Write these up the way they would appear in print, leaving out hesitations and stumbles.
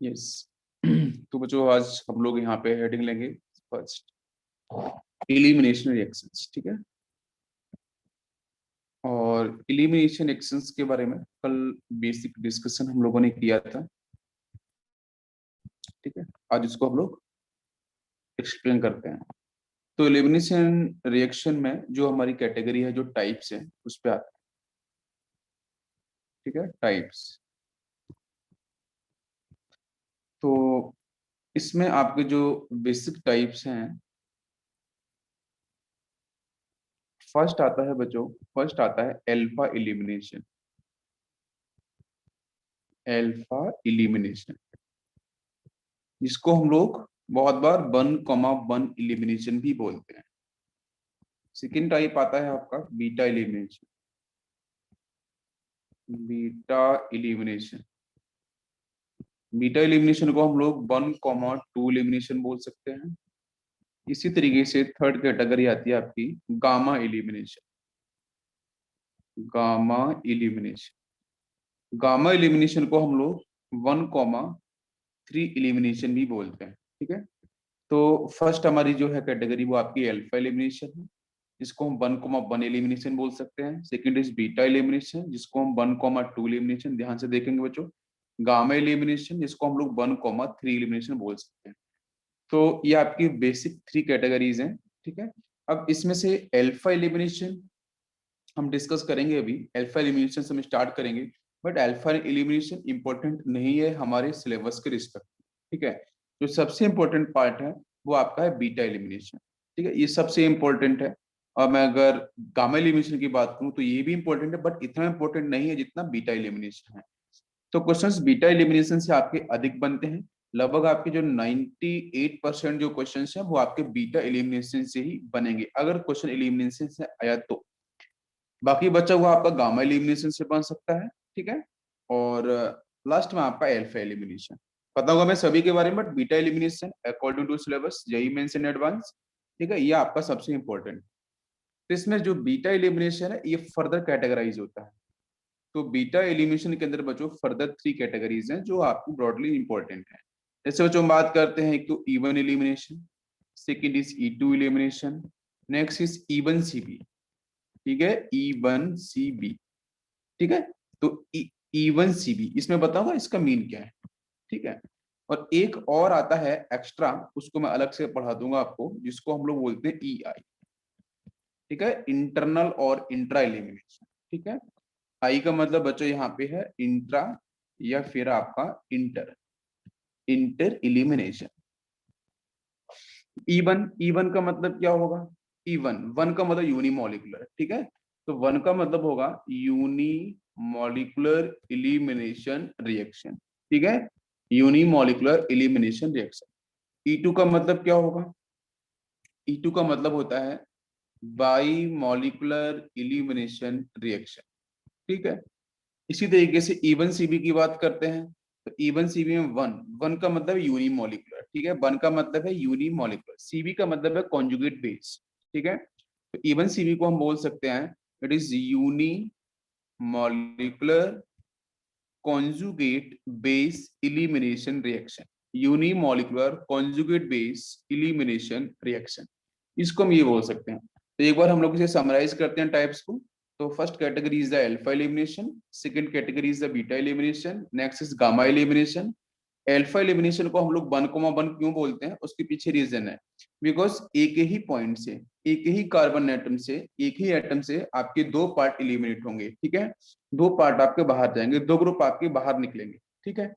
Yes. तो बच्चों आज हम लोग यहाँ पे हेडिंग लेंगे फर्स्ट एलिमिनेशन रिएक्शंस, ठीक है। और एलिमिनेशन रिएक्शंस के बारे में कल बेसिक डिस्कशन हम लोगों ने किया था, ठीक है। आज इसको हम लोग एक्सप्लेन करते हैं। तो एलिमिनेशन रिएक्शन में जो हमारी कैटेगरी है, जो टाइप्स है, उस पे आता है, ठीक है, टाइप्स। तो इसमें आपके जो बेसिक टाइप्स हैं, फर्स्ट आता है बच्चों, फर्स्ट आता है एल्फा एलिमिनेशन। एल्फा एलिमिनेशन, जिसको हम लोग बहुत बार 1,1 एलिमिनेशन भी बोलते हैं। सेकेंड टाइप आता है आपका beta elimination. Beta elimination, beta elimination को हम लोग 1,2 एलिमिनेशन बोल सकते हैं। इसी तरीके से थर्ड कैटेगरी आती है आपकी gamma elimination. Gamma elimination, gamma elimination को हम लोग 1,3 एलिमिनेशन भी बोलते हैं, ठीक है। तो फर्स्ट हमारी जो है कैटेगरी वो आपकी अल्फा एलिमिनेशन है, जिसको हम 1,1 एलिमिनेशन बोल सकते हैं। सेकंड इज बीटा एलिमिनेशन, जिसको हम 1,2 एलिमिनेशन, ध्यान से देखेंगे बच्चों। गामा एलिमिनेशन, जिसको हम लोग 1,3 एलिमिनेशन बोल सकते हैं। तो ये आपकी बेसिक 3 कैटेगरीज हैं, ठीक है। अब इसमें से अल्फा एलिमिनेशन हम डिस्कस करेंगे। अभी अल्फा एलिमिनेशन से हम स्टार्ट करेंगे, बट अल्फा एलिमिनेशन इंपॉर्टेंट नहीं है हमारे सिलेबस के रिस्पेक्ट, ठीक है। जो सबसे इंपॉर्टेंट पार्ट है वो आपका है बीटा एलिमिनेशन, ठीक है, ये सबसे इंपॉर्टेंट है। और मैं अगर गामा एलिमिनेशन की बात करूं तो ये भी इंपॉर्टेंट है, बट इतना इंपॉर्टेंट नहीं है जितना बीटा एलिमिनेशन है। तो क्वेश्चंस बीटा एलिमिनेशन से आपके अधिक बनते हैं। लगभग आपके जो 98% जो क्वेश्चंस हैं वो आपके बीटा एलिमिनेशन से ही बनेंगे, अगर क्वेश्चन एलिमिनेशन से आया तो। बाकी बचा हुआ आपका गामा एलिमिनेशन से बन सकता है, ठीक है। और लास्ट में आपका अल्फा एलिमिनेशन। पता होगा मैं सभी के बारे में, but beta elimination according to syllabus JEE mains in advance, ठीक है, ये आपका सबसे इंपॉर्टेंट। तो इसमें जो बीटा एलिमिनेशन है ये फर्दर कैटेगराइज होता है। तो बीटा एलिमिनेशन के अंदर बच्चों फर्दर 3 कैटेगरीज हैं जो आपको ब्रॉडली इंपॉर्टेंट है। जैसे बच्चों हम बात करते हैं, एक तो even elimination, second is E2 elimination, next is even CB, ठीक है, E1CB, ठीक है। तो E1CB इसमें बताऊंगा इसका मीन क्या है, ठीक है। और एक और आता है एक्स्ट्रा, उसको मैं अलग से पढ़ा दूंगा आपको, जिसको हम लोग बोलते हैं EI, ठीक है, इंटरनल और इंट्रा एलिमिनेशन, ठीक है। आई का मतलब बच्चों यहाँ पे है इंट्रा या फिर आपका इंटर, इंटर एलिमिनेशन। E1 का मतलब क्या होगा? वन का मतलब यूनिमोलिकुलर, ठीक है। तो वन का मतलब होगा यूनिमोलिकुलर एलिमिनेशन रिएक्शन, ठीक है, यूनिमोलिकुलर एलिमिनेशन रिएक्शन। E2 का मतलब क्या होगा? E2 का मतलब होता है बाई मॉलिकुलर एलिमिनेशन रिएक्शन, ठीक है। इसी तरीके से E1CB की बात करते हैं, तो E1CB में वन, वन का मतलब यूनिमोलिकुलर, ठीक है, वन का मतलब है यूनिमोलिकुलर, सीबी का मतलब है कॉन्जुगेट बेस, ठीक है। तो E1CB को हम बोल सकते हैं it is unimolecular conjugate base elimination reaction, unimolecular conjugate base elimination reaction, इसको हम ये बोल सकते हैं। तो एक बार हम लोग इसे समराइज करते हैं टाइप्स को। तो first category is the alpha elimination, second category is the beta elimination, next is gamma elimination. Alpha elimination को हम लोग 1,1 क्यों बोलते हैं, उसके पीछे रीजन है, बिकॉज एक ही पॉइंट से, एक ही कार्बन एटम से, एक ही एटम से आपके 2 पार्ट एलिमिनेट होंगे, ठीक है। 2 पार्ट आपके बाहर जाएंगे, 2 ग्रुप आपके बाहर निकलेंगे, ठीक है।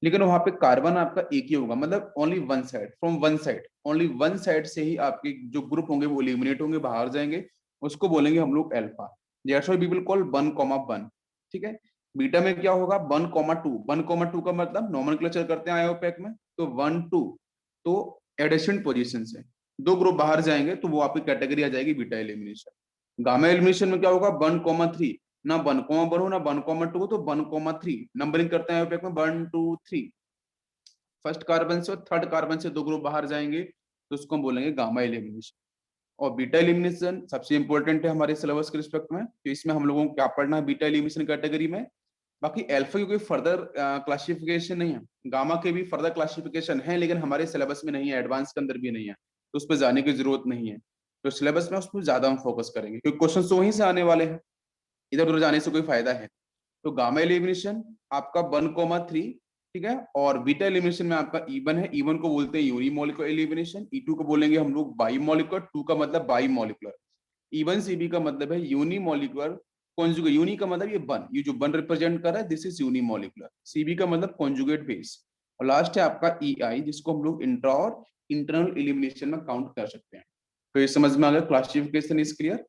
लेकिन वहां पे कार्बन आपका एक ही होगा, मतलब only one side, from one side, only one side से ही आपके जो ग्रुप होंगे वो एलिमिनेट होंगे, बाहर जाएंगे, उसको बोलेंगे हम लोग alpha. That's why we will call 1,1, ठीक है। बीटा में क्या होगा? 1,2, 1,2 का मतलब नोमेनक्लेचर करते हैं आयोपैक में, तो 1,2, तो एडिशन पोजीशन से 2 ग्रुप बाहर जाएंगे तो वो आपकी कैटेगरी आ जाएगी बीटा एलिमिनेशन। गामा एलिमिनेशन में क्या होगा? 1,3, ना 1,1 हो ना 1,2 हो, तो 1,3 नंबरिंग करते हैं आयोपैक में 1 2 3, फर्स्ट कार्बन से और थर्ड कार्बन से 2 ग्रुप बाहर जाएंगे तो उसको हम बोलेंगे गामा एलिमिनेशन। और बीटा एलिमिनेशन सबसे इंपॉर्टेंट है हमारे सिलेबस के रिस्पेक्ट में, तो इसमें हम लोगों को क्या पढ़ना है बीटा एलिमिनेशन कैटेगरी में? बाकी अल्फा की कोई फर्दर क्लासिफिकेशन नहीं है, गामा के भी फर्दर क्लासिफिकेशन है लेकिन हमारे सिलेबस में नहीं है, एडवांस के अंदर भी नहीं है, तो उस पर जाने की जरूरत नहीं है। तो सिलेबस में उस पर ज्यादा हम फोकस करेंगे क्योंकि क्वेश्चन तो वहीं से आने वाले हैं, इधर उधर जाने से कोई फायदा है। तो गामा एलिमिनेशन आपका 1,3, ठीक है, और बीटा एलिमिनेशन में आपका E1 है, E1 को बोलते हैं यूनिमोलिकुलर एलिमिनेशन, E2 को बोलेंगे हम लोग बाईमोलिकुलर, 2 का मतलब बाईमोलिकुलर, E1 CB का मतलब है यूनिमोलिकुलर कॉन्जुगेट, यूनि का मतलब ये वन, ये जो वन रिप्रेजेंट कर रहा है दिस इज यूनिमोलिकुलर, सीबी का मतलब कॉन्जुगेट बेस, और लास्ट है आपका EI जिसको हम लोग इंट्रा और इंटरनल एलिमिनेशन में काउंट कर सकते हैं। तो ये समझ में आ गया, क्लासिफिकेशन इज क्लियर,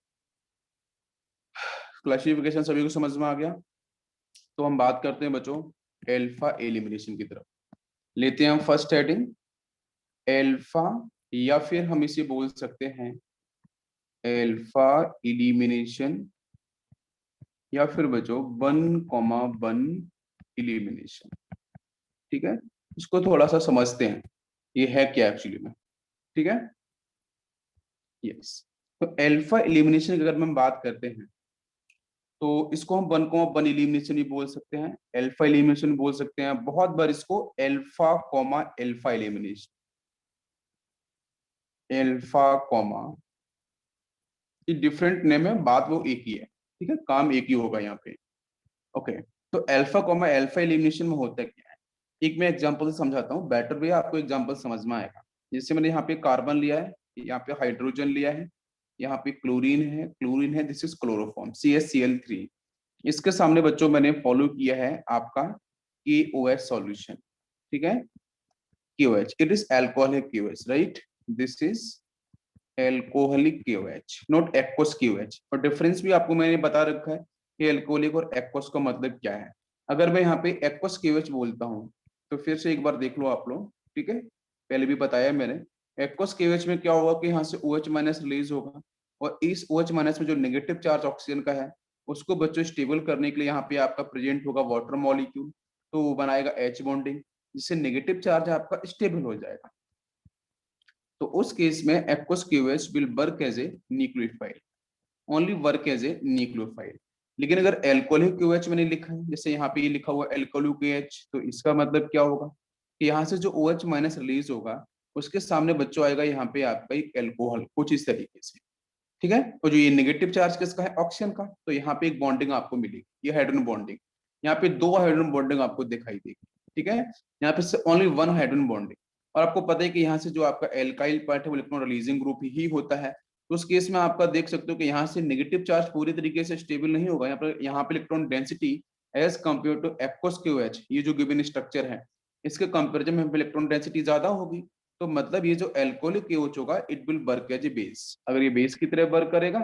क्लासिफिकेशन सभी को समझ में आ गया। तो हम बात करते हैं बच्चों एल्फा एलिमिनेशन की तरफ, लेते हैं हम फर्स्ट हेडिंग एल्फा, या फिर हम इसे बोल सकते हैं एल्फा इलिमिनेशन, या फिर बच्चों 1,1 इलिमिनेशन, ठीक है। इसको थोड़ा सा समझते हैं ये है क्या एक्चुअली में, ठीक है। यस, तो एल्फा इलिमिनेशन की अगर हम बात करते हैं तो इसको हम 1,1 इलिमिनेशन भी बोल सकते हैं, एल्फा इलिमिनेशन बोल सकते हैं, बहुत बार इसको alpha comma alpha elimination, alpha comma, ये डिफरेंट नेम है, बात वो एक ही है, ठीक है, काम एक ही होगा यहाँ पे। ओके, तो एल्फा कॉमा एल्फा एलिमिनेशन में होता क्या है, एक मैं एग्जांपल से समझाता हूँ, बेटर वे आपको एग्जांपल समझ में आएगा। जैसे मैंने यहाँ पे कार्बन लिया है, यहाँ पे हाइड्रोजन लिया है, यहाँ पे क्लोरीन है, दिस इज क्लोरोफॉर्म CaCl3, इसके सामने बच्चों मैंने फॉलो किया है आपका KOH सॉल्यूशन, ठीक है, KOH, it is alcoholic KOH, right, this is alcoholic KOH, not aqueous KOH, और डिफरेंस भी आपको मैंने बता रखा है कि एल्कोहलिक और एक्वस का मतलब क्या है। अगर मैं यहाँ पे एक्वस KOH बोलता हूँ तो फिर से एक बार देख लो आप लोग, ठीक है, पहले भी बताया मैंने, एक्वस KOH में क्या होगा कि यहाँ से OH माइनस रिलीज होगा, और इस OH माइनस में जो नेगेटिव चार्ज ऑक्सीजन का है उसको बच्चों स्टेबल करने के लिए यहाँ पे आपका प्रेजेंट होगा वाटर मॉलिक्यूल, तो वो बनाएगा H बॉन्डिंग, जिससे नेगेटिव चार्ज आपका स्टेबल हो जाएगा। तो उस केस में aqueous KOH will work as a nucleophile, only work as a nucleophile। लेकिन अगर एल्कोहलिक KOH मैंने लिखा है, जैसे यहाँ पे ये लिखा हुआ एल्कोहलिक KOH, तो इसका मतलब क्या होगा कि यहाँ से जो OH माइनस रिलीज होगा उसके सामने बच्चों आएगा यहाँ पे आपका एक एल्कोहल कुछ इस तरीके से, ठीक है, और जो ये नेगेटिव चार्ज किसका है, ऑक्सीजन का, तो यहाँ पे एक बॉन्डिंग आपको मिलेगी, ये हाइड्रोजन बॉन्डिंग, यहाँ पे 2 हाइड्रोजन बॉन्डिंग आपको दिखाई देगी, ठीक है, यहाँ पे ओनली 1 हाइड्रोजन बॉन्डिंग। और आपको पता है कि यहाँ से जो आपका एल्काइल पार्ट है वो इलेक्ट्रॉन रिलीजिंग ग्रुप ही होता है, तो उस केस में आपका देख सकते हो कि यहाँ से नेगेटिव चार्ज पूरी तरीके से स्टेबल नहीं होगा, यहाँ पे electron density as compare to aqueous KOH, ये जो गिवन स्ट्रक्चर है इसके कंपेरिजन में इलेक्ट्रॉन डेंसिटी ज्यादा होगी, तो मतलब ये जो एल्कोहलिक KOH होगा it will work as a base, अगर ये बेस की तरह वर्क करेगा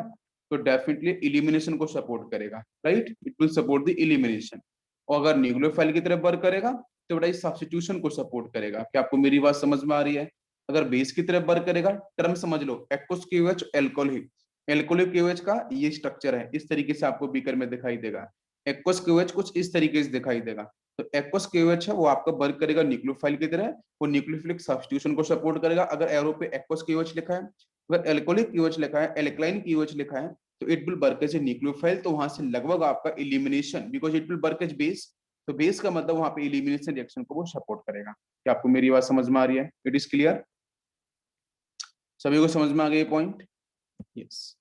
तो डेफिनेटली इलिमिनेशन को सपोर्ट करेगा, right, it will support the elimination. और अगर न्यूक्लियोफाइल की तरह वर्क करेगा तो बड़ा सब्स्टिट्यूशन को सपोर्ट करेगा। क्या आपको मेरी बात समझ में आ रही है? अगर बेस की तरह वर्क करेगा, टर्म समझ लो, aqueous KOH alcoholic, alcoholic KOH का ये स्ट्रक्चर है, इस तरीके से आपको बीकर में दिखाई देगा, एक्वस KOH कुछ इस तरीके से दिखाई देगा। तो एक्वस KOH है वो आपका वर्क करेगा न्यूक्लियोफाइल की तरह, वो न्यूक्लियोफिलिक सब्स्टिट्यूशन को सपोर्ट करेगा। अगर एरो पे एक्वस KOH लिखा है, अगर एल्कोहलिक KOH लिखा है, एल्कलाइन KOH लिखा है, तो it will work as a nucleophile, तो वहां से लगभग आपका elimination, because it will work as base, तो बेस का मतलब वहां पे इलिमिनेशन रिएक्शन को वो सपोर्ट करेगा। क्या आपको मेरी बात समझ में आ रही है? इट इज क्लियर, सभी को समझ में आ गया ये point? Yes,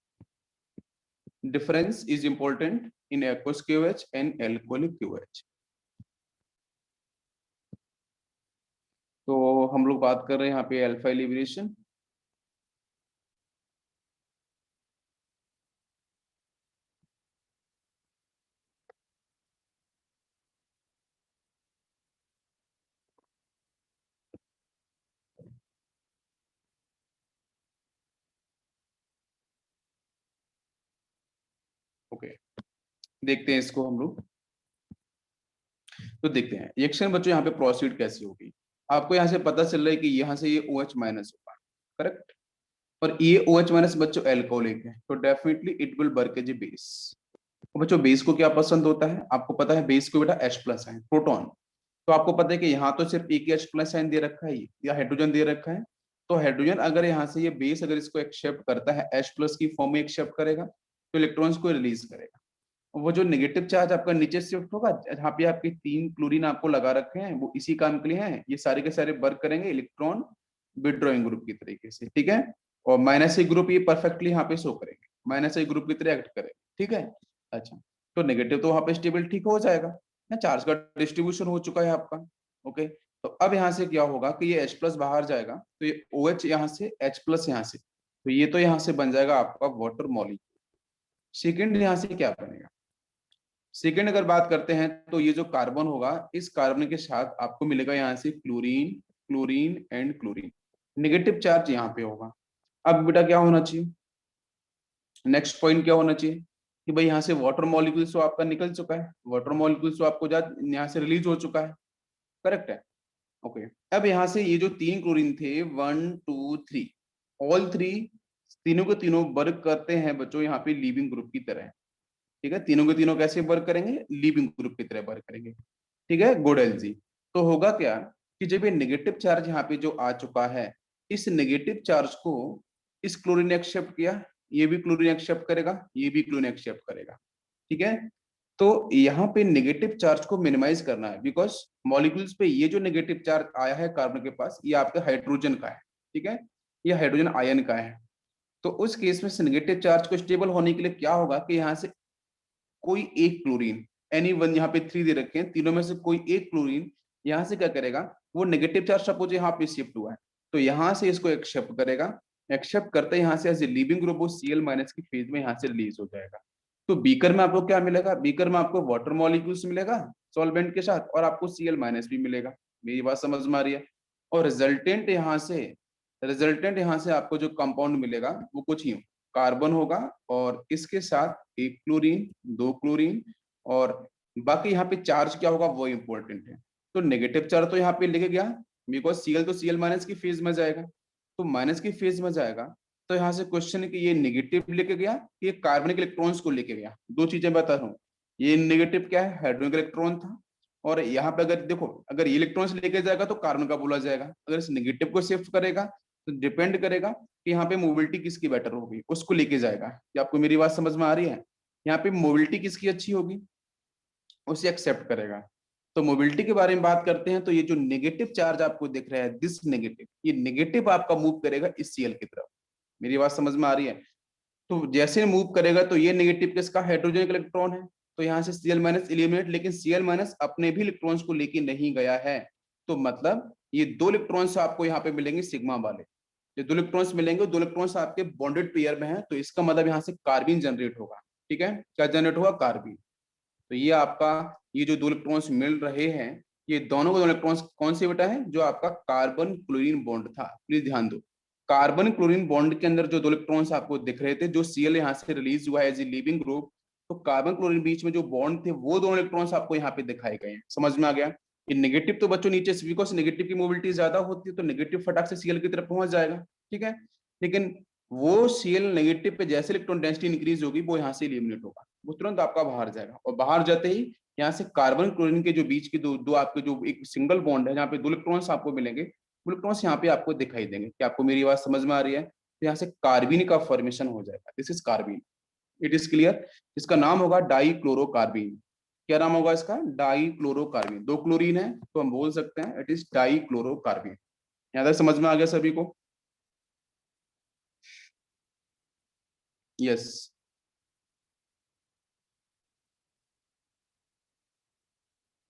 difference is important in aqueous KOH and alcoholic KOH। तो हम लोग बात कर रहे हैं यहाँ पे अल्फा इलिमिनेशन। ओके, देखते हैं इसको हम लोग। तो देखते हैं रिएक्शन बच्चों यहाँ पे प्रोसीड कैसे होगी। आपको यहाँ से पता चल रहा है कि यहाँ से ये OH माइनस होगा, करेक्ट, और ये OH माइनस बच्चों एल्कोहलिक है, तो definitely it will work as a base. बच्चों बेस को क्या पसंद होता है? आपको पता है बेस को बेटा H प्लस है, प्रोटॉन, तो आपको पता है कि यहाँ तो सिर्फ एक ही H प्लस साइन दे रखा है या हाइड्रोजन दे रखा है, तो हाइड्रोजन अगर यहाँ से ये बेस अगर इसको एक्सेप्ट करता है H प्लस की फॉर्म में एक्सेप्ट करेगा तो इलेक्ट्रॉन्स को रिलीज करेगा, वो जो नेगेटिव चार्ज आपका नीचे शिफ्ट होगा, जहाँ पे आपके 3 क्लोरीन आपको लगा रखे हैं, वो इसी काम के लिए हैं। ये सारे के सारे वर्क करेंगे इलेक्ट्रॉन विड्रॉइंग ग्रुप की तरीके से, ठीक है। और माइनस ए ग्रुप ये परफेक्टली यहाँ पे शो करेंगे, माइनस ए ग्रुप की तरह एक्ट करेंगे, ठीक है। अच्छा, तो नेगेटिव तो वहाँ पे स्टेबल ठीक हो जाएगा ना, चार्ज का डिस्ट्रीब्यूशन हो चुका है आपका। ओके, तो अब यहाँ से क्या होगा कि ये H प्लस बाहर जाएगा, तो ये OH यहाँ से, H प्लस यहाँ से, तो ये तो यहाँ से बन जाएगा आपका वाटर मॉलिक्यूल। सेकेंड यहाँ से क्या बनेगा, सेकेंड अगर बात करते हैं तो ये जो कार्बन होगा, इस कार्बन के साथ आपको मिलेगा यहाँ से chlorine, chlorine and chlorine, negative charge यहाँ पे होगा। अब बेटा क्या होना चाहिए, नेक्स्ट पॉइंट क्या होना चाहिए कि भाई यहाँ से वाटर मॉलिक्यूल्स तो आपका निकल चुका है, वाटर मॉलिक्यूल्स तो आपको यहाँ से रिलीज हो चुका है, करेक्ट है। ओके, अब यहाँ से ये जो 3 क्लोरीन थे, 1 2 3, ऑल 3, तीनों के तीनों वर्क करते हैं बच्चों यहाँ पे लीविंग ग्रुप की तरह, ठीक है। तीनों के तीनों कैसे वर्क करेंगे, लीविंग ग्रुप की तरह वर्क करेंगे, ठीक है, गुड एलजी। तो होगा क्या कि जब ये नेगेटिव चार्ज यहाँ पे जो आ चुका है, इस नेगेटिव चार्ज को इस क्लोरीन ने एक्सेप्ट किया, ये भी क्लोरीन एक्सेप्ट करेगा, ये भी क्लोरीन एक्सेप्ट करेगा, ठीक है। तो यहाँ पे नेगेटिव चार्ज को मिनिमाइज करना है, बिकॉज मॉलिक्यूल्स पे ये जो नेगेटिव चार्ज आया है कार्बन के पास, ये आपका हाइड्रोजन का है, ठीक है, ये हाइड्रोजन आयन का है। तो उस केस में नेगेटिव चार्ज को स्टेबल होने के लिए क्या होगा कि यहाँ से कोई एक क्लोरीन, एनी वन, यहाँ पे 3 दे रखे हैं, तीनों में से कोई एक क्लोरीन यहाँ से क्या करेगा, वो नेगेटिव चार्ज सपोज यहाँ पे शिफ्ट हुआ है, तो यहाँ से इसको एक्सेप्ट करेगा, एक्सेप्ट करते यहाँ से एज ए लिविंग ग्रुप वो Cl माइनस की फेज में यहाँ से रिलीज हो जाएगा। तो बीकर में आपको क्या मिलेगा, बीकर में आपको वाटर मॉलिक्यूल्स मिलेगा सॉल्वेंट के साथ, और आपको Cl माइनस भी मिलेगा। मेरी बात समझ में आ रही है। और रिजल्टेंट यहाँ से आपको जो कंपाउंड मिलेगा वो कुछ ही कार्बन होगा, और इसके साथ एक क्लोरीन, 2 क्लोरीन, और बाकी यहाँ पे चार्ज क्या होगा वो इंपॉर्टेंट है। तो नेगेटिव चार्ज तो यहाँ पे लेके गया, बिकॉज Cl तो Cl माइनस की फेज में जाएगा, तो माइनस की फेज में जाएगा। तो यहाँ से क्वेश्चन है कि ये नेगेटिव लेके गया, ये कार्बनिक इलेक्ट्रॉन्स को लेके गया। दो चीजें बता रहा हूँ, ये नेगेटिव क्या है, हाइड्रोजन इलेक्ट्रॉन था, और यहाँ पे अगर देखो, अगर ये इलेक्ट्रॉन्स लेके जाएगा तो कार्बन का बोला जाएगा, अगर इस नेगेटिव को शिफ्ट करेगा तो डिपेंड करेगा कि यहाँ पे मोबिलिटी किसकी बेटर होगी, उसको लेके जाएगा। ये आपको मेरी बात समझ में आ रही है, यहाँ पे मोबिलिटी किसकी अच्छी होगी उसे एक्सेप्ट करेगा। तो मोबिलिटी के बारे में बात करते हैं, तो ये जो नेगेटिव चार्ज आपको दिख रहा है, दिस नेगेटिव, ये नेगेटिव आपका मूव करेगा इस Cl की तरफ। मेरी बात समझ में आ रही है। तो जैसे मूव करेगा तो ये नेगेटिव किसका, हाइड्रोजन इलेक्ट्रॉन है, तो यहाँ से Cl माइनस एलिमिनेट, लेकिन Cl माइनस अपने भी इलेक्ट्रॉन्स को लेके नहीं गया है, तो मतलब ये 2 इलेक्ट्रॉन्स आपको यहाँ पे मिलेंगे सिग्मा वाले, ये 2 इलेक्ट्रॉन्स मिलेंगे, 2 इलेक्ट्रॉन्स आपके बॉन्डेड पेयर में है, तो इसका मतलब यहाँ से कार्बन जनरेट होगा, ठीक है, क्या जनरेट होगा, कार्बन। तो ये आपका, ये जो 2 इलेक्ट्रॉन्स मिल रहे हैं, ये दोनों को 2 इलेक्ट्रॉन्स कौन से बेटा है, जो आपका कार्बन क्लोरीन बॉन्ड था। प्लीज ध्यान दो, कार्बन क्लोरीन बॉन्ड के अंदर जो 2 इलेक्ट्रॉन्स आपको दिख रहे थे, जो Cl यहाँ से रिलीज हुआ है एज ए लिविंग ग्रुप, तो कार्बन क्लोरीन बीच में जो बॉन्ड थे, वो दोनों इलेक्ट्रॉन्स आपको यहाँ पे दिखाए गए हैं। समझ में आ गया। ये नेगेटिव तो बच्चों नीचे, बिकॉज नेगेटिव की मोबिलिटी ज्यादा होती है, तो नेगेटिव फटाक से Cl की तरफ पहुंच जाएगा, ठीक है। लेकिन वो Cl नेगेटिव पे जैसे इलेक्ट्रॉन डेंसिटी इंक्रीज होगी, वो यहाँ से एलिमिनेट होगा, वो तुरंत आपका बाहर जाएगा, और बाहर जाते ही यहाँ से कार्बन क्लोरीन के जो बीच की दो आपके जो एक सिंगल बॉन्ड है, जहाँ पे 2 इलेक्ट्रॉन्स आपको मिलेंगे, वो इलेक्ट्रॉन्स यहाँ पे आपको दिखाई देंगे। क्या आपको मेरी बात समझ में आ रही है। तो यहाँ से कार्बीन का फॉर्मेशन हो जाएगा, this is carbene, it is clear. इसका नाम होगा डाइक्लोरोकार्बीन। क्या नाम होगा इसका, डाइक्लोरोकार्बीन। 2 क्लोरीन है तो हम बोल सकते हैं इट इज डाइक्लोरोकार्बीन। यहाँ तक समझ में आ गया सभी को, यस।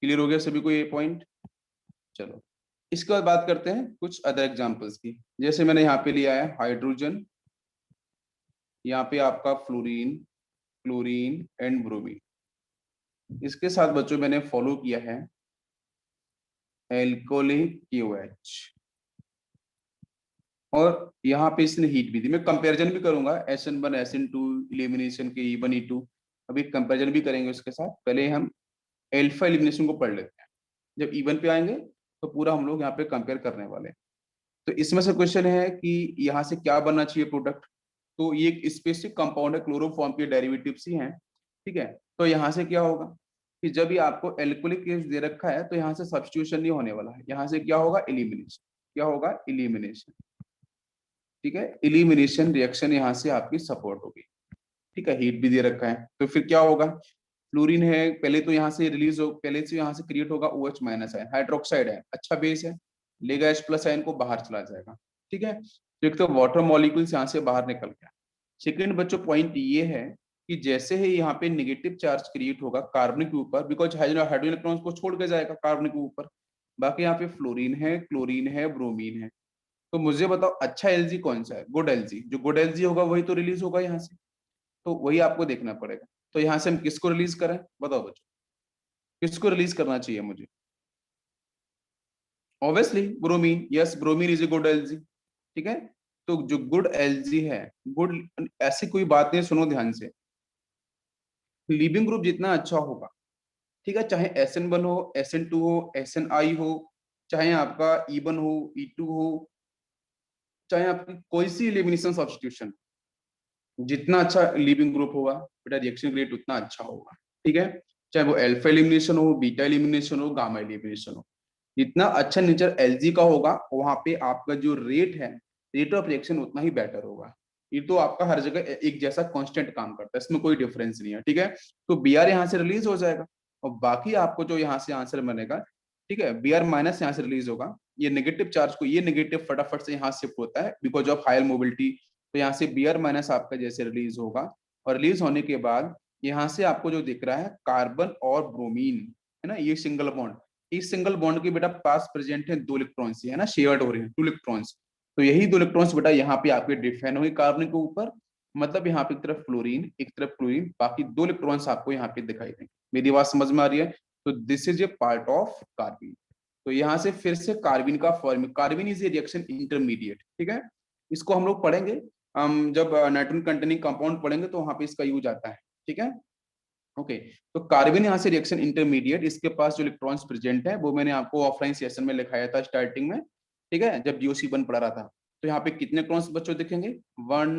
क्लियर हो गया सभी को ये पॉइंट। चलो, इसके बाद बात करते हैं कुछ अदर एग्जांपल्स की। जैसे मैंने यहाँ पे लिया है हाइड्रोजन, यहाँ पे आपका फ्लोरीन, क्लोरीन एंड ब्रोमीन। इसके साथ बच्चों मैंने फॉलो किया है एल्कोहलिक KOH, और यहाँ पे इसने हीट भी दी। मैं कंपैरिजन भी करूंगा SN1 SN2 इलिमिनेशन के, E1 E2, अभी कंपैरिजन भी करेंगे उसके साथ। पहले हम एल्फा एलिमिनेशन को पढ़ लेते हैं, जब E1 पे आएंगे तो पूरा हम लोग यहाँ पे कंपेयर करने वाले हैं। तो इसमें से क्वेश्चन है कि यहाँ से क्या बनना चाहिए प्रोडक्ट। तो ये एक स्पेसिफिक कंपाउंड है, क्लोरोफॉर्म के डेरिवेटिव्स ही हैं, ठीक है। तो यहाँ से क्या होगा कि जब ये आपको एल्कोहलिक केस दे रखा है, तो यहाँ से सब्स्टिट्यूशन नहीं होने वाला है, यहाँ से क्या होगा, एलिमिनेशन। क्या होगा, एलिमिनेशन, ठीक है। एलिमिनेशन रिएक्शन यहाँ से आपकी सपोर्ट होगी, ठीक है। हीट भी दे रखा है, तो फिर क्या होगा, फ्लोरीन है, पहले तो यहाँ से रिलीज हो, पहले से यहाँ से क्रिएट होगा OH माइनस आयन, हाइड्रोक्साइड है, अच्छा बेस है, लेगा H प्लस आयन को बाहर चला जाएगा। ठीक है, तो एक तो वाटर मॉलिक्यूल्स यहाँ से बाहर निकल गया। सेकेंड बच्चों पॉइंट ये है कि जैसे ही यहाँ पे नेगेटिव चार्ज क्रिएट होगा कार्बन के ऊपर, बिकॉज हाइड्रोजन इलेक्ट्रॉन्स को छोड़ के जाएगा कार्बन के ऊपर, बाकी यहाँ पे फ्लोरीन है, क्लोरीन है, ब्रोमीन है। तो मुझे बताओ अच्छा एलजी कौन सा है? Good LG. जो गुड एलजी होगा वही तो रिलीज होगा यहाँ से, तो वही आपको देखना पड़ेगा। तो यहाँ से हम किसको रिलीज करें? बताओ बच्चों, किसको रिलीज करना चाहिए मुझे? Obviously bromine. Yes, bromine is a good LG. ठीक है, तो जो गुड एलजी है, गुड, ऐसी कोई बात नहीं, सुनो ध्यान से, लीविंग ग्रुप जितना अच्छा होगा, ठीक है, चाहे SN1 हो, SN2 हो, SNI हो, चाहे आपका E1 हो, E2 हो, चाहे आपकी कोई सी एलिमिनेशन सब्स्टिट्यूशन, जितना अच्छा लिविंग ग्रुप होगा बेटा रिएक्शन रेट उतना अच्छा होगा। ठीक है, चाहे वो अल्फा एलिमिनेशन हो, बीटा एलिमिनेशन हो, गामा एलिमिनेशन हो, जितना अच्छा नेचर एलजी का होगा वहां पे आपका जो रेट है, रेट ऑफ रिएक्शन उतना ही बेटर होगा। ये तो आपका हर जगह एक जैसा कांस्टेंट काम करता है, इसमें कोई डिफरेंस नहीं है। ठीक है, तो Br यहाँ से रिलीज हो जाएगा और बाकी आपको जो यहाँ से आंसर बनेगा, ठीक है, Br माइनस यहाँ से रिलीज होगा, ये नेगेटिव चार्ज को, ये नेगेटिव फटाफट से यहाँ शिफ्ट होता है बिकॉज ऑफ हायर मोबिलिटी, तो यहाँ से Br माइनस आपका जैसे रिलीज होगा, और रिलीज होने के बाद यहाँ से आपको जो दिख रहा है कार्बन और ब्रोमीन, है ना, ये सिंगल बॉन्ड, इस सिंगल बॉन्ड के बेटा पास प्रेजेंट है 2 इलेक्ट्रॉन्स, है ना, शेयर्ड हो रहे हैं 2 इलेक्ट्रॉन्स, तो यही 2 इलेक्ट्रॉन्स बेटा यहाँ पे आपके डिफाइन होंगे कार्बन के ऊपर, मतलब यहाँ पे एक तरफ फ्लोरीन एक तरफ क्लोरीन, बाकी 2 इलेक्ट्रॉन्स आपको यहाँ पे दिखाई देंगे। मेरी बात समझ में आ रही है? तो this is A part of carbon. तो यहाँ से फिर से कार्बन का form, carbon is a reaction intermediate. ठीक है, इसको हम लोग पढ़ेंगे, हम जब नाइट्रोजन कंटेनिंग कंपाउंड पढ़ेंगे तो वहां पे इसका यूज आता है। ठीक है, ओके, तो कार्बन यहाँ से रिएक्शन इंटरमीडिएट, इसके पास जो इलेक्ट्रॉन्स प्रेजेंट है वो मैंने आपको ऑफलाइन सेशन में लिखाया था स्टार्टिंग में। ठीक है, जब GOC1 पढ़ा रहा था, तो यहाँ पे कितने इलेक्ट्रॉन्स बच्चों दिखेंगे? 1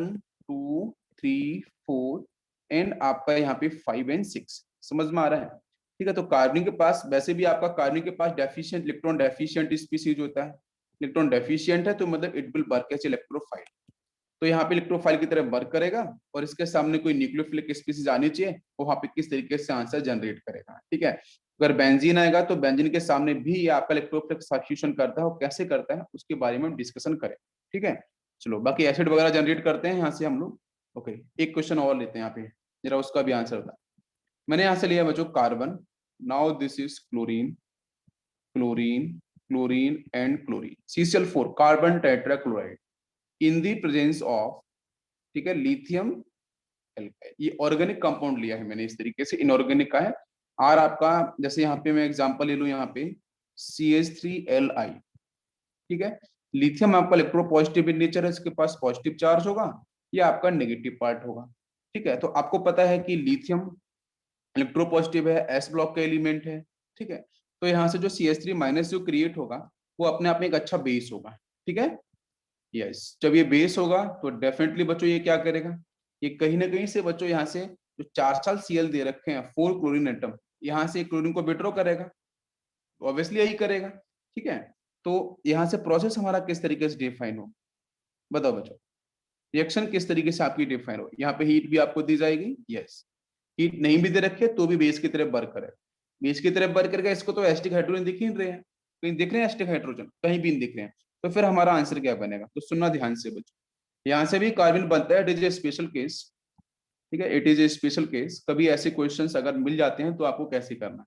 2 3 4 एंड आपका यहाँ पे 5 एंड 6। समझ में आ रहा है? ठीक है, तो कार्बन के पास, वैसे भी आपका कार्बन के पास डेफिशिएंट इलेक्ट्रॉन डेफिशिएंट स्पीसीज होता है, इलेक्ट्रॉन डेफिशिएंट है तो मतलब it will work as electrophile, तो यहाँ पे इलेक्ट्रोफाइल की तरह वर्क करेगा, और इसके सामने कोई न्यूक्लियोफिलिक स्पीसीज आनी चाहिए, वो वहां पे किस तरीके से आंसर जनरेट करेगा। ठीक है, अगर बेंजीन आएगा तो बेंजीन के सामने भी ये आपका इलेक्ट्रोफिलिक सब्स्टिट्यूशन करता है, और कैसे करता है उसके बारे में हम डिस्कशन करें। ठीक है, चलो बाकी एसिड वगैरह जनरेट करते हैं यहाँ से हम लोग। ओके, एक क्वेश्चन और लेते हैं यहाँ पे, जरा उसका भी आंसर होता है। मैंने यहाँ से लिया बच्चों carbon, now this is chlorine, chlorine, chlorine and chlorine, CCl4 carbon tetrachloride in the presence of, ठीक है, लिथियम एल्काइड। ये ऑर्गेनिक कंपाउंड लिया है मैंने इस तरीके से, इनऑर्गेनिक का है। और आपका जैसे यहाँ पे मैं एग्जांपल ले लूं, यहाँ पे CH3Li, ठीक है, लिथियम आपका इलेक्ट्रोपॉजिटिव इन नेचर है, इसके पास पॉजिटिव चार्ज होगा, ये आपका नेगेटिव पार्ट होगा। ठीक है, तो आपको पता है कि लिथियम इलेक्ट्रोपॉजिटिव है, S ब्लॉक का एलिमेंट है। ठीक है, तो यहाँ से जो CH3 माइनस जो क्रिएट होगा वो अपने आप में एक अच्छा बेस होगा। ठीक है, यस, जब ये बेस होगा तो डेफिनेटली बच्चों ये क्या करेगा, ये कहीं ना कहीं से बच्चों यहाँ से जो 4 Cl दे रखे हैं 4 क्लोरीन एटम, यहाँ से क्लोरीन को विड्रॉ करेगा, ऑब्वियसली यही करेगा। ठीक है, तो यहाँ से प्रोसेस हमारा किस तरीके से डिफाइन हो, बताओ बच्चों, रिएक्शन किस तरीके से आपकी डिफाइन हो? यहाँ पे हीट भी आपको दी जाएगी, यस, हीट नहीं भी दे रखे तो भी बेस की तरफ वर्क करेगा, बेस की तरफ वर्क करेगा, इसको तो एस्टिक हाइड्रोजन दिख ही नहीं रहे हैं, कहीं दिख रहे हैं एस्टिक हाइड्रोजन? कहीं भी नहीं दिख रहे हैं, तो फिर हमारा आंसर क्या बनेगा? तो सुनना ध्यान से बच्चों, यहाँ से भी कार्बन बनता है, it is A special case. ठीक है, it is A special case, कभी ऐसे क्वेश्चंस अगर मिल जाते हैं तो आपको कैसे करना है।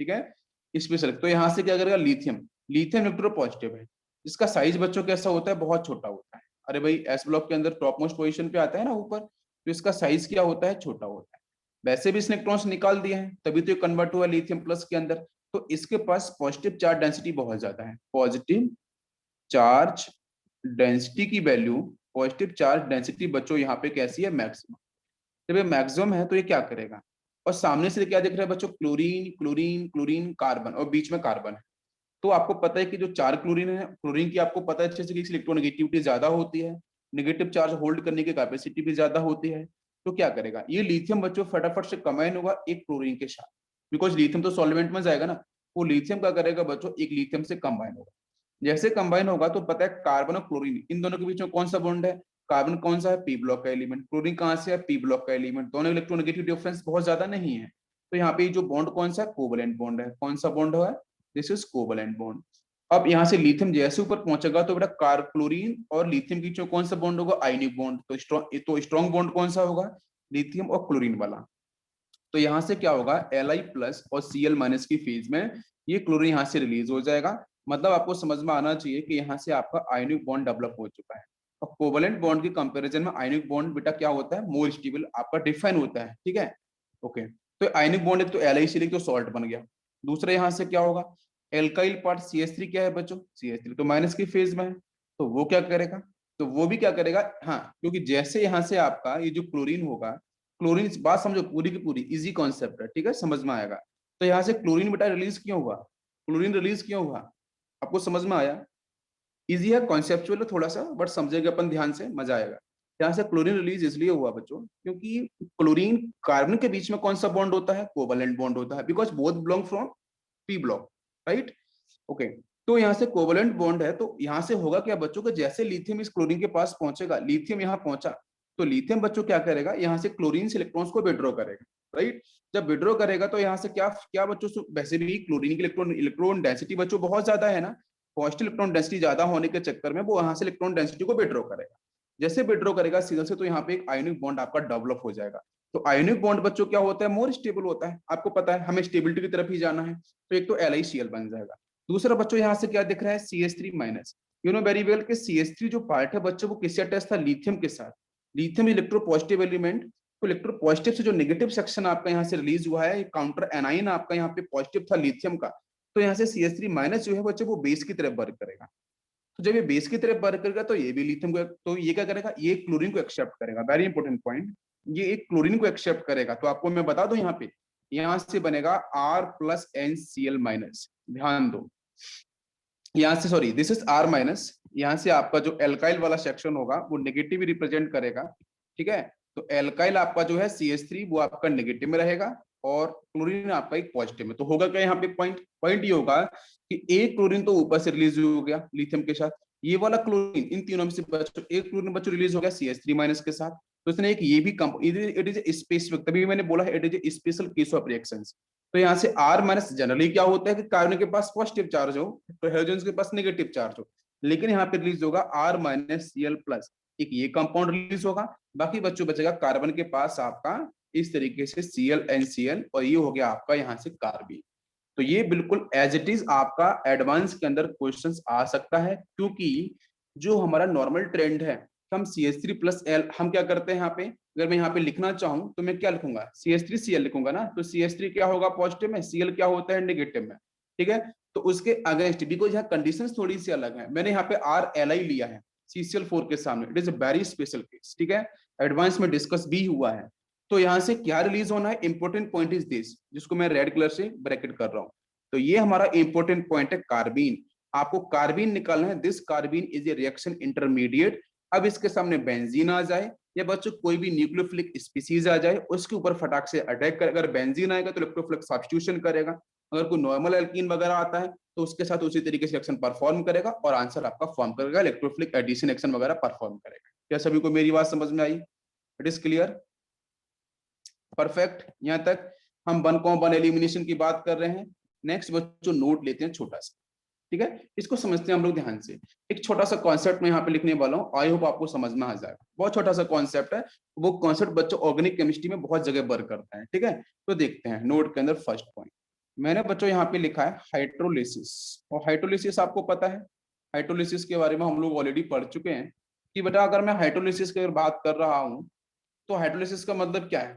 ठीक है, स्पेशल, तो यहाँ से क्या करेगा, लिथियम, लिथियम इलेक्ट्रोपॉजिटिव है, इसका साइज बच्चों कैसा होता है? बहुत छोटा होता है। अरे भाई S ब्लॉक के अंदर टॉप मोस्ट पोजिशन पे आता है ना ऊपर, तो इसका साइज क्या होता है? छोटा होता है। वैसे भी इसने इलेक्ट्रॉन्स निकाल दिए हैं, तभी तो ये कन्वर्ट हुआ लिथियम प्लस के अंदर, तो इसके पास पॉजिटिव चार्ज डेंसिटी बहुत ज्यादा है, पॉजिटिव चार्ज डेंसिटी की वैल्यू, पॉजिटिव चार्ज डेंसिटी बच्चों यहाँ पे कैसी है? मैक्सिमम। जब ये मैक्सिमम है तो ये क्या करेगा, और सामने से क्या दिख रहा है बच्चों? क्लोरीन, क्लोरीन, क्लोरीन, कार्बन, और बीच में कार्बन है। तो आपको पता है कि जो 4 क्लोरीन है, क्लोरीन की आपको पता है अच्छे से कि इलेक्ट्रोनेगेटिविटी ज्यादा होती है, नेगेटिव चार्ज होल्ड करने की कैपेसिटी भी ज्यादा होती है, तो क्या करेगा ये लिथियम बच्चों? फटाफट से कंबाइन होगा एक क्लोरीन के साथ, बिकॉज लिथियम तो सॉल्वेंट में जाएगा ना, वो लिथियम क्या करेगा बच्चों? एक लिथियम से कंबाइन होगा। जैसे कंबाइन होगा तो पता है कार्बन और क्लोरीन इन दोनों के बीच में कौन सा बॉन्ड है? कार्बन कौन सा है? P ब्लॉक का एलिमेंट, क्लोरीन कहाँ से है? P ब्लॉक का एलिमेंट, दोनों इलेक्ट्रोनेगेटिव डिफरेंस बहुत ज्यादा नहीं है, तो यहाँ पे जो बॉन्ड कौन सा है, कोवलेंट बॉन्ड है। कौन सा बॉन्ड है, दिस इज कोवलेंट बॉन्ड। अब यहाँ से लिथियम जैसे ऊपर पहुंचेगा तो बेटा कार क्लोरीन और लिथियम के बीच में कौन सा बॉन्ड होगा, आयनिक बॉन्ड। तो स्ट्रॉन्ग बॉन्ड कौन सा होगा, लिथियम और क्लोरीन वाला। तो यहाँ से क्या होगा, Li प्लस और Cl माइनस की फेज में ये क्लोरीन यहाँ से रिलीज हो जाएगा। मतलब आपको समझ में आना चाहिए कि यहाँ से आपका आयनिक बॉन्ड डेवलप हो चुका है। और कोवलेंट बॉन्ड के कंपैरिजन में आयनिक बॉन्ड बेटा क्या होता है, मोर स्टेबल आपका डिफाइन होता है। ठीक है, ओके। तो आयनिक बॉन्ड एक तो LiCl तो सॉल्ट बन गया। दूसरा यहाँ से क्या होगा, एल्काइल पार्ट CH3 क्या है बच्चों, CH3 तो माइनस की फेज में है, तो वो क्या करेगा, तो वो भी क्या करेगा, हाँ, क्योंकि जैसे यहाँ से आपका ये जो क्लोरीन होगा, क्लोरीन, बात समझो पूरी की पूरी, इजी कॉन्सेप्ट है, ठीक है, समझ में आएगा। तो यहाँ से क्लोरीन बेटा रिलीज क्यों हुआ, क्लोरीन रिलीज क्यों हुआ, आपको समझ में आया। इजी है, कॉन्सेप्चुअल है थोड़ा सा, बट समझेंगे अपन ध्यान से, मजा आएगा। यहाँ से क्लोरीन रिलीज इसलिए हुआ बच्चों क्योंकि क्लोरीन कार्बन के बीच में कौन सा बॉन्ड होता है, कोवलेंट बॉन्ड होता है, because both belong from P block, right, okay. तो यहाँ से कोवलेंट बॉन्ड है, तो यहाँ से होगा क्या बच्चों को, जैसे लिथियम इस क्लोरीन के पास पहुंचेगा, लिथियम यहाँ पहुंचा, तो लिथियम बच्चों क्या करेगा, यहाँ से क्लोरीन से इलेक्ट्रॉन्स को विड्रॉ करेगा, राइट। जब विड्रॉ करेगा तो यहाँ से क्या क्या बच्चों, वैसे भी क्लोरीन की इलेक्ट्रॉन डेंसिटी बच्चों बहुत ज्यादा है ना, पॉजिटिव इलेक्ट्रॉन डेंसिटी ज्यादा होने के चक्कर में वो यहाँ से इलेक्ट्रॉन डेंसिटी को विड्रॉ करेगा। जैसे विड्रॉ करेगा सीधा से, तो यहाँ पे एक आयोनिक बॉन्ड आपका डेवलप हो जाएगा। तो आयोनिक बॉन्ड बच्चों क्या होता है, मोर स्टेबल होता है, आपको पता है हमें स्टेबिलिटी की तरफ ही जाना है। तो एक तो LiCl बन जाएगा। दूसरा बच्चों यहाँ से क्या दिख रहा है, CH3 minus. You know very well कि CH3 जो पार्ट है बच्चों वो किससे अटैच था, लिथियम के साथ। लिथियम इलेक्ट्रो पॉजिटिव एलिमेंट, तो इलेक्ट्रो पॉजिटिव से जो नेगेटिव सेक्शन आपका यहाँ से रिलीज हुआ है, काउंटर एनाइन आपका यहाँ पे पॉजिटिव था लिथियम का, तो यहाँ से CH3 माइनस जो है बच्चों वो बेस की तरफ वर्क करेगा। तो जब ये बेस की तरफ वर्क करेगा तो ये भी लिथियम को, तो ये क्या करेगा, ये क्लोरीन को एक्सेप्ट करेगा, वेरी इंपॉर्टेंट पॉइंट, ये एक क्लोरीन को एक्सेप्ट करेगा। तो आपको मैं बता दूं यहाँ पे, यहाँ से बनेगा R प्लस NCl माइनस, ध्यान दो, यहाँ से, sorry this is R minus, यहाँ से आपका जो एल्काइल वाला सेक्शन होगा वो नेगेटिव रिप्रेजेंट करेगा, ठीक है। तो एल्काइल आपका जो है CH3 वो आपका नेगेटिव में रहेगा और क्लोरीन आपका एक पॉजिटिव में। तो होगा क्या यहाँ पे, पॉइंट पॉइंट ये होगा कि एक क्लोरीन तो ऊपर से रिलीज हो गया लिथियम के साथ, ये वाला क्लोरीन इन तीनों में से बच्चों एक क्लोरीन बच्चों रिलीज हो गया CH3 माइनस के साथ। तो इसने एक ये भी इट इज स्पेसिफिक, तभी मैंने बोला है it is special case of reactions. तो यहाँ से R माइनस जनरली क्या होता है कि कार्बन के पास पॉजिटिव चार्ज हो तो हाइड्रोजन के पास नेगेटिव चार्ज हो, लेकिन यहाँ पे रिलीज होगा R माइनस Cl प्लस, एक ये कंपाउंड रिलीज होगा। बाकी बच्चों बचेगा कार्बन के पास आपका इस तरीके से Cl NCl, और ये हो गया आपका यहाँ से कार्बन। तो ये बिल्कुल एज इट इज आपका एडवांस के अंदर क्वेश्चंस आ सकता है, क्योंकि जो हमारा नॉर्मल ट्रेंड है, हम CH3 प्लस L हम क्या करते हैं यहाँ पे, अगर मैं यहाँ पे लिखना चाहूं तो मैं क्या लिखूंगा, CH3 Cl लिखूंगा ना, तो CH3 क्या होगा पॉजिटिव में, Cl क्या होता है नेगेटिव में, ठीक है। तो उसके अगेंस्ट, बिकॉज यहाँ कंडीशंस थोड़ी सी अलग है, मैंने यहाँ पे RLi लिया है CCl4 के सामने, it is a very special case, ठीक है, एडवांस में डिस्कस भी हुआ है। तो यहाँ से क्या रिलीज होना है, इंपॉर्टेंट पॉइंट इज दिस, जिसको मैं रेड कलर से ब्रैकेट कर रहा हूँ। तो ये हमारा इंपॉर्टेंट पॉइंट है कार्बीन, आपको कार्बीन निकालना है, this carbene is a reaction intermediate. अब इसके सामने बेंजीन आ जाए या बच्चों कोई भी न्यूक्लियोफिलिक स्पीसीज आ जाए, उसके ऊपर फटाक से अटैक कर, अगर बेंजीन आएगा तो इलेक्ट्रोफिलिक सब्स्टिट्यूशन करेगा, अगर कोई नॉर्मल एल्कीन वगैरह आता है तो उसके साथ उसी तरीके से एक्शन परफॉर्म करेगा और आंसर आपका फॉर्म करेगा, इलेक्ट्रोफिलिक एडिशन एक्शन वगैरह परफॉर्म करेगा। क्या सभी को मेरी बात समझ में आई, इट इज क्लियर, परफेक्ट। यहाँ तक हम 1,1 एलिमिनेशन की बात कर रहे हैं। नेक्स्ट बच्चों नोट लेते हैं छोटा सा, ठीक है, इसको समझते हैं हम लोग ध्यान से। एक छोटा सा कॉन्सेप्ट मैं यहाँ पे लिखने वाला हूँ, आई होप आपको समझ में आ जाएगा, बहुत छोटा सा कॉन्सेप्ट है, वो कॉन्सेप्ट बच्चों ऑर्गेनिक केमिस्ट्री में बहुत जगह वर्क करता है, ठीक है। तो देखते हैं नोट के अंदर फर्स्ट पॉइंट मैंने बच्चों यहाँ पे लिखा है हाइड्रोलिसिस। और हाइड्रोलिसिस आपको पता है, हाइड्रोलिसिस के बारे में हम लोग ऑलरेडी पढ़ चुके हैं कि बेटा अगर मैं हाइड्रोलिसिस की बात कर रहा हूँ तो हाइड्रोलिसिस का मतलब क्या है,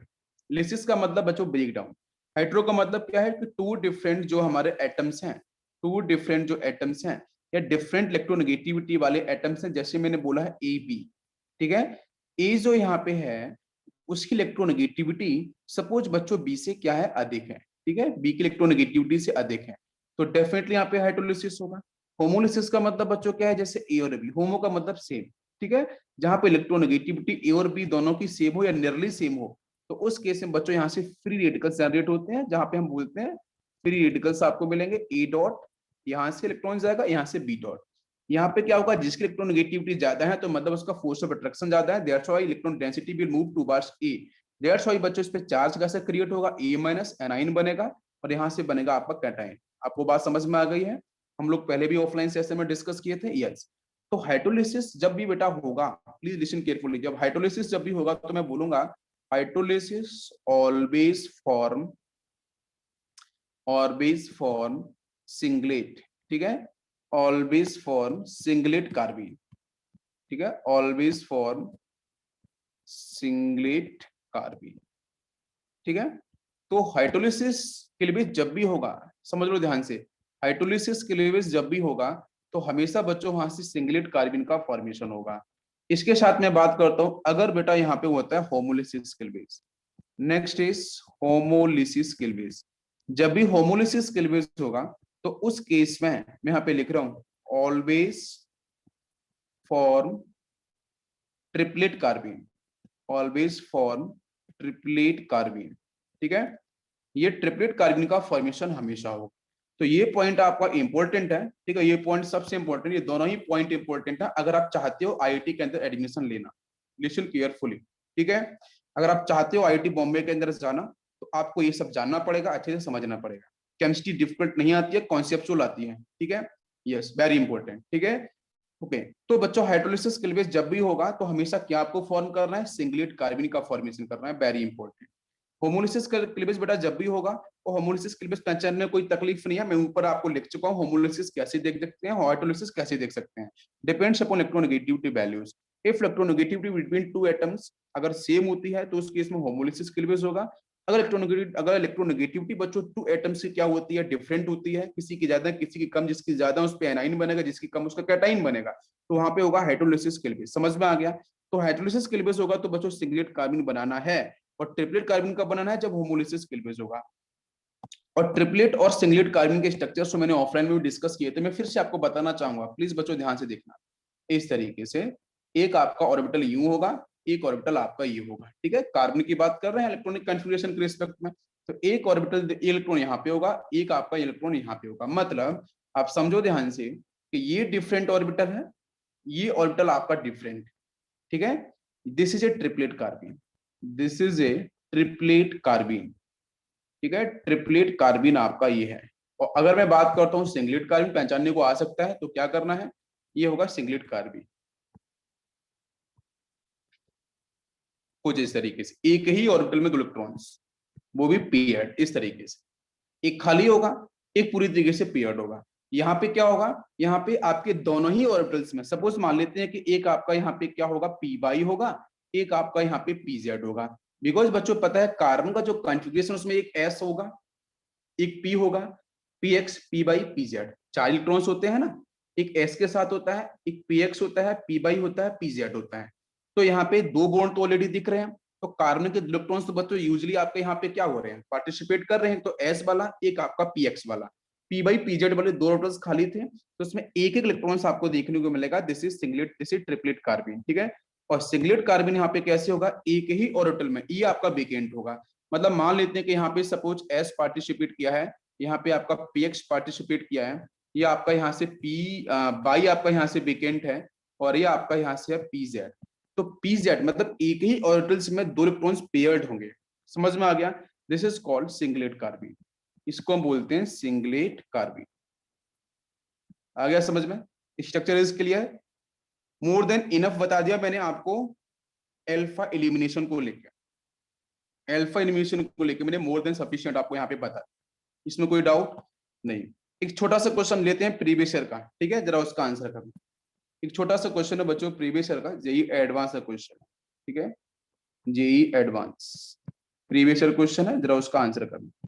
लिसिस का मतलब बच्चों ब्रेक डाउन, हाइड्रो का मतलब क्या है कि टू डिफरेंट जो हमारे एटम्स हैं, टू डिफरेंट जो एटम्स हैं या डिफरेंट इलेक्ट्रोनेगेटिविटी वाले एटम्स हैं, जैसे मैंने बोला है ए बी, ठीक है। ए जो यहाँ पे है उसकी इलेक्ट्रोनेगेटिविटी सपोज बच्चों बी से क्या है, अधिक है, ठीक है, बी की इलेक्ट्रोनेगेटिविटी से अधिक है, तो डेफिनेटली यहाँ पे हाइड्रोलिसिस होगा। होमोलिसिस का मतलब बच्चों क्या है, जैसे ए और बी, होमो का मतलब सेम, ठीक है, जहां पे इलेक्ट्रोनेगेटिविटी ए और बी दोनों की सेम हो या नियरली सेम हो, तो उस केस में बच्चों यहाँ से फ्री रेडिकल्स जनरेट होते हैं, जहां पे हम बोलते हैं फ्री रेडिकल्स आपको मिलेंगे, ए डॉट यहाँ से इलेक्ट्रॉन जाएगा, यहाँ से बी डॉट। यहाँ पे क्या होगा, जिसकी इलेक्ट्रोनेगेटिविटी ज्यादा है तो मतलब उसका फोर्स ऑफ अट्रैक्शन ज्यादा है, that's why electron density will move towards a. That's why बच्चों इस पे चार्ज कैसे क्रिएट होगा, ए माइनस एनाइन बनेगा और यहाँ से बनेगा आपका कैटाइन। आपको बात समझ में आ गई है? हम लोग पहले भी ऑफलाइन सेशन में डिस्कस किए थे। यस, तो हाइड्रोलिसिस जब भी बेटा होगा, प्लीज लिसन केयरफुली, जब हाइड्रोलिसिस जब भी होगा तो मैं बोलूंगा हाइड्रोलिसिस ऑलवेज फॉर्म सिंगलेट, ठीक है, ऑलवेज फॉर्म सिंगलेट कार्बीन, ठीक है, ऑलवेज फॉर्म सिंगलेट कार्बीन, ठीक है। तो हाइड्रोलिसिस क्लीवेज जब भी होगा, समझ लो ध्यान से, हाइड्रोलिसिस क्लीवेज जब भी होगा तो हमेशा बच्चों वहां से सिंगलेट कार्बन का फॉर्मेशन होगा। इसके साथ मैं बात करता हूं, अगर बेटा यहाँ पे होता है homolysis cleavage, next is homolysis cleavage. जब भी होमोलिसिस क्लीवेज होगा तो उस केस में मैं यहाँ पे लिख रहा हूं always form triplet carbon, always form triplet carbon, ठीक है। ये ट्रिपलेट कार्बन का फॉर्मेशन हमेशा हो। तो ये पॉइंट आपका इंपॉर्टेंट है, ठीक है, ये पॉइंट सबसे इंपॉर्टेंट, ये दोनों ही पॉइंट इंपॉर्टेंट है अगर आप चाहते हो आईआईटी के अंदर एडमिशन लेना। लिसन केयरफुली, ठीक है, अगर आप चाहते हो आईआईटी बॉम्बे के अंदर जाना तो आपको ये सब जानना पड़ेगा, अच्छे से समझना पड़ेगा। केमिस्ट्री डिफिकल्ट नहीं आती है, कॉन्सेप्चुअल आती है, ठीक है। यस, वेरी इंपॉर्टेंट, ठीक है। ओके, तो बच्चों हाइड्रोलिसिस क्लीवेज जब भी होगा तो हमेशा क्या आपको फॉर्म करना है, सिंगलेट कार्बन का फॉर्मेशन करना है, वेरी इंपॉर्टेंट। होमोलिसिस क्लीवेज बेटा जब भी होगा, और होमोलिसिस क्लीवेज पहचानने में कोई तकलीफ नहीं है, मैं ऊपर आपको लिख चुका हूं होमोलिसिस कैसे देख सकते हैं, हाइड्रोलिसिस कैसे देख सकते हैं। Depends upon electronegativity values. If electronegativity between two atoms अगर सेम होती है तो उस केस में होमोलिसिस क्लीवेज होगा। अगर इलेक्ट्रोनेगेटिविटी बच्चों टू एटम्स की क्या होती है, डिफरेंट होती है, किसी की ज्यादा किसी की कम, जिसकी ज्यादा उस पे एनाइन बनेगा, जिसकी कम उसका कैटाइन बनेगा, तो वहां पे होगा हाइड्रोलिसिस क्लीवेज। समझ में आ गया? तो हाइड्रोलिसिस क्लीवेज होगा तो बच्चों सिंगलेट कार्बन बनाना है, और ट्रिपलेट कार्बन का बनाना है जब होमोलिसिस क्लीवेज होगा। और ट्रिपलेट और सिंगलेट कार्बन के स्ट्रक्चर्स तो मैंने ऑफलाइन में भी डिस्कस किए थे, मैं फिर से आपको बताना चाहूंगा, प्लीज बच्चों ध्यान से देखना। इस तरीके से एक आपका ऑर्बिटल यूं होगा, एक ऑर्बिटल आपका ये होगा, ठीक है, कार्बन की बात कर रहे हैं इलेक्ट्रॉनिक कॉन्फ़िगरेशन के रिस्पेक्ट में। तो एक ऑर्बिटल इलेक्ट्रॉन यहाँ पे होगा, एक आपका इलेक्ट्रॉन यहाँ पे होगा, मतलब आप समझो ध्यान से कि ये डिफरेंट ऑर्बिटल है, ये ऑर्बिटल आपका डिफरेंट, ठीक है। This is A triplet carbon, this is A triplet carbon, ठीक है, ट्रिपलेट कार्बन आपका ये है। और अगर मैं बात करता हूँ सिंगलेट कार्बन पहचानने को आ सकता है तो क्या करना है, ये होगा सिंगलेट कार्बन, कुछ इस तरीके से, एक ही ऑर्बिटल में दो इलेक्ट्रॉन्स, वो भी पेयर्ड, इस तरीके से एक खाली होगा, एक पूरी तरीके से पेयर्ड होगा। यहाँ पे क्या होगा, यहाँ पे आपके दोनों ही ऑर्बिटल्स में सपोज मान लेते हैं कि एक आपका यहाँ पे क्या होगा, पी बाई होगा, एक आपका यहाँ पे पीजेड होगा। बिकॉज बच्चों पता है कार्बन का जो कॉन्फ़िगरेशन उसमें एक एस होगा, एक पी होगा, P x P by P Z, चार इलेक्ट्रॉन्स होते हैं ना, एक एस के साथ होता है, एक पी एक्स होता है, पी बाई होता है, पी जेड होता है। तो यहाँ पे दो बॉन्ड तो ऑलरेडी दिख रहे हैं, तो कार्बन के इलेक्ट्रॉन्स तो बच्चों यूजली आपके यहाँ पे क्या हो रहे हैं, पार्टिसिपेट कर रहे हैं। तो एस वाला, एक आपका पी एक्स वाला, पी बाई पी जेड वाले दो ऑर्बिटल्स खाली थे, तो उसमें एक एक इलेक्ट्रॉन्स आपको देखने को मिलेगा। This is singlet, this is triplet carbon, ठीक है। और सिंगलेट कार्बन यहाँ पे कैसे होगा, एक ही ऑर्बिटल में, ये आपका वेकेंट होगा। मतलब मान लेते हैं कि यहाँ पे सपोज एस पार्टिसिपेट किया है, यहाँ पे आपका पीएक्स पार्टिसिपेट किया है, ये आपका यहाँ से पी बाई आपका यहाँ से वेकेंट है, और ये आपका यहाँ से है पीजेड। तो पीजेड मतलब एक ही ऑर्बिटल्स में दो इलेक्ट्रॉन्स पेयर्ड होंगे। समझ में आ गया? This is called singlet carbon, इसको हम बोलते हैं सिंगलेट कार्बन। आ गया समझ में? Structure is clear, more than enough बता दिया मैंने आपको। एल्फा एलिमिनेशन को लेकर, एल्फा एलिमिनेशन को लेकर मैंने मोर देन सफिशिएंट आपको यहाँ पे बता, इसमें कोई डाउट नहीं। एक छोटा सा क्वेश्चन लेते हैं प्रीवियस ईयर का, ठीक है, जरा उसका आंसर करना। एक छोटा सा क्वेश्चन है बच्चों प्रीवियस ईयर का, जेई एडवांस का क्वेश्चन है, ठीक है, JEE advance previous year question है, जरा उसका आंसर करना।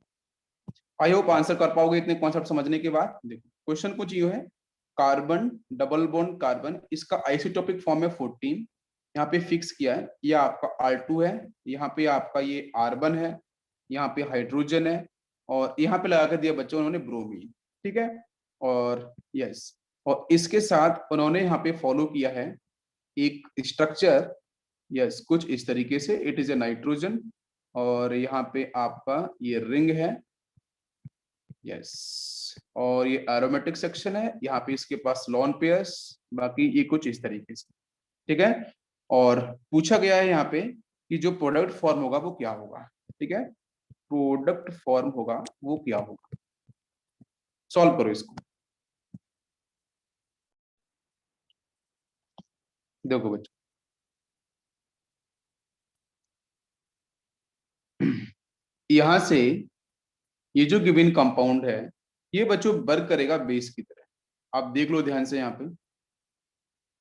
आई होप आंसर कर पाओगे इतने कॉन्सेप्ट समझने के बाद। देखो क्वेश्चन कुछ ये है, कार्बन डबल बॉन्ड कार्बन, इसका आइसोटोपिक फॉर्म है 14, यहाँ पे फिक्स किया है, ये आपका R2 है, यहाँ पे आपका ये R1 है, यहाँ पे हाइड्रोजन है, और यहाँ पे लगा कर दिया बच्चों उन्होंने ब्रोमीन, ठीक है। और यस, और इसके साथ उन्होंने यहाँ पे फॉलो किया है एक स्ट्रक्चर, यस, कुछ इस तरीके से, इट इज ए नाइट्रोजन, और यहाँ पे आपका ये रिंग है, यस, और ये एरोमेटिक सेक्शन है, यहाँ पे इसके पास लॉन पेयर्स, बाकी ये कुछ इस तरीके से, ठीक है। और पूछा गया है यहाँ पे कि जो प्रोडक्ट फॉर्म होगा वो क्या होगा, ठीक है, प्रोडक्ट फॉर्म होगा वो क्या होगा। सॉल्व करो इसको। देखो बच्चों, यहां से ये जो गिवन कंपाउंड है ये बच्चों वर्क करेगा बेस की तरह। आप देख लो ध्यान से, यहाँ पे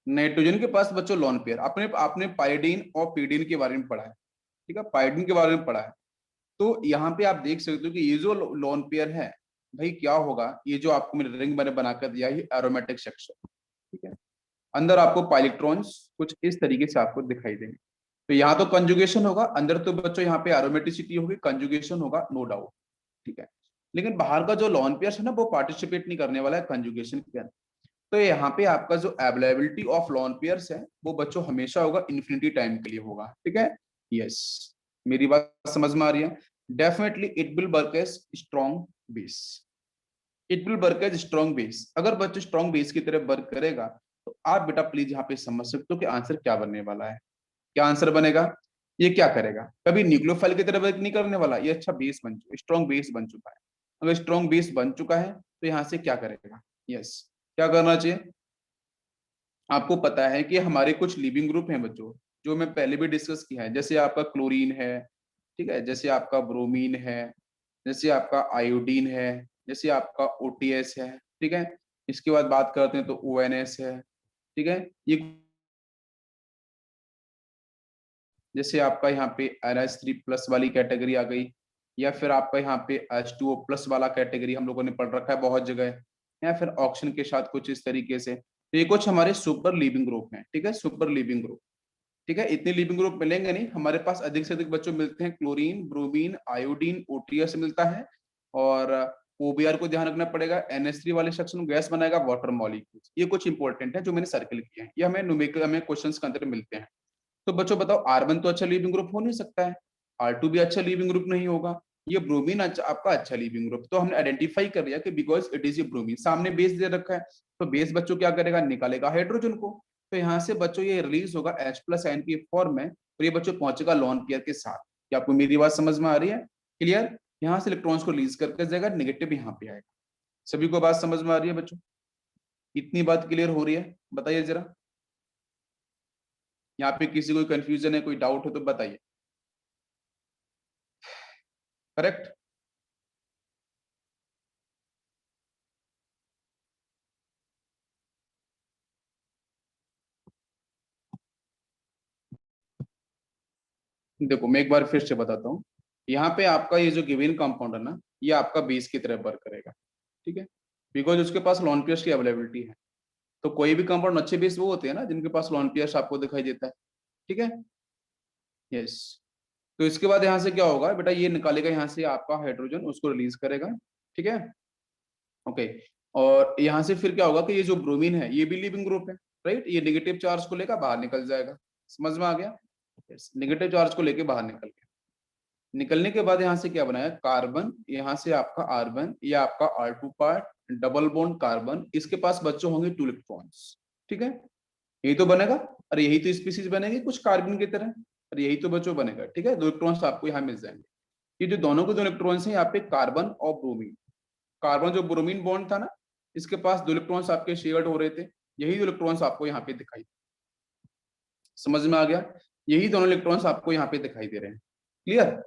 नाइट्रोजन के पास बच्चों लोन पेयर, आपने आपने पाइडीन और पीडीन के बारे में पढ़ा है, ठीक है, पाइडीन के बारे में पढ़ा है। तो यहाँ पे आप देख सकते हो कि ये जो लोन पेयर है भाई क्या होगा, ये जो आपको मैंने रिंग मैंने बनाकर दिया है एरोमेटिक सेक्शन, ठीक है, अंदर आपको पाइलेक्ट्रॉन्स कुछ इस तरीके से आपको दिखाई देंगे। तो यहाँ तो कंजुगेशन होगा, अंदर तो बच्चों यहाँ पे एरोमेटिसिटी होगी, कंजुगेशन होगा नो डाउट, ठीक है, लेकिन बाहर का जो लॉन पेयर है ना वो पार्टिसिपेट नहीं करने वाला है कंजुगेशन के अंदर। तो यहाँ पे आपका जो अवेलेबिलिटी ऑफ लॉन पेयर्स है वो बच्चों हमेशा होगा इन्फिनिटी टाइम के लिए होगा, ठीक है, यस, मेरी बात समझ में आ रही है। Definitely it will work as strong base, it will work as strong base. अगर बच्चे स्ट्रॉन्ग बेस की तरह वर्क करेगा तो आप बेटा प्लीज यहाँ पे समझ सकते हो कि आंसर क्या बनने वाला है। क्या आंसर बनेगा, ये क्या करेगा, कभी न्यूक्लियोफाइल की तरह वर्क नहीं करने वाला, ये अच्छा बेस बन चुका, स्ट्रॉन्ग बेस बन चुका है। अगर स्ट्रॉन्ग बेस बन चुका है तो यहाँ से क्या करेगा, यस, क्या करना चाहिए। आपको पता है कि हमारे कुछ लिविंग ग्रुप हैं बच्चों, जो मैं पहले भी डिस्कस किया है, जैसे आपका क्लोरीन है, ठीक है, जैसे आपका ब्रोमीन है, जैसे आपका आयोडीन है, जैसे आपका ओटीएस है, ठीक है, इसके बाद बात करते हैं तो ओएनएस है, ठीक है, ये जैसे आपका यहाँ पे NH3 प्लस वाली कैटेगरी आ गई, या फिर आपका यहाँ पे H2O प्लस वाला कैटेगरी हम लोगों ने पढ़ रखा है बहुत जगह, या फिर ऑक्सीजन के साथ कुछ इस तरीके से। तो ये कुछ हमारे सुपर लिविंग ग्रुप हैं, ठीक है, सुपर लिविंग ग्रुप, ठीक है, इतने लिविंग ग्रुप मिलेंगे नहीं हमारे पास, अधिक से अधिक बच्चों मिलते हैं क्लोरीन, ब्रोमीन, आयोडीन, ओटीएस मिलता है, और ओबीआर को ध्यान रखना पड़ेगा, NH3 वाले सेक्शन गैस बनाएगा वाटर मॉलिक्यूल्स। ये कुछ इंपॉर्टेंट है जो मैंने सर्किल किए हैं, ये हमें न्यूमेरिकल हमें क्वेश्चंस के अंदर मिलते हैं। तो बच्चों बताओ R1 तो अच्छा लिविंग ग्रुप हो नहीं सकता है, R2 भी अच्छा लिविंग ग्रुप नहीं होगा, ये ब्रोमीन अच्छा, आपका अच्छा लिविंग ग्रुप, तो हमने आइडेंटिफाई कर लिया कि because it is A bromine, सामने बेस दे रखा है, तो बेस बच्चों क्या करेगा, निकालेगा हाइड्रोजन को। तो यहाँ से बच्चों ये रिलीज होगा H प्लस आयन की फॉर्म में, और ये बच्चों पहुंचेगा लॉन पेयर के साथ। क्या आपको मेरी बात समझ में आ रही है, क्लियर। यहाँ से इलेक्ट्रॉन्स को रिलीज करके जाएगा, नेगेटिव यहाँ पे आएगा। सभी को बात समझ में आ रही है बच्चों, इतनी बात क्लियर हो रही है, बताइए जरा, यहाँ पे किसी कोई कंफ्यूजन है, कोई डाउट है तो बताइए, करेक्ट। देखो मैं एक बार फिर से बताता हूँ, यहाँ पे आपका ये जो गिवन कंपाउंड है ना, ये आपका बेस की तरह वर्क करेगा, ठीक है, बिकॉज उसके पास लॉन पेयर्स की अवेलेबिलिटी है। तो कोई भी कंपाउंड अच्छे बेस वो होते हैं ना जिनके पास लॉन पेयर्स आपको दिखाई देता है, ठीक है, यस। तो इसके बाद यहाँ से क्या होगा बेटा, ये निकालेगा यहाँ से आपका हाइड्रोजन, उसको रिलीज करेगा, ठीक है, ओके। और यहाँ से फिर क्या होगा कि ये जो ब्रोमीन है ये भी लिविंग ग्रुप है, राइट, ये नेगेटिव चार्ज को लेकर बाहर निकल जाएगा, समझ में आ गया, यस, नेगेटिव चार्ज को लेके बाहर निकल गया। निकलने के बाद यहाँ से क्या बनाया, कार्बन, यहाँ से आपका R1, ये आपका R2 part, double bond carbon, इसके पास बच्चों होंगे 2 इलेक्ट्रॉन्स, ठीक है, यही तो बनेगा, और यही तो स्पीसीज बनेगी कुछ कार्बन की तरह, और यही तो बच्चों बनेगा, ठीक है, 2 इलेक्ट्रॉन्स आपको यहाँ मिल जाएंगे। ये जो दोनों के 2 इलेक्ट्रॉन्स हैं यहाँ पे कार्बन और ब्रोमीन, कार्बन जो ब्रोमीन बॉन्ड था ना, इसके पास 2 इलेक्ट्रॉन्स आपके शेयर्ड हो रहे थे, यही 2 इलेक्ट्रॉन्स आपको यहाँ पे दिखाई, समझ में आ गया, यही दोनों इलेक्ट्रॉन्स आपको यहाँ पे दिखाई दे रहे हैं, क्लियर।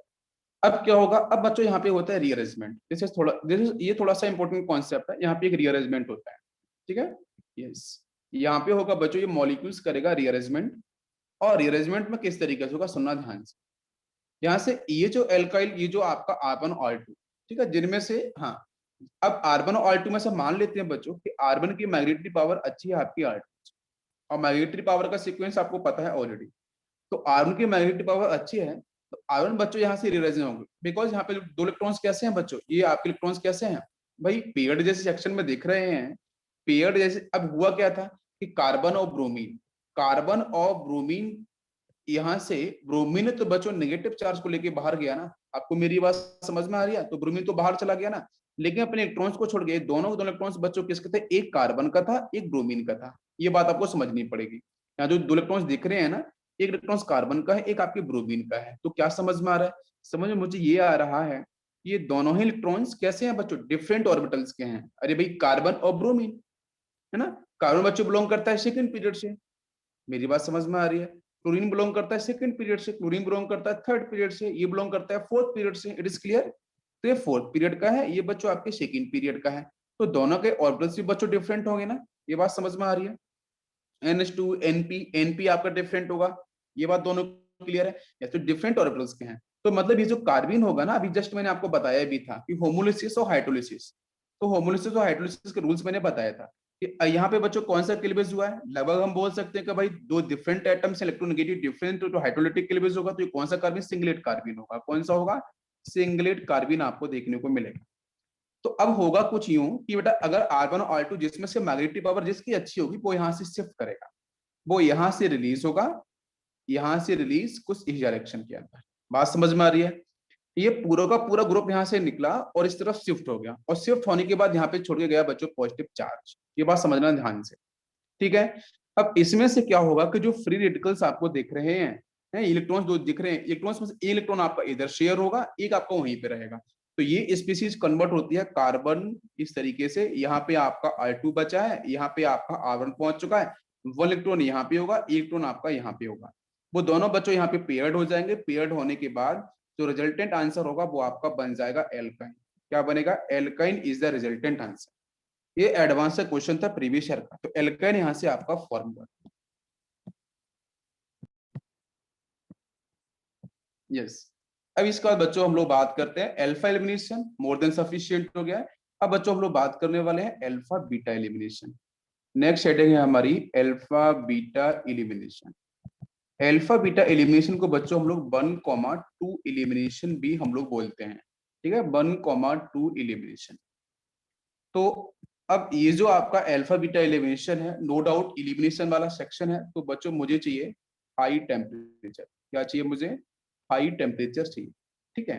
अब क्या होगा, अब बच्चों यहाँ पे होता है रीअरेंजमेंट, ये थोड़ा सा इंपॉर्टेंट कॉन्सेप्ट है, यहाँ पे एक रीअरेंजमेंट होता है, ठीक है, यस, यहाँ पे होगा बच्चों ये मॉलिक्यूल्स करेगा रीअरेंजमेंट, और रीअरेंजमेंट में किस तरीके से होगा सुनना ध्यान से। यहाँ से ये जो एल्काइल, ये जो आपका R1 और R2, ठीक है, जिनमें से हाँ, अब R1 और R2 में से मान लेते हैं बच्चों कि R1 की मैग्नेटिक पावर अच्छी है आपकी R2, और मैग्नेटिक पावर का सीक्वेंस आपको पता है ऑलरेडी। तो R1 की मैग्नेटिक पावर अच्छी है, तो R1 बच्चों यहाँ से रिलेशन होंगे, बिकॉज यहाँ पे 2 इलेक्ट्रॉन्स कैसे हैं बच्चों, ये आपके इलेक्ट्रॉन्स कैसे हैं भाई, पेयर्ड जैसे सेक्शन में दिख रहे हैं, पेयर्ड जैसे। अब हुआ क्या था कि कार्बन और ब्रोमीन, कार्बन और ब्रोमीन, यहाँ से ब्रोमीन तो बच्चों नेगेटिव चार्ज को लेके बाहर गया ना, आपको मेरी बात समझ में आ रही है, तो ब्रोमीन तो बाहर चला गया ना, लेकिन अपने इलेक्ट्रॉन्स को छोड़ गए, दोनों इलेक्ट्रॉन्स बच्चों किसके थे, एक कार्बन का था एक ब्रोमीन का था, ये बात आपको समझनी पड़ेगी। यहाँ जो 2 इलेक्ट्रॉन्स दिख रहे हैं ना, एक इलेक्ट्रॉन कार्बन का है, एक आपके ब्रोमीन का है। तो क्या समझ में आ रहा है? समझ में मुझे ये आ रहा है, ये दोनों ही इलेक्ट्रॉन्स कैसे हैं बच्चों? डिफरेंट ऑर्बिटल्स के हैं। अरे भाई कार्बन और ब्रोमीन, है ना? कार्बन बच्चों बिलोंग करता है सेकंड पीरियड से, मेरी बात समझ में आ रही है? क्लोरीन बिलोंग करता है सेकंड पीरियड से, क्लोरीन बिलोंग करता है थर्ड पीरियड से, ये बिलोंग करता है फोर्थ पीरियड से। It is clear? तो ये फोर्थ पीरियड का है, ये बच्चों आपके सेकंड पीरियड का है। तो दोनों के ऑर्बिटल्स भी बच्चों डिफरेंट होंगे ना, ये बात समझ में आ रही है? NH2 NP NP आपका डिफरेंट होगा, ये बात दोनों क्लियर है? या तो डिफरेंट ऑर्बिटल्स के हैं। तो मतलब ये जो कार्बिन होगा ना, अभी जस्ट मैंने आपको बताया भी था कि होमोलिसिस और हाइड्रोलिसिस। तो होमोलिसिस और हाइड्रोलिसिस के रूल्स मैंने बताया था कि यहाँ पे बच्चों कौन सा क्लीवेज हुआ है। लगभग हम बोल सकते हैं कि भाई दो डिफरेंट एटम्स इलेक्ट्रोनेगेटिव डिफरेंट, तो हाइड्रोलिटिक क्लीवेज होगा। तो ये कौन सा कार्बिन? सिंगलेट कार्बिन होगा। कौन सा होगा? सिंगलेट कार्बिन आपको देखने को मिलेगा। तो अब होगा कुछ यूं कि बेटा अगर R1 और R2 जिसमें से मैग्नेटिक पावर जिसकी अच्छी होगी वो यहां से शिफ्ट करेगा, वो यहां से रिलीज होगा, यहां से रिलीज कुछ इस डायरेक्शन के अंदर। बात समझ में आ रही है? ये पूरा का पूरा ग्रुप यहां से निकला और इस तरफ शिफ्ट हो गया, और शिफ्ट होने के बाद यहाँ पे छोड़ के गया बच्चों पॉजिटिव चार्ज। ये बात समझना ध्यान से, ठीक है? अब इसमें से क्या होगा कि जो फ्री रेडिकल्स आपको दिख रहे हैं इलेक्ट्रॉन्स जो दिख रहे हैं, इलेक्ट्रॉन्स में से इलेक्ट्रॉन आपका इधर शेयर होगा, एक आपका वहीं पे रहेगा। तो ये स्पीसीज कन्वर्ट होती है कार्बन इस तरीके से। यहाँ पे आपका R2 बचा है, यहाँ पे आपका R1 पहुंच चुका है, वन इलेक्ट्रॉन यहाँ पे होगा, इलेक्ट्रॉन आपका यहाँ पे होगा। वो दोनों बच्चों यहाँ पे पेयर्ड हो जाएंगे। पेयर्ड होने के बाद जो रिजल्टेंट आंसर होगा वो आपका बन जाएगा एल्काइन। क्या बनेगा? Alkyne is the resultant answer. ये एडवांस क्वेश्चन था प्रीवियस ईयर का। तो एल्काइन यहां से आपका फॉर्मूला। यस। अब इसके बाद बच्चों हम लोग बात करते हैं alpha elimination, more than sufficient हो गया है। अब बच्चों हम लोग बात करने वाले हैं alpha beta elimination. Next heading है हमारी alpha beta elimination. Alpha beta elimination को बच्चों हम लोग 1,2 एलिमिनेशन भी हम लोग बोलते हैं, ठीक है? 1,2 एलिमिनेशन। तो अब ये जो आपका अल्फा बीटा एलिमिनेशन है, नो डाउट एलिमिनेशन वाला सेक्शन है। तो बच्चों मुझे चाहिए हाई टेम्परेचर। क्या चाहिए मुझे? हाई टेम्परेचर चाहिए, ठीक है?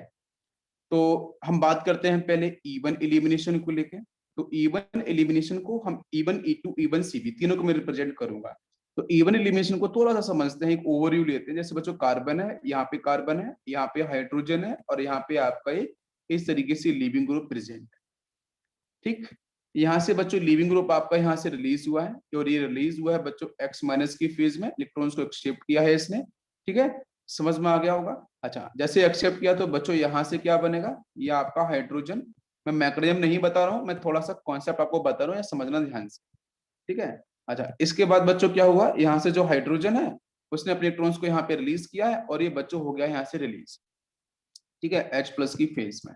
तो हम बात करते हैं पहले इवन एलिमिनेशन को लेके। तो इवन एलिमिनेशन को हम इवन E2 इवन CB तीनों को मैं रिप्रेजेंट करूंगा। तो इवन एलिमिनेशन को थोड़ा सा समझते हैं, एक ओवरव्यू लेते हैं। जैसे बच्चों कार्बन है, यहाँ पे कार्बन है, यहाँ पे हाइड्रोजन है, और यहाँ पे आपका एक इस तरीके से लिविंग ग्रुप प्रेजेंट, ठीक? यहाँ से बच्चों लिविंग ग्रुप आपका यहाँ से रिलीज हुआ है, और ये रिलीज हुआ है बच्चों एक्स माइनस की फेज में, इलेक्ट्रॉन्स को एक्सेप्ट किया है इसने, ठीक है? समझ में आ गया होगा? अच्छा, जैसे एक्सेप्ट किया तो बच्चों यहाँ से क्या बनेगा? ये आपका हाइड्रोजन। मैं मैकेनिज्म नहीं बता रहा हूँ, मैं थोड़ा सा कॉन्सेप्ट आपको बता रहा हूँ, या समझना ध्यान से, ठीक है? अच्छा, इसके बाद बच्चों क्या हुआ? यहाँ से जो हाइड्रोजन है उसने अपने इलेक्ट्रॉन्स को यहाँ पे रिलीज किया है, और ये बच्चों हो गया यहाँ से रिलीज, ठीक है? H+ की फेज में,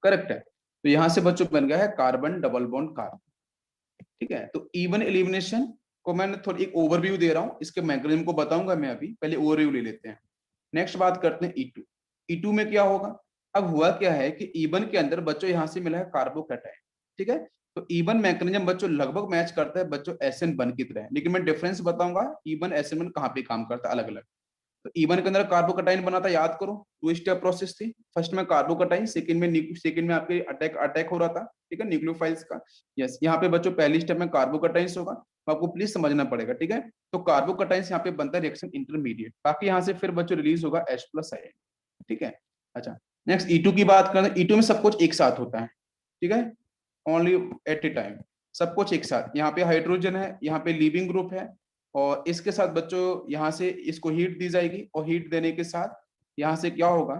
करेक्ट है? तो यहाँ से बच्चों बन गया है कार्बन डबल बॉन्ड कार्बन, ठीक है? तो इवन एलिमिनेशन को मैंने थोड़ी एक ओवरव्यू दे रहा हूँ, इसके मैकेनिज्म को बताऊंगा मैं अभी, पहले ओवरव्यू ले लेते हैं। नेक्स्ट बात करते हैं E2। E2 में क्या होगा? अब हुआ क्या है कि इवन के अंदर बच्चों यहाँ से मिला है कार्बोकैटायन, ठीक है? तो इवन मैकेनिज्म बच्चों लगभग मैच करता है बच्चों SN1 की तरह, लेकिन मैं डिफरेंस बताऊंगा इवन SN1 कहाँ पे काम करता है अलग अलग। तो इवन के अंदर कार्बोकटाइन बना था, याद करो, 2 स्टेप प्रोसेस थी। फर्स्ट में कार्बोकटाइन, सेकंड में आपके अटैक हो रहा था, ठीक है, न्यूक्लियोफाइल्स का। यस, यहाँ पे बच्चों पहली स्टेप में कार्बोकटाइंस होगा, तो आपको प्लीज समझना पड़ेगा, ठीक है? तो कार्बोकटाइंस यहाँ पे बनता है रिएक्शन इंटरमीडिएट, बाकी यहाँ से फिर बच्चों रिलीज होगा H+ आयन, ठीक है? अच्छा, नेक्स्ट E2 की बात करें। E2 में सब कुछ एक साथ होता है, ठीक है? ओनली एट ए टाइम, सब कुछ एक साथ। यहाँ पे हाइड्रोजन है, यहाँ पे लिविंग ग्रुप है, और इसके साथ बच्चों यहाँ से इसको हीट दी जाएगी, और हीट देने के साथ यहाँ से क्या होगा?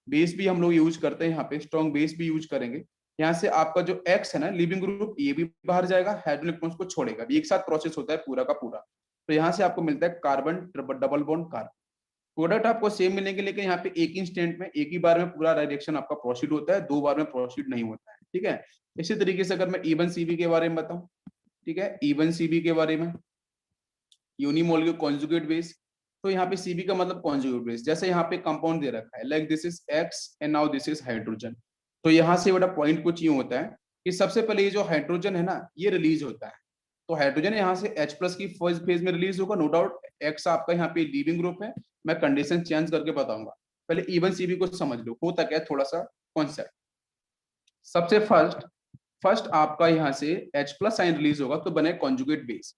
बेस भी हम लोग यूज करते हैं, यहाँ पे स्ट्रॉन्ग बेस भी यूज करेंगे। यहाँ से आपका जो X है ना लिविंग ग्रुप, ये भी बाहर जाएगा, हाइड्रोजन इलेक्ट्रॉन्स को छोड़ेगा, एक साथ प्रोसेस होता है पूरा का पूरा। तो यहाँ से आपको मिलता है carbon double bond carbon. Product आपको सेम मिलेंगे, लेकिन यहाँ पे एक इंस्टेंट में एक ही बार में पूरा रिएक्शन आपका प्रोसीड होता है, 2 बार में प्रोसीड नहीं होता है, ठीक है? इसी तरीके से अगर मैं इवन CB के बारे में बताऊं, ठीक है, इवन CB के बारे में, यूनिमोलिकुलर कॉन्जुगेट बेस। तो यहाँ पे CB का मतलब कॉन्जुगेट बेस, जैसे यहाँ पे कंपाउंड दे रखा है like this is X and now this is hydrogen. तो यहाँ से बड़ा पॉइंट कुछ यूं होता है कि सबसे पहले ये जो हाइड्रोजन है ना ये रिलीज होता है। तो हाइड्रोजन यहाँ से H+ की फर्स्ट फेज में रिलीज होगा, नो डाउट। X आपका यहाँ पे लीविंग ग्रुप है, मैं कंडीशन चेंज करके बताऊंगा, पहले इवन CB को समझ लो होता क्या है थोड़ा सा कॉन्सेप्ट। सबसे फर्स्ट फर्स्ट आपका यहाँ से H+ आयन रिलीज होगा तो बने कॉन्जुगेट बेस।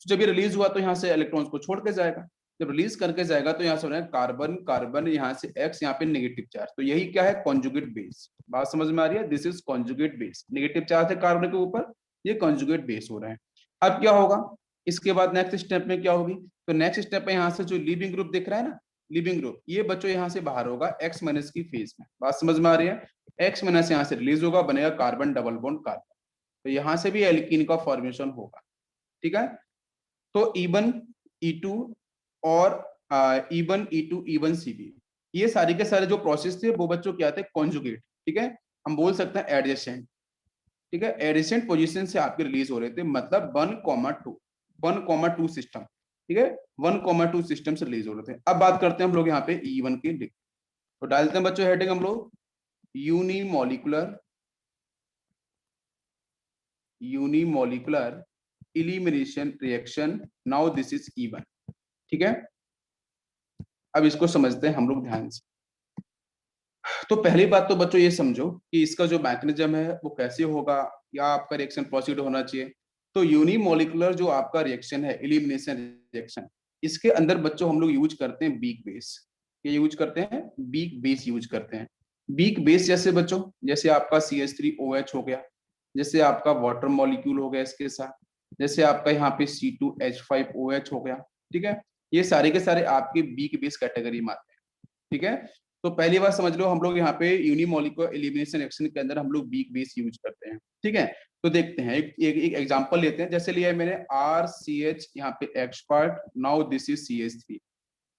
तो जब ये रिलीज हुआ तो यहाँ से इलेक्ट्रॉन्स को छोड़ के जाएगा, जब रिलीज करके जाएगा तो यहाँ से हो कार्बन कार्बन, यहाँ से एक्स, यहाँ पे नेगेटिव चार्ज, तो यही क्या है, कॉन्जुगेट बेस। बात समझ में आ रही है, this is conjugate base, negative charge है कार्बन के ऊपर, ये कॉन्जुगेट बेस हो रहा है। अब क्या होगा, इसके बाद नेक्स्ट स्टेप में क्या होगी, तो नेक्स्ट स्टेप में यहाँ से जो लिविंग ग्रुप दिख रहा है ना, लिविंग ग्रुप, ये बच्चों यहाँ से बाहर होगा एक्स माइनस की फेज में। बात समझ में आ रही है, एक्स माइनस यहाँ से रिलीज होगा, बनेगा कार्बन डबल बॉन्ड कार्बन, तो यहाँ से भी एल्कीन का फॉर्मेशन होगा। ठीक है, तो E1 E2 और E1 E2 E1 CB, ये सारे के सारे जो प्रोसेस थे वो बच्चों क्या थे, कॉन्जुगेट। ठीक है, हम बोल सकते हैं एडजेसेंट। ठीक है, एडजेसेंट पोजीशन से आपके रिलीज हो रहे थे, मतलब 1,2 1,2 सिस्टम। ठीक है, 1,2 सिस्टम से रिलीज हो रहे थे। अब बात करते हैं हम लोग यहाँ पे E1 की, तो डालते हैं बच्चों हेडिंग हम लोग unimolecular elimination reaction, now this is E1। ठीक है, अब इसको समझते हैं हम लोग ध्यान से। तो पहली बात तो बच्चों ये समझो कि इसका जो मैकेनिज्म है वो कैसे होगा, या आपका रिएक्शन प्रोसीड होना चाहिए। तो यूनिमोलिकुलर जो आपका रिएक्शन है, इलिमिनेशन रिएक्शन, इसके अंदर बच्चों हम लोग यूज करते हैं वीक बेस। ये यूज करते हैं, वीक बेस यूज करते हैं। वीक बेस जैसे बच्चों, जैसे आपका CH3OH हो गया, जैसे आपका वाटर मॉलिक्यूल हो गया इसके साथ, जैसे आपका यहाँ पे C2H5OH हो गया। ठीक है, ये सारे के सारे आपके वीक बेस कैटेगरी में आते हैं। ठीक है, तो पहली बार समझ लो, हम लोग यहाँ पे यूनिमोलिकुलर एलिमिनेशन रिएक्शन के अंदर हम लोग वीक बेस यूज करते हैं। ठीक है, तो देखते हैं, एक एग्जांपल लेते हैं। जैसे लिया है मैंने RCH, यहाँ पे X part, now this is CH3।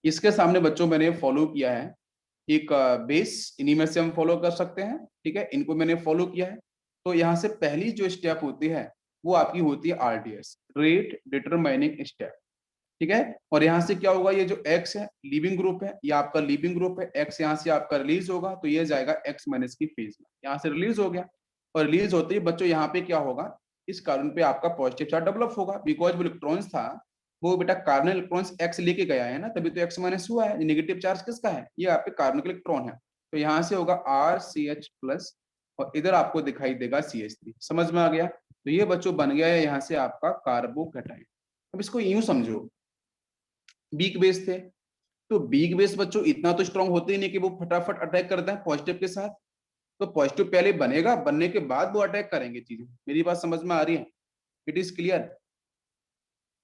इसके सामने बच्चों मैंने फॉलो किया है एक बेस, इन्हीं में से हम फॉलो कर सकते हैं। ठीक है, इनको मैंने फॉलो किया है। तो यहाँ से पहली जो स्टेप होती है वो आपकी होती है RDS, रेट डिटरमाइनिंग स्टेप। ठीक है, और यहाँ से क्या होगा, ये जो एक्स है लिविंग ग्रुप है, ये आपका लिविंग ग्रुप है, एक्स यहाँ से आपका रिलीज होगा, तो ये जाएगा एक्स माइनस की फेज में, यहाँ से रिलीज हो गया। और रिलीज होते ही बच्चों यहाँ पे क्या होगा, इस कार्बन पे आपका पॉजिटिव चार्ज डेवलप होगा, बिकॉज वो इलेक्ट्रॉन्स था, वो बेटा कार्बन इलेक्ट्रॉन्स एक्स लेके गया है ना, तभी तो एक्स माइनस हुआ है। नेगेटिव चार्ज किसका है, ये आपके कार्बन का इलेक्ट्रॉन है। तो यहाँ से होगा RCH+, और इधर आपको दिखाई देगा CH3। समझ में आ गया, तो ये बच्चों बन गया है यहाँ से आपका कार्बोकैटायन। अब इसको यूं समझो, वीक बेस थे, तो वीक बेस बच्चों इतना तो स्ट्रांग होते ही नहीं कि वो फटाफट अटैक करता है पॉजिटिव के साथ। तो पॉजिटिव पहले बनेगा, बनने के बाद वो अटैक करेंगे चीजें। मेरी बात समझ में आ रही है, इट इज क्लियर।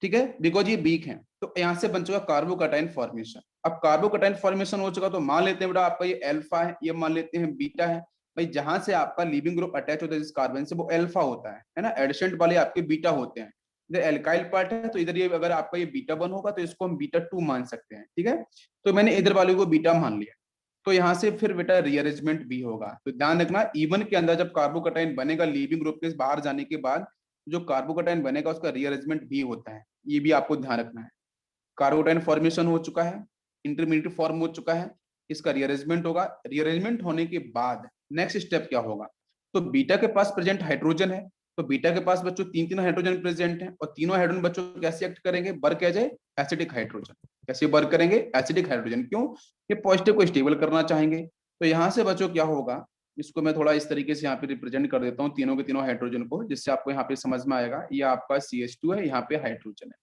ठीक है, बिकॉज ये वीक है, तो यहाँ से बन चुका कार्बोकैटायन फॉर्मेशन। अब कार्बोकैटायन फॉर्मेशन हो चुका, तो मान लेते हैं बेटा आपका ये अल्फा है, ये मान लेते हैं बीटा है। भाई जहां से आपका लिविंग ग्रुप अटैच होता है जिस कार्बन से, वो अल्फा होता है ना, एडिशेंट वाले आपके बीटा होते हैं। इधर एल्काइल पार्ट है, तो इधर ये अगर आपका ये बीटा 1 होगा तो इसको हम बीटा 2 मान सकते हैं। ठीक है, तो मैंने इधर वाले को बीटा मान लिया। तो यहाँ से फिर बेटा रीअरेंजमेंट भी होगा, तो ध्यान रखना E1 के अंदर जब कार्बोकैटायन बनेगा लिविंग ग्रुप के बाहर जाने के बाद, जो कार्बोकैटायन बनेगा उसका रीअरेंजमेंट भी होता है, ये भी आपको ध्यान रखना है। कार्बोकैटायन फॉर्मेशन हो चुका है, इंटरमीडिएट फॉर्म हो चुका है, इसका रीअरेंजमेंट होगा। रीअरेंजमेंट होने के बाद नेक्स्ट स्टेप क्या होगा, तो बीटा के पास प्रेजेंट हाइड्रोजन है, तो बीटा के पास बच्चों तीन तीन हाइड्रोजन प्रेजेंट है, और तीनों हाइड्रोजन बच्चों कैसे एक्ट करेंगे, work as a acidic hydrogen. कैसे वर्क करेंगे, एसिडिक हाइड्रोजन, क्यों, ये पॉजिटिव को स्टेबल करना चाहेंगे। तो यहाँ से बच्चों क्या होगा, इसको मैं थोड़ा इस तरीके से यहाँ पे रिप्रेजेंट कर देता हूँ तीनों के तीनों हाइड्रोजन को, जिससे आपको यहाँ पे समझ में आएगा। ये आपका CH2 है, यहाँ पे हाइड्रोजन है,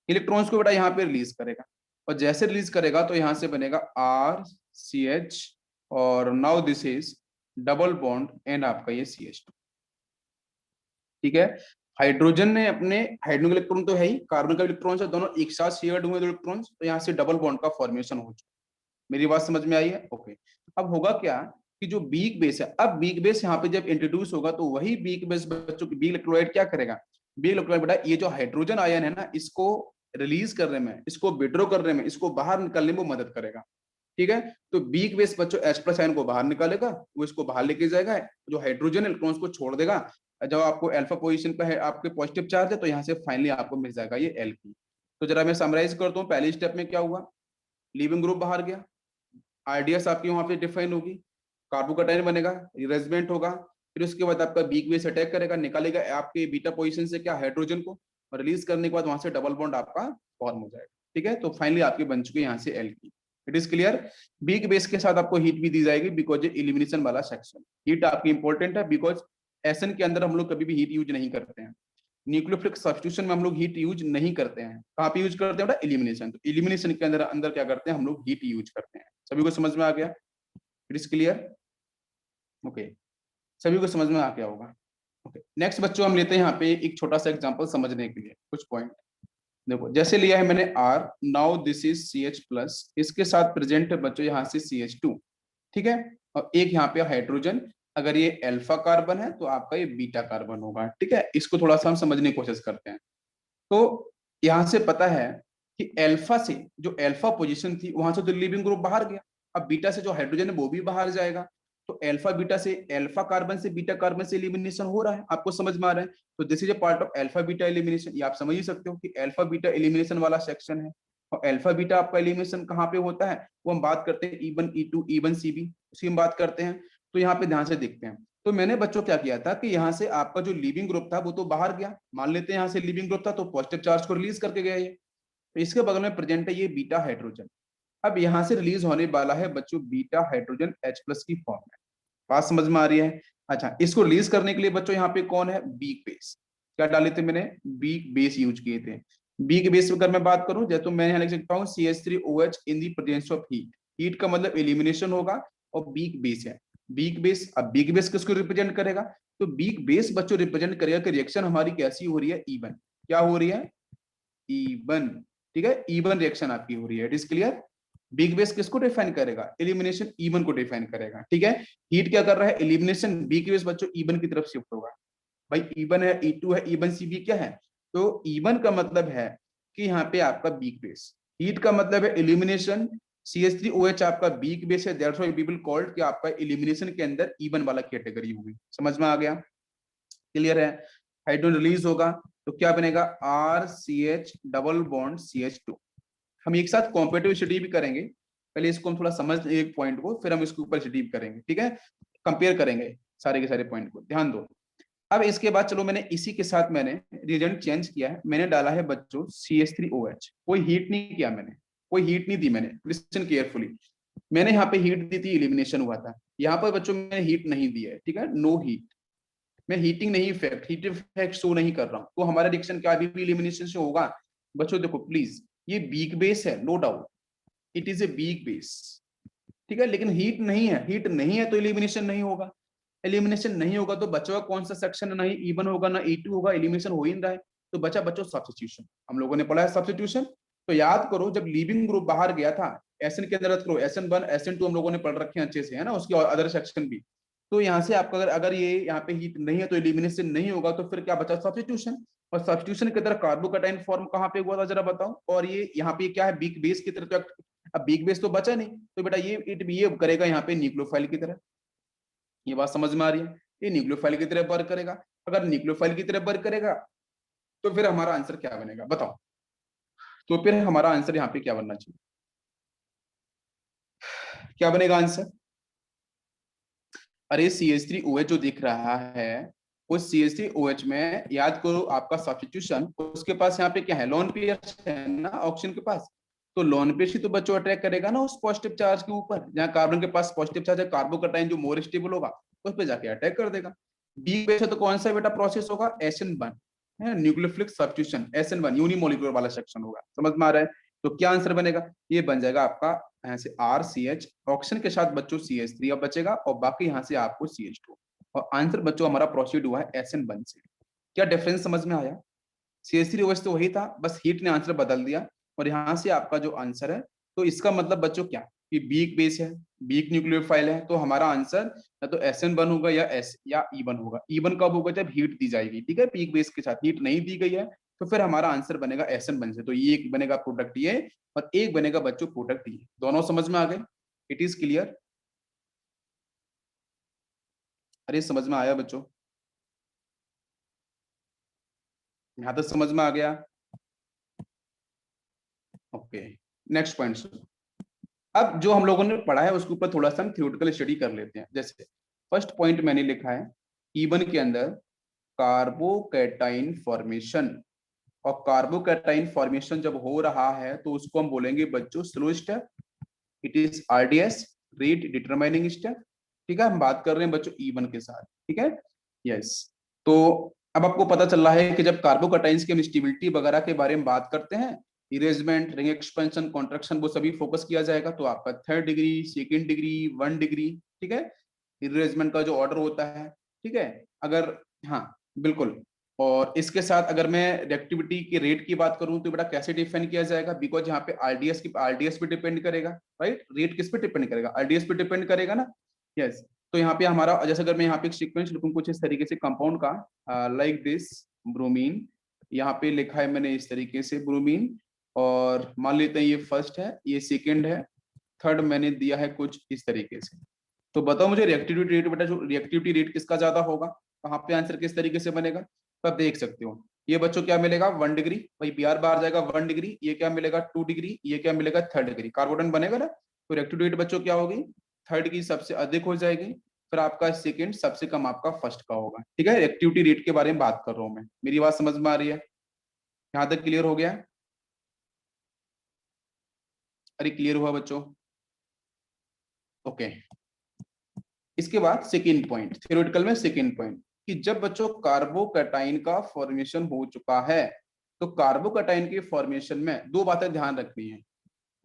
इलेक्ट्रॉन्स को बेटा यहाँ पे रिलीज करेगा, और जैसे रिलीज करेगा तो यहाँ से बनेगा RCH, और now this is double bond and आपका ये CH2। ठीक है, हाइड्रोजन ने अपने हाइड्रोजन इलेक्ट्रॉन तो है ही, कार्बन का इलेक्ट्रॉन है, दोनों एक साथ शेयर्ड हुए इलेक्ट्रॉन्स, तो यहाँ से डबल बॉन्ड का फॉर्मेशन हो चुका। मेरी बात समझ में आई है, ओके। अब होगा क्या कि जो वीक बेस है, अब वीक बेस यहाँ पे जब इंट्रोड्यूस होगा, तो वही वीक बेस बच्चों की वीक इलेक्ट्रोलाइट क्या करेगा, वीक इलेक्ट्रोलाइट बेटा ये जो हाइड्रोजन आयन है ना, इसको रिलीज करने में, इसको विड्रॉ करने में, इसको बाहर निकलने में मदद करेगा। ठीक है, तो वीक बेस बच्चों H+ आयन को बाहर निकालेगा, वो इसको बाहर लेके जाएगा, जो हाइड्रोजन इलेक्ट्रॉन्स को छोड़ देगा। जब आपको अल्फा पोजीशन पे है आपके पॉजिटिव चार्ज है, तो यहाँ से फाइनली आपको मिल जाएगा ये एल्कीन। तो जरा मैं समराइज करता हूँ, पहली स्टेप में क्या हुआ, लिविंग ग्रुप बाहर गया, RDS आपकी वहां पे डिफाइन होगी, कार्बोकैटायन बनेगा, रिअरेंजमेंट होगा, फिर उसके बाद आपका वीक बेस अटैक करेगा, निकालेगा आपके बीटा पोजीशन से क्या, हाइड्रोजन को, और रिलीज करने के बाद वहां से डबल बॉन्ड आपका फॉर्म हो जाएगा। ठीक है, तो फाइनली आपके बन चुके यहाँ से alkene. It is clear. Weak base के साथ आपको हीट भी दी जाएगी, बिकॉज ये एलिमिनेशन वाला सेक्शन, हीट आपकी इंपॉर्टेंट है, बिकॉज एसन के अंदर हम लोग कभी भी हीट यूज नहीं करते हैं। न्यूक्लियोफिलिक सब्स्टिट्यूशन में हम लोग हीट यूज नहीं करते हैं। कहाँ पे यूज करते हैं बेटा? एलिमिनेशन। तो एलिमिनेशन के अंदर अंदर क्या करते हैं हम लोग? हीट यूज करते हैं। सभी को समझ में आ गया? It is clear? ओके, सभी को समझ में आ गया होगा। ओके, नेक्स्ट बच्चों हम लेते हैं यहाँ पे एक छोटा सा एग्जांपल समझने के लिए कुछ पॉइंट। देखो जैसे लिया है मैंने R, now this is CH plus, इसके साथ प्रेजेंट है बच्चों यहाँ से CH2, ठीक है, और एक यहाँ पे हाइड्रोजन। अगर ये अल्फा कार्बन है तो आपका ये बीटा कार्बन होगा, ठीक है। इसको थोड़ा सा हम समझने की कोशिश करते हैं। तो यहाँ से पता है कि अल्फा से जो अल्फा पोजीशन थी वहां से तो लिविंग ग्रुप बाहर गया, अब बीटा से जो हाइड्रोजन है वो भी बाहर जाएगा। तो अल्फा बीटा से, अल्फा कार्बन से बीटा कार्बन से एलिमिनेशन हो रहा है, आपको समझ में आ रहा है? तो this is A part of alpha beta elimination. ये आप समझ ही सकते हो कि अल्फा बीटा एलिमिनेशन वाला सेक्शन है। और अल्फा बीटा आपका एलिमिनेशन कहाँ पे होता है? वो हम बात करते हैं E1 E2 E1 CB, उसकी हम बात करते हैं। तो यहाँ पे ध्यान से देखते हैं। तो मैंने बच्चों क्या किया था कि यहाँ से आपका जो लिविंग ग्रुप था वो तो बाहर गया, मान लेते हैं यहाँ से लिविंग ग्रुप था तो पॉजिटिव चार्ज को रिलीज करके गया ये। तो इसके बगल में प्रेजेंट है ये बीटा हाइड्रोजन। अब यहाँ से रिलीज होने वाला है बच्चों बीटा हाइड्रोजन H प्लस की फॉर्म में। बात समझ में आ रही है? अच्छा, इसको रिलीज करने के लिए बच्चों यहाँ पे कौन है? Weak base. क्या डाले थे मैंने? वीक बेस यूज किए थे। वीक बेस अगर मैं बात करूं, जैसे तो मैं यहाँ लिख सकता हूँ CH3OH in the presence of heat. Heat का मतलब एलिमिनेशन होगा, और वीक बेस है। वीक बेस, अब वीक बेस किसको रिप्रेजेंट करेगा? तो वीक बेस बच्चों रिप्रेजेंट करेगा कि रिएक्शन हमारी कैसी हो रही है? इवन। क्या हो रही है? इवन, ठीक है, इवन रिएक्शन आपकी हो रही है। It is clear? Big base किसको डिफाइन करेगा? एलिमिनेशन इवन को डिफाइन करेगा, ठीक है। हीट क्या कर रहा है? एलिमिनेशन। बिग बेस बच्चों इवन की तरफ शिफ्ट होगा। भाई इवन है, E2 है, इवन CB क्या है? तो इवन का मतलब है कि यहाँ पे आपका बिग बेस। हीट का मतलब है एलिमिनेशन। CH3OH आपका बिग बेस है, that's why we will called कि आपका एलिमिनेशन के अंदर इवन वाला कैटेगरी होगी। समझ में आ गया? क्लियर है? हाइड्रोजन रिलीज होगा तो क्या बनेगा? RCH double bond CH2। हम एक साथ कॉम्पिटिटिव स्टडी भी करेंगे, पहले इसको हम थोड़ा समझ एक पॉइंट को, फिर हम इसके ऊपर स्टडी करेंगे, ठीक है। कंपेयर करेंगे सारे के सारे पॉइंट को, ध्यान दो। अब इसके बाद चलो मैंने इसी के साथ मैंने रिएजेंट चेंज किया है, मैंने डाला है बच्चों CH3OH। कोई हीट नहीं किया मैंने, कोई हीट नहीं दी मैंने, लिसन केयरफुली। मैंने यहाँ पे हीट दी थी, इलिमिनेशन हुआ था। यहाँ पर बच्चों मैंने हीट नहीं दी है, ठीक है, नो हीट। मैं हीटिंग नहीं इफेक्ट, हीट इफेक्ट शो नहीं कर रहा हूँ, तो हमारा रिएक्शन क्या अभी भी इलिमिनेशन से होगा। बच्चों देखो प्लीज, ये वीक बेस है, no doubt, it is a weak base, ठीक है, लेकिन हीट नहीं है। हीट नहीं है तो एलिमिनेशन नहीं होगा। एलिमिनेशन नहीं होगा तो बचा कौन सा सेक्शन? ना ही E1 होगा ना E2 होगा, एलिमिनेशन हो ही नहीं रहा है। तो बचा बच्चों सब्स्टिट्यूशन। हम लोगों ने पढ़ा है सब्स्टिट्यूशन। तो याद करो जब लीविंग ग्रुप बाहर गया था, एसएन के अंदर करो, SN1 SN2 हम लोगों ने पढ़ रखे हैं अच्छे से, है ना, उसके अदर सेक्शन भी। तो यहाँ से आपका अगर ये यहाँ पे हीट नहीं है तो एलिमिनेशन नहीं होगा, तो फिर क्या बचा? सब्स्टिट्यूशन। और सब्स्टिट्यूशन के अंदर कार्बोकैटायन फॉर्म कहाँ पे हुआ था जरा बताओ? और ये यहाँ पे क्या है? बिग बेस की तरह। तो अब बिग बेस तो बचा नहीं, तो बेटा ये करेगा यहाँ पे न्यूक्लियोफाइल की तरह। ये बात समझ में आ रही है? ये न्यूक्लियोफाइल की तरह वर्क करेगा। अगर न्यूक्लियोफाइल की तरह वर्क करेगा तो फिर हमारा आंसर क्या बनेगा बताओ? तो फिर हमारा आंसर यहाँ पे क्या बनना चाहिए? क्या बनेगा आंसर? अरे CH3OH जो दिख रहा है, उस CH3OH में याद करो आपका सब्स्टिट्यूशन, उसके पास यहाँ पे क्या है? लोन पेयर है ना ऑक्सीजन के पास। तो लोन पेयर ही तो बच्चों अटैक करेगा ना उस पॉजिटिव चार्ज के ऊपर, जहाँ कार्बन के पास पॉजिटिव चार्ज है, कार्बोकैटायन जो मोर स्टेबल होगा उस पर जाके अटैक कर देगा। डी बेस है तो कौन सा बेटा प्रोसेस होगा? SN1 है, न्यूक्लियोफिलिक सब्स्टिट्यूशन। SN1 यूनिमोलिकुलर वाला सेक्शन होगा। समझ में आ रहा है? तो क्या आंसर बनेगा? ये बन जाएगा आपका यहाँ से RCH, ऑक्सीजन के साथ बच्चों CH3 अब बचेगा, और बाकी यहाँ से आपको CH2। और आंसर बच्चों हमारा प्रोसीड हुआ है SN1 से। क्या डिफरेंस समझ में आया? CH3OH तो वही था, बस हीट ने आंसर बदल दिया। और यहाँ से आपका जो आंसर है, तो इसका मतलब बच्चों क्या कि वीक बेस है, वीक न्यूक्लियोफाइल है, तो हमारा आंसर या तो SN1 होगा या E1 होगा। E1 कब होगा? जब हीट दी जाएगी, ठीक है। वीक बेस के साथ हीट नहीं दी गई है, तो फिर हमारा आंसर बनेगा SN1 से। तो ये एक बनेगा प्रोडक्ट ये, और एक बनेगा बच्चों प्रोडक्ट ये। दोनों समझ में आ गए? It is clear? अरे समझ में आया बच्चों? यहाँ तक समझ में आ गया? Okay, next point. अब जो हम लोगों ने पढ़ा है उसके ऊपर थोड़ा सा हम थ्योरेटिकल स्टडी कर लेते हैं। जैसे फर्स्ट पॉइंट मैंने लिखा है, E1 के अंदर कार्बोकैटाइन फॉर्मेशन। और कार्बोकैटाइन फॉर्मेशन जब हो रहा है तो उसको हम बोलेंगे बच्चों slow step. It is RDS, rate determining step, ठीक है। हम बात कर रहे हैं बच्चों E1 के साथ, ठीक है। यस, तो अब आपको पता चल रहा है कि जब कार्बोकटाइंस की हम स्टेबिलिटी वगैरह के बारे में बात करते हैं, इरेजमेंट, रिंग एक्सपेंशन, कॉन्ट्रैक्शन, वो सभी फोकस किया जाएगा। तो आपका 3rd degree, 2nd degree, 1 degree, ठीक है, इरेजमेंट का जो ऑर्डर होता है, ठीक है। अगर, हाँ बिल्कुल, और इसके साथ अगर मैं रिएक्टिविटी के रेट की बात करूं तो बेटा कैसे डिफाइन किया जाएगा, बिकॉज यहाँ पे आरडीएस पे डिपेंड करेगा, राइट। रेट किस पे डिपेंड करेगा, आरडीएस पे डिपेंड करेगा ना, यस। तो यहाँ पे हमारा, जैसे अगर मैं यहाँ पे एक सीक्वेंस लिखूं कुछ इस तरीके से कंपाउंड का, लाइक दिस ब्रोमीन, यहाँ पे लिखा है मैंने इस तरीके से ब्रोमीन, और मान लेते हैं ये फर्स्ट है, ये सेकेंड है, थर्ड मैंने दिया है कुछ इस तरीके से। तो बताओ मुझे रिएक्टिविटी रेट, बेटा जो रिएक्टिविटी रेट किसका ज्यादा होगा, कहाँ पे आंसर किस तरीके से बनेगा, तो आप देख सकते हो। ये बच्चों क्या मिलेगा 1 डिग्री, भाई बी आर बाहर जाएगा 1 डिग्री, ये क्या मिलेगा 2 डिग्री, ये क्या मिलेगा 3rd डिग्री, कार्बोडन बनेगा ना। तो रिएक्टिविटी रेट बच्चों क्या होगी, 3rd की सबसे अधिक हो जाएगी, फिर आपका सेकंड, सबसे कम आपका फर्स्ट का होगा, ठीक है। रिएक्टिविटी रेट के बारे में बात कर रहा हूं मैं, मेरी बात समझ में आ रही है, यहाँ तक क्लियर हो गया। अरे क्लियर हुआ बच्चों, ओके। इसके बाद सेकेंड पॉइंट, थ्योरेटिकल में सेकेंड पॉइंट, कि जब बच्चों कार्बोकैटाइन का फॉर्मेशन हो चुका है, तो कार्बोकैटाइन के फॉर्मेशन में दो बातें ध्यान रखनी है,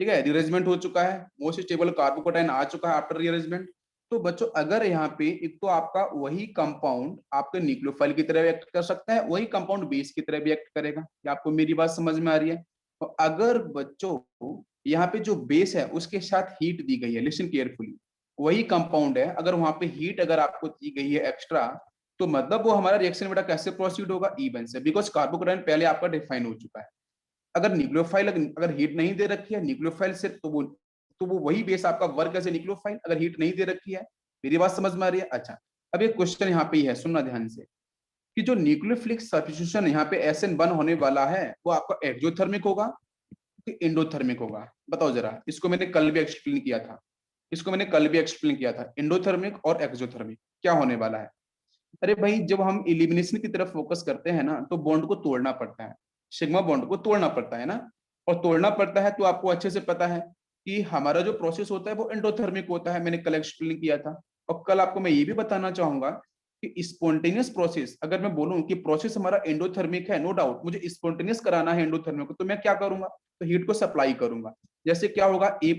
ठीक है। रिअरेंजमेंट हो चुका है, मोस्ट स्टेबल कार्बोकैटाइन आ चुका है आफ्टर रिअरेंजमेंट। तो बच्चों अगर यहाँ पे एक तो आपका वही कंपाउंड आपके न्यूक्लियोफाइल की तरह रिएक्ट कर सकता है, वही कंपाउंड बेस की तरह रिएक्ट करेगा, क्या आपको मेरी बात समझ में आ रही है। तो अगर बच्चों यहाँ पे जो बेस है उसके साथ हीट दी गई है, लिसन केयरफुली, वही कंपाउंड है, अगर वहां पे हीट अगर आपको दी गई है एक्स्ट्रा, तो मतलब वो हमारा रिएक्शन बेटा कैसे प्रोसीड होगा, इवन से, बिकॉज कार्बोकैटाइन पहले आपका डिफाइन हो चुका है। अगर न्यूक्लियोफाइल अगर हीट नहीं दे रखी है न्यूक्लियोफाइल से, तो वो वही बेस आपका वर्क एज ए न्यूक्लियोफाइल, अगर हीट नहीं दे रखी है। मेरी बात समझ में आ रही है, अच्छा। अब एक क्वेश्चन यहाँ पे ही है, सुनना ध्यान से, कि जो न्यूक्लियोफिलिक सब्स्टिट्यूशन यहाँ पे SN1 होने वाला है, वो आपका एक्सोथर्मिक होगा कि एंडोथर्मिक होगा, बताओ जरा। इसको मैंने कल भी एक्सप्लेन किया था, एंडोथर्मिक और एक्सोथर्मिक क्या होने वाला है। अरे भाई जब हम इलिमिनेशन की तरफ फोकस करते हैं ना, तो बॉन्ड को तोड़ना पड़ता है, सिग्मा बॉन्ड को तोड़ना पड़ता है ना, और तोड़ना पड़ता है तो आपको अच्छे से पता है कि हमारा जो प्रोसेस होता है वो एंडोथर्मिक होता है, मैंने कल एक्सप्लेन किया था। और कल आपको मैं ये भी बताना चाहूंगा कि स्पॉन्टेनियस प्रोसेस, अगर मैं बोलूं कि प्रोसेस हमारा एंडोथर्मिक है, नो डाउट मुझे स्पॉन्टेनियस कराना है एंडोथर्मिक को, तो मैं क्या करूंगा, तो हीट को सप्लाई करूंगा। जैसे क्या होगा, A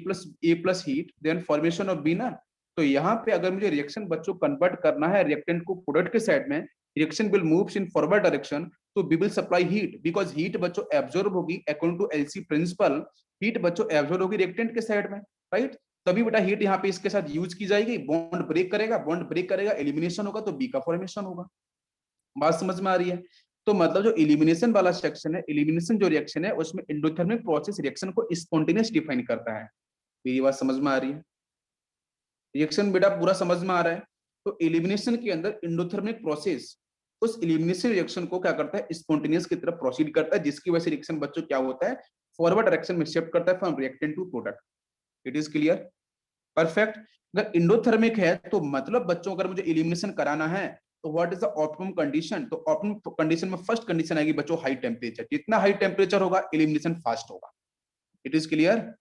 plus heat then formation of B ना। तो यहाँ पे अगर मुझे रिएक्शन बच्चों कन्वर्ट करना है रिएक्टेंट को प्रोडक्ट के साइड में, reaction will moves in forward direction, तो we will supply heat, because heat बच्चों एब्जॉर्ब होगी according to LC principle, heat बच्चों एब्जॉर्ब होगी रिएक्टेंट के साइड में, राइट। तभी बेटा हीट यहाँ पे इसके साथ यूज की जाएगी, बॉन्ड ब्रेक करेगा, एलिमिनेशन होगा, तो बी का फॉर्मेशन होगा। बात समझ में आ रही है। तो मतलब जो एलिमिनेशन वाला सेक्शन है, एलिमिनेशन जो रिएक्शन है, उसमें एंडोथर्मिक प्रोसेस रिएक्शन को स्पॉन्टेनियस डिफाइन करता है। मेरी बात समझ में आ रही है, रिएक्शन बेटा पूरा समझ में आ रहा है। तो एलिमिनेशन के अंदर एंडोथर्मिक प्रोसेस उस एलिमिनेशन रिएक्शन को क्या करता है, स्पॉन्टेनियस की तरफ प्रोसीड करता है, जिसकी वजह से रिएक्शन बच्चों क्या होता है, फॉरवर्ड डायरेक्शन में शिफ्ट करता है from reactant to product. It is clear, perfect. अगर इंडोथर्मिक है तो मतलब बच्चों अगर मुझे एलिमिनेशन कराना है, तो what is the optimum condition, तो ऑप्टिमम कंडीशन में फर्स्ट कंडीशन आएगी बच्चों हाई टेम्परेचर, जितना हाई टेम्परेचर होगा एलिमिनेशन फास्ट होगा। It is clear.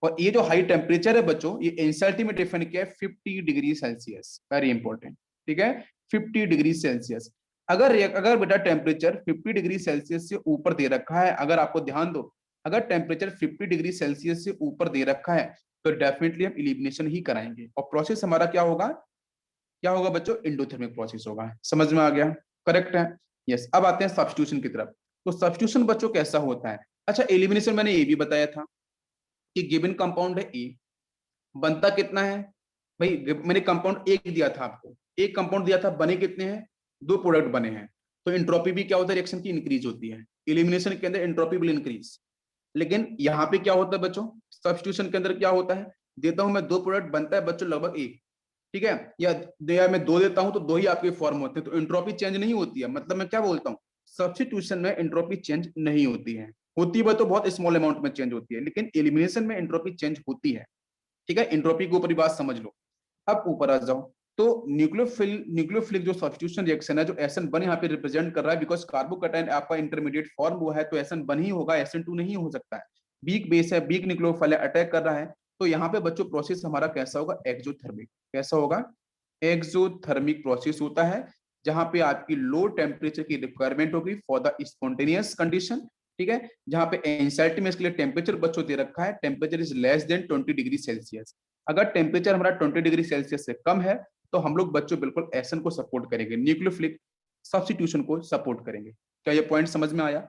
और ये जो हाई टेम्परेचर है बच्चों, ये एनसीईआरटी में डिफाइन किया है 50 डिग्री सेल्सियस, वेरी इंपॉर्टेंट, ठीक है, 50 डिग्री सेल्सियस। अगर बेटा टेम्परेचर 50 डिग्री सेल्सियस से ऊपर दे रखा है, अगर आपको ध्यान दो, अगर टेम्परेचर 50 डिग्री सेल्सियस से ऊपर दे रखा है, तो डेफिनेटली हम एलिमिनेशन ही कराएंगे, और प्रोसेस हमारा क्या होगा, क्या होगा बच्चों, एंडोथर्मिक प्रोसेस होगा। समझ में आ गया, करेक्ट है, यस। अब आते हैं सब्स्टिट्यूशन की तरफ। तो सब्स्टिट्यूशन बच्चों कैसा होता है, अच्छा एलिमिनेशन मैंने ये भी बताया था कि गिवन कंपाउंड है ए, बनता कितना है भाई, मैंने कंपाउंड एक दिया था आपको, एक कंपाउंड दिया था, बने कितने हैं, दो प्रोडक्ट बने हैं। तो एंट्रोपी भी क्या होता है, रिएक्शन की इंक्रीज होती है, एलिमिनेशन के अंदर एंट्रोपी विल इंक्रीज। लेकिन यहाँ पे क्या होता है बच्चों, सब्स्टिट्यूशन के अंदर क्या होता है, देता हूं मैं दो प्रोडक्ट, बनता है बच्चों लगभग एक, ठीक है, या मैं दो देता हूं तो दो ही आपके फॉर्म होते हैं, तो एंट्रोपी चेंज नहीं होती है। मतलब मैं क्या बोलता हूँ, सब्स्टिट्यूशन में एंट्रोपी चेंज नहीं होती है तो बहुत स्मॉल अमाउंट में चेंज होती है, लेकिन एलिमिनेशन में एंट्रोपी चेंज होती है, ठीक है। एंट्रोपी के ऊपर ही बात समझ लो। अब ऊपर आ जाओ, तो न्यूक्लियोफिलिक जो सब्स्टिट्यूशन रिएक्शन है, जो SN1 यहाँ पे रिप्रेजेंट कर रहा है, बिकॉज कार्बोकैटायन आपका इंटरमीडिएट फॉर्म वो है, तो SN1 ही होगा, SN2 नहीं हो सकता है। वीक बेस है, वीक न्यूक्लियोफाइल अटैक कर रहा है, तो यहाँ पे बच्चों प्रोसेस हमारा कैसा होगा, एक्सोथर्मिक। कैसा होगा, एक्सोथर्मिक प्रोसेस होता है। जहां पे आपकी लो टेम्परेचर की रिक्वायरमेंट होगी फॉर द स्पॉन्टेनियस कंडीशन, ठीक है, जहां पे एनसीईआरटी में इसके लिए टेम्परेचर बच्चों दे रखा है, temperature is less than 20 degree Celsius. अगर टेम्परेचर हमारा 20 डिग्री सेल्सियस से कम है तो हम लोग बच्चों बिल्कुल एसन को सपोर्ट करेंगे, न्यूक्लियोफिलिक सब्स्टिट्यूशन को सपोर्ट करेंगे। क्या ये पॉइंट समझ में आया?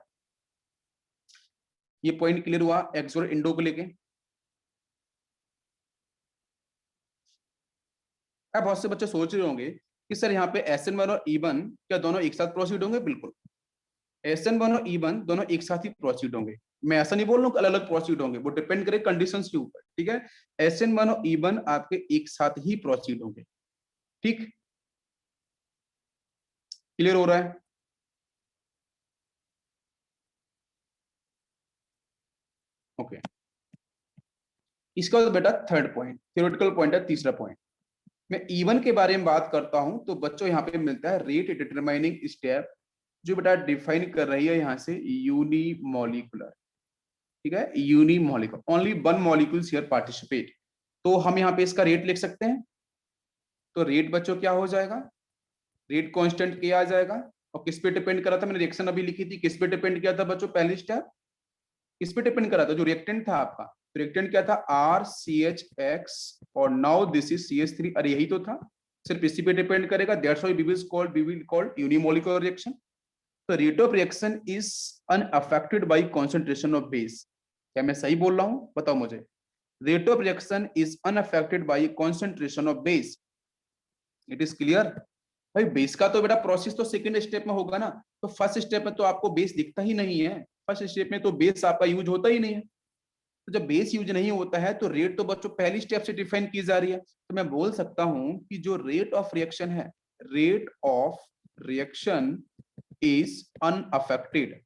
ये पॉइंट क्लियर हुआ एक्सो और इंडो को लेके? अब बहुत से बच्चे सोच रहे होंगे कि सर यहाँ पे SN1 और E1 क्या दोनों एक साथ प्रोसीड होंगे? बिल्कुल, SN1 और E1 दोनों एक साथ ही प्रोसीड होंगे। मैं ऐसा नहीं बोल रहा हूँ अलग अलग प्रोसीड होंगे, वो डिपेंड करे कंडीशंस के ऊपर, ठीक है। SN1 और E1 आपके एक साथ ही प्रोसीड होंगे, ठीक, क्लियर हो रहा है? ओके, इसका बाद बेटा थर्ड पॉइंट थ्योरेटिकल पॉइंट है, तीसरा पॉइंट। मैं E1 के बारे में बात करता हूं तो बच्चों यहाँ पे मिलता है रेट डिटरमाइनिंग स्टेप, जो बेटा डिफाइन कर रही है यहाँ से यूनिमोलिकुलर, ठीक है, unimolecular, only one molecules here participate. तो हम यहाँ पे इसका रेट लिख सकते हैं। तो रेट बच्चों क्या हो जाएगा? रेट कांस्टेंट क्या आ जाएगा? और किस पे डिपेंड करा था? मैंने रिएक्शन अभी लिखी थी, किस पे डिपेंड किया था बच्चों? पहली स्टेप किस पे डिपेंड करा था? जो रिएक्टेंट था आपका, तो रिएक्टेंट क्या था? RCH और नाउ दिस इज CH3। अरे यही तो था, सिर्फ इसी पे डिपेंड करेगा। That's why we will called unimolecular reaction. तो rate of reaction is unaffected by concentration of base. क्या मैं सही बोल रहा हूं? बताओ मुझे। Rate of reaction is unaffected by concentration of base. It is clear? भाई बेस का तो बेटा प्रोसेस तो सेकंड स्टेप में होगा ना, तो फर्स्ट स्टेप में तो आपको बेस दिखता ही नहीं है। फर्स्ट स्टेप में तो बेस आपका यूज होता ही नहीं है। तो जब बेस यूज नहीं होता है तो रेट तो बच्चों पहली स्टेप से डिफाइन की जा रही है। तो मैं बोल सकता हूं कि जो रेट ऑफ रिएक्शन है, rate of reaction is unaffected,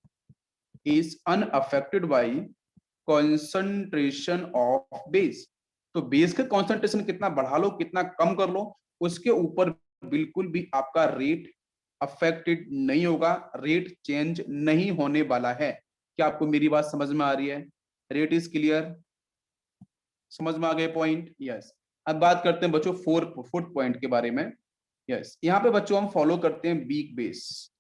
is unaffected by concentration of base. तो बेस का कंसंट्रेशन कितना बढ़ा लो कितना कम कर लो, उसके ऊपर बिल्कुल भी आपका रेट अफेक्टेड नहीं होगा, रेट चेंज नहीं होने वाला है। क्या आपको मेरी बात समझ में आ रही है? Rate is clear? समझ में आ गए पॉइंट? यस। अब बात करते हैं बच्चों फोर्थ पॉइंट के बारे में। यस, यहाँ पे बच्चों हम फॉलो करते हैं वीक बेस,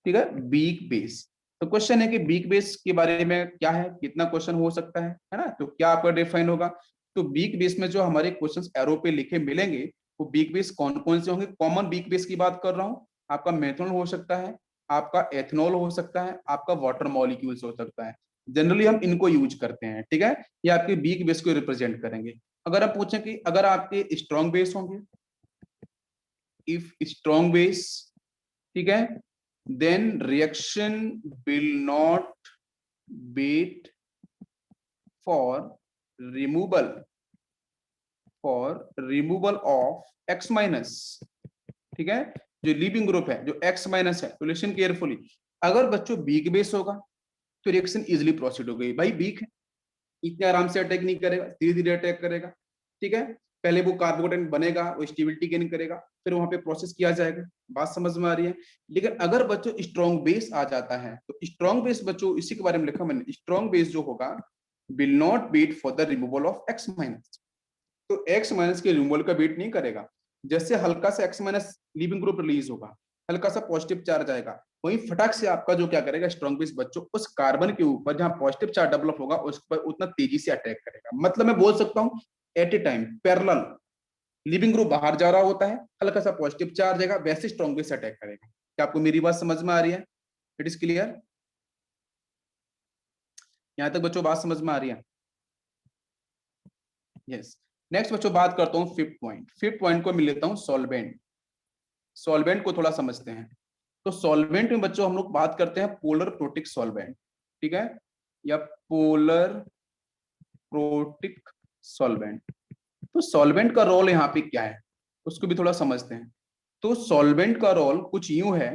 ठीक है, वीक बेस। तो क्वेश्चन है कि वीक बेस के बारे में क्या है, कितना क्वेश्चन हो सकता है ना, तो क्या आपका डिफाइन होगा? तो वीक बेस में जो हमारे क्वेश्चंस एरो पे लिखे मिलेंगे, वो वीक बेस कौन कौन से होंगे? कॉमन वीक बेस की बात कर रहा हूँ। आपका मेथनॉल हो सकता है, आपका एथनॉल हो सकता है, आपका वाटर मॉलिक्यूल्स हो सकता है। जनरली हम इनको यूज करते हैं, ठीक है, ये आपके वीक बेस को रिप्रेजेंट करेंगे। अगर आप पूछें कि अगर आपके स्ट्रॉन्ग बेस होंगे, इफ स्ट्रॉन्ग बेस, ठीक है, then reaction will not wait for removal of X minus, ठीक है, जो लीविंग ग्रुप है जो X माइनस है। तो लिसन केयरफुली, अगर बच्चों वीक बेस होगा तो रिएक्शन इजिली प्रोसीड हो गई। भाई वीक है, इतने आराम से अटैक नहीं करेगा, धीरे धीरे अटैक करेगा, ठीक है। पहले वो कार्बोनेट बनेगा, वो स्टेबिलिटी गेन करेगा, फिर वहां पे प्रोसेस किया जाएगा। बात समझ में आ रही है? लेकिन अगर बच्चों स्ट्रॉन्ग बेस आ जाता है तो स्ट्रॉन्ग बेस बच्चों इसी के बारे में लिखा मैंने, स्ट्रॉन्ग बेस जो होगा will not wait for the removal of X minus. तो X माइनस के रिमूवल का वेट नहीं करेगा। जैसे हल्का सा X minus leaving group release होगा, हल्का सा पॉजिटिव चार्ज आएगा, वही फटाक से आपका जो क्या करेगा स्ट्रॉन्ग बेस बच्चों उस कार्बन के ऊपर जहां पॉजिटिव चार्ज डेवलप होगा उस पर उतना तेजी से अटैक करेगा। मतलब मैं बोल सकता हूं at a time parallel leaving group बाहर जा रहा होता है, हल्का सा पॉजिटिव चार्ज आएगा, वैसे स्ट्रॉन्ग बेस अटैक करेगा। क्या आपको मेरी बात समझ में आ रही है? It is clear? यहां तक बच्चों बात समझ में आ रही है? यस। नेक्स्ट बच्चों बात करता हूं फिफ्थ पॉइंट। फिफ्थ पॉइंट को मैं लेता हूं सॉल्वेंट। सॉल्वेंट को थोड़ा समझते हैं। तो सॉल्वेंट में बच्चों हम लोग बात करते हैं पोलर प्रोटिक सॉल्वेंट, ठीक है, या पोलर प्रोटिक सॉल्वेंट। तो सॉल्वेंट का रोल यहाँ पे क्या है उसको भी थोड़ा समझते हैं। तो सॉल्वेंट का रोल कुछ यूं है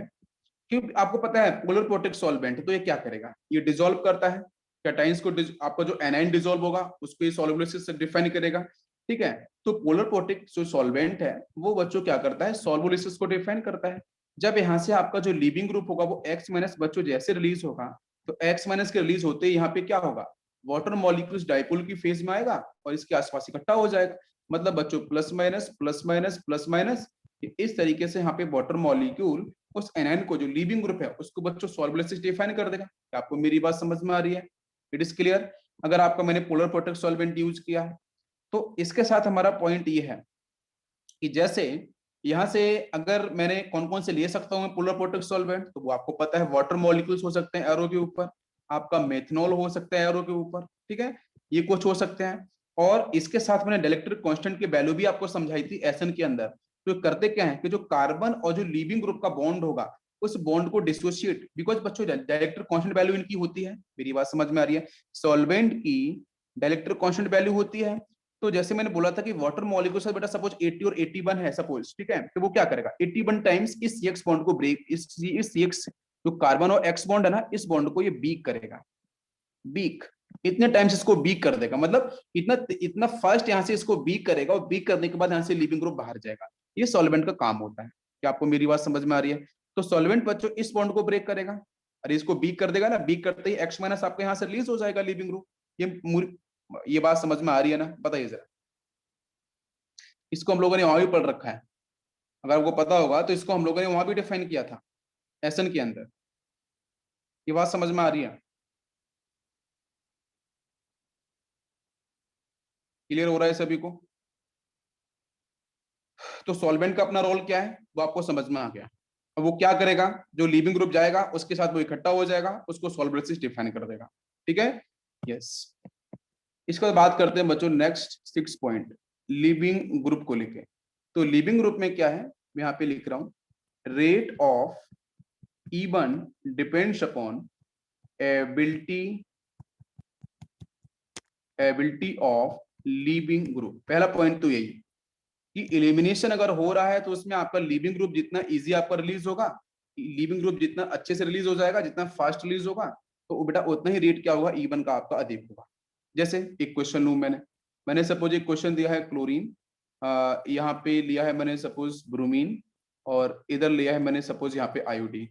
कि आपको पता है पोलर प्रोटिक सॉल्वेंट है तो ये क्या करेगा, ये डिसॉल्व करता है कैटाइंस को। आपका जो एनाइन डिसॉल्व होगा उसको ये सॉल्युबिलिटी से डिफाइन करेगा, ठीक है। तो पोलर प्रोटिक जो सॉल्वेंट है वो बच्चों क्या करता है, सॉल्युबिलिटी को डिफाइन करता है। जब यहाँ से आपका जो लीविंग ग्रुप होगा वो X माइनस बच्चों जैसे रिलीज होगा, तो X माइनस के रिलीज होते ही यहाँ पे क्या होगा, वाटर मॉलिक्यूल्स डाइपोल की फेज में आएगा और इसके आसपास इकट्ठा हो जाएगा। मतलब बच्चों plus minus plus minus plus minus, इस तरीके से यहाँ पे वाटर मॉलिक्यूल उस एनायन को जो लीविंग ग्रुप है उसको बच्चों सॉल्वेबल डिफाइन कर देगा। क्या आपको मेरी बात समझ में आ रही है? It is clear. अगर आपका मैंने पोलर प्रोटेक्ट सॉल्वेंट यूज किया है तो इसके साथ हमारा पॉइंट ये है कि जैसे यहां से अगर मैंने कौन कौन से ले सकता हूं पोलर प्रोटेक्ट सॉल्वेंट, तो वो आपको पता है वाटर मॉलिक्यूल्स हो सकते हैं एरो के ऊपर, आपका मेथनॉल हो सकता है एरो के ऊपर, ठीक है, ये कुछ हो सकते हैं। और इसके साथ मैंने डाइलेक्ट्रिक कांस्टेंट की वैल्यू भी आपको समझाई थी एसएन के अंदर। तो करते क्या है कि जो कार्बन और जो लीविंग ग्रुप का बॉन्ड होगा उस बॉन्ड को डिसोशिएट, बिकॉज बच्चों डाइलेक्ट्रिक कांस्टेंट वैल्यू इनकी होती है, मेरी बात समझ में आ रही है, सॉल्वेंट की डाइलेक्ट्रिक कांस्टेंट वैल्यू होती है। तो जैसे मैंने बोला था कि वाटर मॉलिक्यूल से बेटा सपोज 80 और 81 है सपोज, ठीक है, तो वो क्या करेगा 81 टाइम्स इस CX बॉन्ड को ब्रेक, इस CX जो कार्बन और X बॉन्ड है ना, इस बॉन्ड को ये बीक करेगा, बीक इतने टाइम्स इसको बीक कर देगा, मतलब इतना इतना फास्ट यहां से इसको बीक करेगा और बीक करने के बाद यहां से लिविंग ग्रुप बाहर जाएगा। ये सॉल्वेंट का काम होता है। क्या आपको मेरी बात समझ में आ रही है? तो सॉल्वेंट बच्चों इस बॉन्ड को ब्रेक करेगा, अरे इसको बीक कर देगा ना, बीक करते ही X माइनस आपके यहां से रिलीज हो जाएगा लिविंग ग्रुप। ये बात समझ में आ रही है ना? बताइए जरा। इसको हम लोगों ने वहां भी पढ़ रखा है, अगर आपको पता होगा तो इसको हम लोगों ने वहां भी डिफाइन किया था एसन के अंदर। ये बात समझ में आ रही है? क्लियर हो रहा है सभी को? तो सॉल्वेंट का अपना रोल क्या है वो आपको समझ में आ गया। अब वो क्या करेगा, जो लीविंग ग्रुप जाएगा उसके साथ वो इकट्ठा हो जाएगा, उसको सॉल्वेंट डिफाइन कर देगा, ठीक है। यस। इसके बाद बात करते हैं बच्चों नेक्स्ट 6 पॉइंट लिविंग ग्रुप को लेके। तो लिविंग ग्रुप में क्या है, मैं यहाँ पे लिख रहा हूं, rate of even depends upon ability ability of leaving group. पहला पॉइंट तो यही कि एलिमिनेशन अगर हो रहा है तो उसमें आपका लिविंग ग्रुप जितना इजी आपका रिलीज होगा, लिविंग ग्रुप जितना अच्छे से रिलीज हो जाएगा, जितना फास्ट रिलीज होगा, तो वो बेटा उतना ही रेट क्या होगा, इवन का आपका अधिक होगा। जैसे एक क्वेश्चन लू, मैंने सपोज एक क्वेश्चन दिया है क्लोरीन, यहाँ पे लिया है मैंने सपोज ब्रोमीन, और इधर लिया है मैंने सपोज यहाँ पे आयोडीन।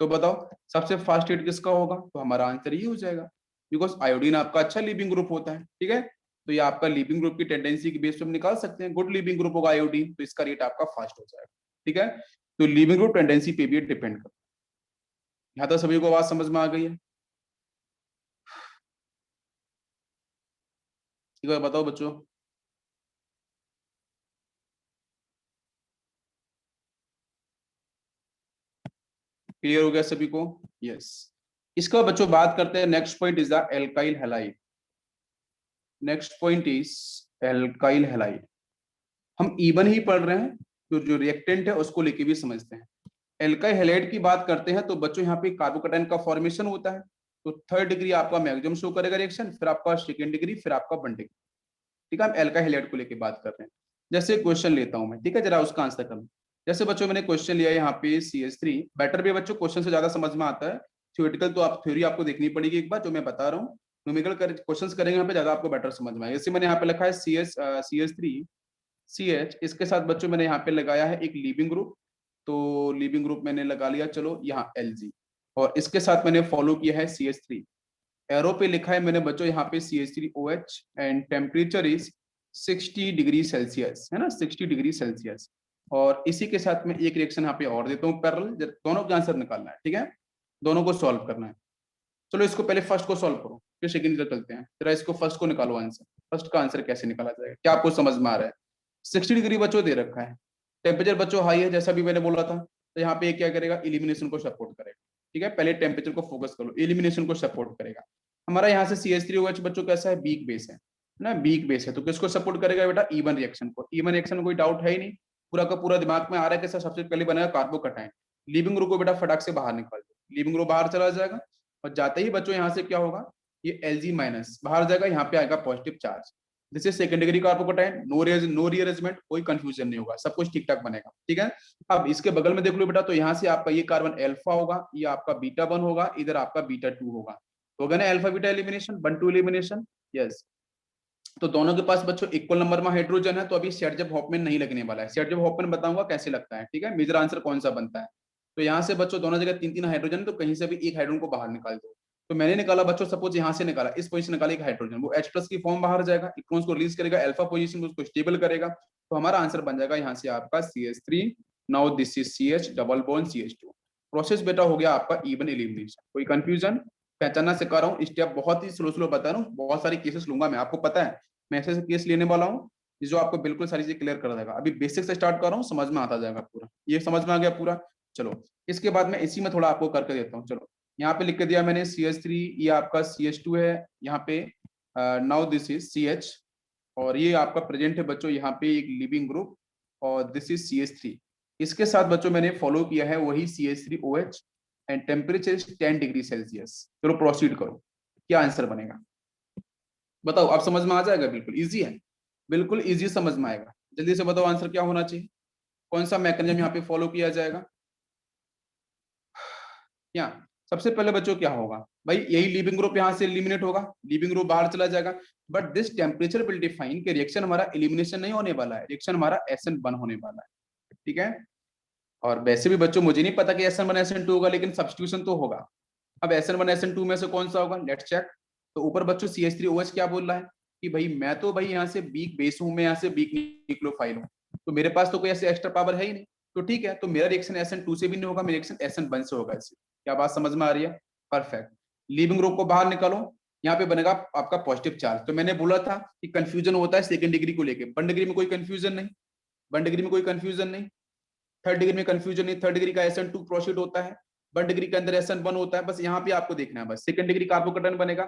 तो बताओ सबसे फास्ट रेट किसका होगा, तो हमारा आंसर ये हो जाएगा, बिकॉज आयोडीन आपका अच्छा लिविंग ग्रुप होता है, ठीक है। तो ये आपका लिविंग ग्रुप की टेंडेंसी की बेस पे हम निकाल सकते हैं, गुड लिविंग ग्रुप होगा आयोडीन, तो इसका रेट आपका फास्ट हो जाएगा, ठीक है। तो लिविंग ग्रुप टेंडेंसी पे भी डिपेंड करता है। यहाँ तक सभी को आवाज समझ में आ गई है? एक बार बताओ बच्चों। क्लियर हो गया सभी को? यस। इसका बच्चों बात करते हैं, next point is the alkyl halide. Next point is alkyl halide. हम इवन ही पढ़ रहे हैं, तो जो रिएक्टेंट है उसको लेके भी समझते हैं। एल्काइल हैलाइड की बात करते हैं तो बच्चों यहाँ पे कार्बोकेटाइन का फॉर्मेशन होता है। तो थर्ड डिग्री आपका मैक्सिमम शो करेगा रिएक्शन, फिर आपका सेकेंड डिग्री, फिर आपका वन डिग्री, ठीक है। हम एल्काइल हैलाइड को लेके बात कर रहे हैं। जैसे क्वेश्चन लेता हूं मैं, ठीक है, जरा उसका आंसर करना। जैसे बच्चों मैंने क्वेश्चन लिया यहाँ पे CH3, बेटर भी बच्चों क्वेश्चन से ज्यादा समझ में आता है, थ्योरेटिकल तो आप थ्योरी आपको देखनी पड़ेगी एक बार, जो मैं बता रहा हूँ न्यूमेरिकल क्वेश्चंस करेंगे यहाँ पे ज्यादा आपको बेटर समझ में आएगा। जैसे मैंने यहाँ पे लिखा है CH3 CH, इसके साथ बच्चों मैंने यहाँ पे लगाया है एक लिविंग ग्रुप, तो लिविंग ग्रुप मैंने लगा लिया, चलो यहाँ Lg, और इसके साथ मैंने फॉलो किया है CH3, एरो पे लिखा है मैंने बच्चों यहाँ पे CH3OH, and temperature is 60 degree Celsius, है ना, 60 डिग्री सेल्सियस। और इसी के साथ में एक रिएक्शन यहाँ पे और देता हूँ पैरेलल, दोनों का आंसर निकालना है, ठीक है, दोनों को सॉल्व करना है। चलो इसको पहले फर्स्ट को सॉल्व करो, फिर सेकंड की तरफ चलते हैं। जरा इसको फर्स्ट को निकालो आंसर, फर्स्ट का आंसर कैसे निकाला जाएगा, क्या आपको समझ में आ रहा है? 60 डिग्री बच्चों दे रखा है, टेम्परेचर बच्चों हाई है जैसा भी मैंने बोला था, तो यहाँ पे क्या करेगा, इलिमिनेशन को सपोर्ट करेगा, ठीक है। पहले टेम्परेचर को फोकस करो, इलिमिनेशन को सपोर्ट करेगा। हमारा यहाँ से CH3OH बच्चों कैसा है, वीक बेस है ना, वीक बेस है, तो किसको सपोर्ट करेगा बेटा, इवन रिएक्शन को। इवन रिएक्शन में कोई डाउट है ही नहीं, पूरा का पूरा दिमाग में आ रहा है कि सबसे पहले बनेगा कार्बोकेटाइन, लिविंग ग्रुप को बेटा फटाक से बाहर निकाल दो, लिविंग ग्रुप बाहर चला जाएगा, और जाते ही बच्चों यहाँ से क्या होगा, ये Lg माइनस बाहर जाएगा, यहाँ पे आएगा positive charge, this is second degree carbocation, no rearrangement, कोई कंफ्यूजन नहीं होगा, सब कुछ ठीक ठाक बनेगा, ठीक है। अब इसके बगल में देख लो बेटा, तो यहाँ से आपका ये कार्बन अल्फा होगा, ये आपका बीटा 1 होगा, इधर आपका बीटा 2 होगा, तो होगा ना alpha beta elimination, 1 2 elimination. Yes. तो दोनों के पास बच्चों इक्वल नंबर में हाइड्रोजन है, तो अभी शेरजब हॉफमैन नहीं लगने वाला है, शेरजब हॉफमैन बताऊंगा कैसे लगता है, ठीक है, मेजर आंसर कौन सा बनता है। तो यहाँ से बच्चों दोनों जगह 3 3 हाइड्रोजन, तो कहीं से भी एक हाइड्रोजन को बाहर निकाल दो। तो मैंने निकाला बच्चों, सपोज यहाँ से निकाला, इस पोजीशन निकाला एक हाइड्रोजन, वो H+ की फॉर्म बाहर जाएगा, इलेक्ट्रॉन्स को रिलीज करेगा, अल्फा पोजीशन उसको स्टेबल करेगा, तो हमारा आंसर बन जाएगा यहाँ से आपका CH3 now this is CH double bond CH2। Process बेटा हो गया आपका इवन एलिमिनेशन। कोई कंफ्यूजन? पहचानना सिखा रहा हूँ, स्टेप बहुत ही स्लो स्लो बता रहा हूँ, बहुत सारी केसेस लूंगा मैं, आपको पता है मैं ऐसे केस लेने वाला हूँ जो आपको बिल्कुल सारी चीजें क्लियर कर देगा। अभी बेसिक से स्टार्ट कर रहा हूँ, समझ में आता जाएगा पूरा। ये समझ में आ गया पूरा? चलो इसके बाद मैं इसी में थोड़ा आपको करके देता हूँ। चलो यहाँ पे लिख के दिया मैंने CH3, ये आपका CH2 है यहाँ पे, नाउ दिस इज CH, और ये आपका प्रेजेंट है बच्चों यहाँ पे एक लिविंग ग्रुप, और दिस इज CH3। इसके साथ बच्चों मैंने फॉलो किया है वही CH3OH, and temperature is 10 degree Celsius. चलो प्रोसीड करो, क्या आंसर बनेगा बताओ? आप समझ में आ जाएगा, बिल्कुल इजी है, बिल्कुल इजी समझ में आएगा। जल्दी से बताओ आंसर क्या होना चाहिए, कौन सा मैकेनिज्म यहाँ पे फॉलो किया जाएगा? यहाँ सबसे पहले बच्चों क्या होगा भाई, यही लिविंग ग्रुप यहाँ से एलिमिनेट होगा, लिविंग ग्रुप बाहर चला जाएगा, but this temperature will define कि रिएक्शन हमारा एलिमिनेशन नहीं होने वाला है, रिएक्शन हमारा SN1 होने वाला है, ठीक है। और वैसे भी बच्चों मुझे नहीं पता कि SN1 SN2 होगा, लेकिन सब्स्टिट्यूशन तो होगा। अब SN1 SN2 में से कौन सा होगा, लेट्स चेक। तो ऊपर बच्चों CH3OH क्या बोल रहा है कि भाई मैं तो भाई यहाँ से वीक बेस हूँ, मैं यहाँ से वीक न्यूक्लियोफाइल हूँ, तो मेरे पास तो कोई ऐसे एक्स्ट्रा पावर है ही नहीं, तो ठीक है, तो मेरा रिएक्शन SN2 से भी नहीं होगा, मेरा रिएक्शन SN1 से होगा। इससे क्या बात समझ में आ रही है? परफेक्ट। लिविंग ग्रुप को बाहर निकालो, यहाँ पे बनेगा आपका पॉजिटिव चार्ज। तो मैंने बोला था कि कंफ्यूजन होता है सेकंड डिग्री को लेके, वन डिग्री में कोई कंफ्यूजन नहीं, वन डिग्री में कोई कंफ्यूजन नहीं, थर्ड डिग्री में कंफ्यूजन नहीं, थर्ड डिग्री का SN2 प्रोसीड होता है, वन डिग्री के अंदर SN1 होता है, बस यहाँ पे आपको देखना है। बस सेकंड डिग्री कार्बोकेटन बनेगा,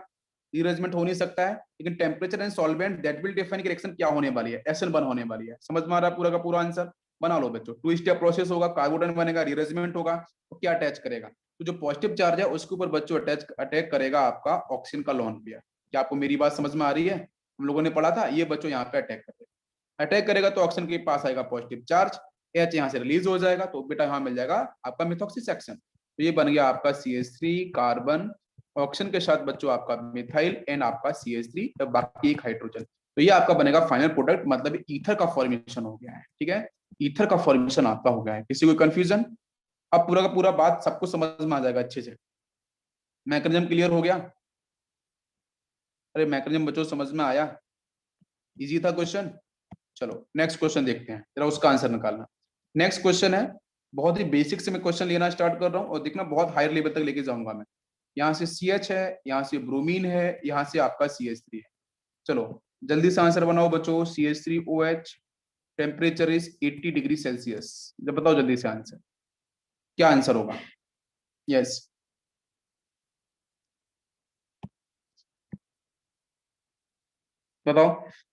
रीअरेंजमेंट हो नहीं सकता है, लेकिन temperature and solvent that will define reaction क्या होने वाली है, SN1 होने वाली है। समझ में आ रहा है पूरा का पूरा आंसर? बना लो बच्चों, टू स्टेप प्रोसेस होगा, कार्बोकेटन बनेगा, रीअरेंजमेंट होगा, तो क्या अटैच करेगा, तो जो पॉजिटिव चार्ज है उसके ऊपर बच्चों अटैक करेगा आपका ऑक्सीजन का लोन पेयर। क्या आपको मेरी बात समझ में आ रही है? हम लोगों ने पढ़ा था ये बच्चों यहाँ पे अटैक करेगा तो ऑक्सीजन के पास आएगा पॉजिटिव चार्ज, H यहाँ से रिलीज हो जाएगा, तो बेटा यहाँ मिल जाएगा आपका मिथॉक्सी सेक्शन। तो ये बन गया आपका CH3 कार्बन, ऑक्सीजन के साथ बच्चों आपका मिथाइल, एंड आपका CH3 बाकी एक हाइड्रोजन। तो ये आपका बनेगा फाइनल प्रोडक्ट, मतलब ईथर का फॉर्मेशन हो गया है, ठीक है, ईथर का फॉर्मेशन आपका हो गया है। किसी को कंफ्यूजन? अब पूरा का पूरा बात सबको समझ में आ जाएगा अच्छे से। मैकेनिज्म क्लियर हो गया? अरे मैकेनिज्म बच्चों समझ में आया? इजी था क्वेश्चन। चलो नेक्स्ट क्वेश्चन देखते हैं, जरा उसका आंसर निकालना। नेक्स्ट क्वेश्चन है, बहुत ही बेसिक से मैं क्वेश्चन लेना स्टार्ट कर रहा हूँ, और देखना बहुत हायर लेवल तक लेके जाऊंगा मैं। यहाँ से CH है, यहाँ से ब्रोमीन है, यहाँ से आपका CH3 है। चलो जल्दी से आंसर बनाओ बच्चों। CH3OH, temperature is 80 degree Celsius. जब बताओ जल्दी से आंसर, क्या आंसर होगा? यस बताओ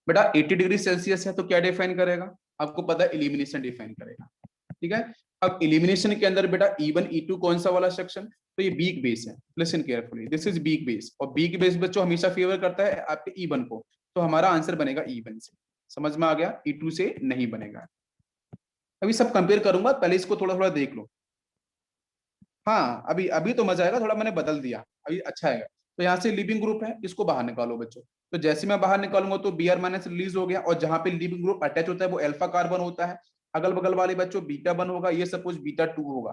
बेटा। 80 डिग्री सेल्सियस है तो क्या डिफाइन करेगा? आपको पता है एलिमिनेशन डिफाइन करेगा, ठीक है। अब एलिमिनेशन के अंदर बेटा E1 E2 कौन सा वाला सेक्शन? तो ये वीक बेस है, listen carefully, this is weak base, और वीक बेस बच्चों हमेशा फेवर करता है आपके E1 को, तो हमारा आंसर बनेगा E1 से। समझ में आ गया? E2 से नहीं बनेगा। अभी सब कंपेयर करूंगा, पहले इसको थोड़ा थोड़ा देख लो। हाँ अभी अभी तो मजा आएगा, थोड़ा मैंने बदल दिया, अभी अच्छा है। तो यहाँ से लिविंग ग्रुप है, इसको बाहर निकालो बच्चों। तो जैसे मैं बाहर निकालूंगा तो Br- रिलीज हो गया, और जहां पे लिविंग ग्रुप अटैच होता है वो अल्फा कार्बन होता है, अगल बगल वाले बच्चों बीटा 1 होगा, ये सपोज बीटा 2 होगा,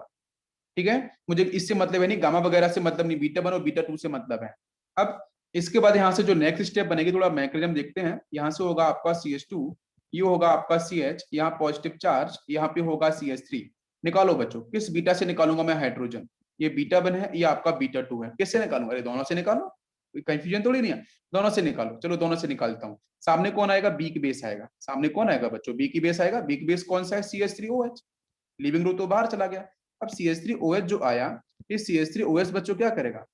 ठीक है। मुझे इससे मतलब है नहीं, गामा वगैरह से मतलब नहीं, बीटा 1 और बीटा 2 से मतलब है। अब इसके बाद यहाँ से जो नेक्स्ट स्टेप बनेगी, थोड़ा मैकेनिज्म देखते हैं। यहाँ से होगा आपका CH2, ये होगा आपका CH, यहाँ पॉजिटिव चार्ज, यहाँ पे होगा CH3। निकालो बच्चों, किस बीटा से निकालूंगा मैं हाइड्रोजन? ये बीटा 1 है, ये आपका बीटा 2 है, किससे निकालूंगा? अरे दोनों से निकालो, कोई कंफ्यूजन थोड़ी नहीं है, दोनों से निकालो। चलो दोनों से निकालता हूँ। सामने कौन आएगा? बीक बेस आएगा। सामने कौन आएगा बच्चों? बीक बेस आएगा। बीक बेस कौन सा है? CH3OH। लिविंग ग्रुप तो बाहर चला गया। अब CH3OH जो आया, ये CH3OH बच्चों क्या करेगा?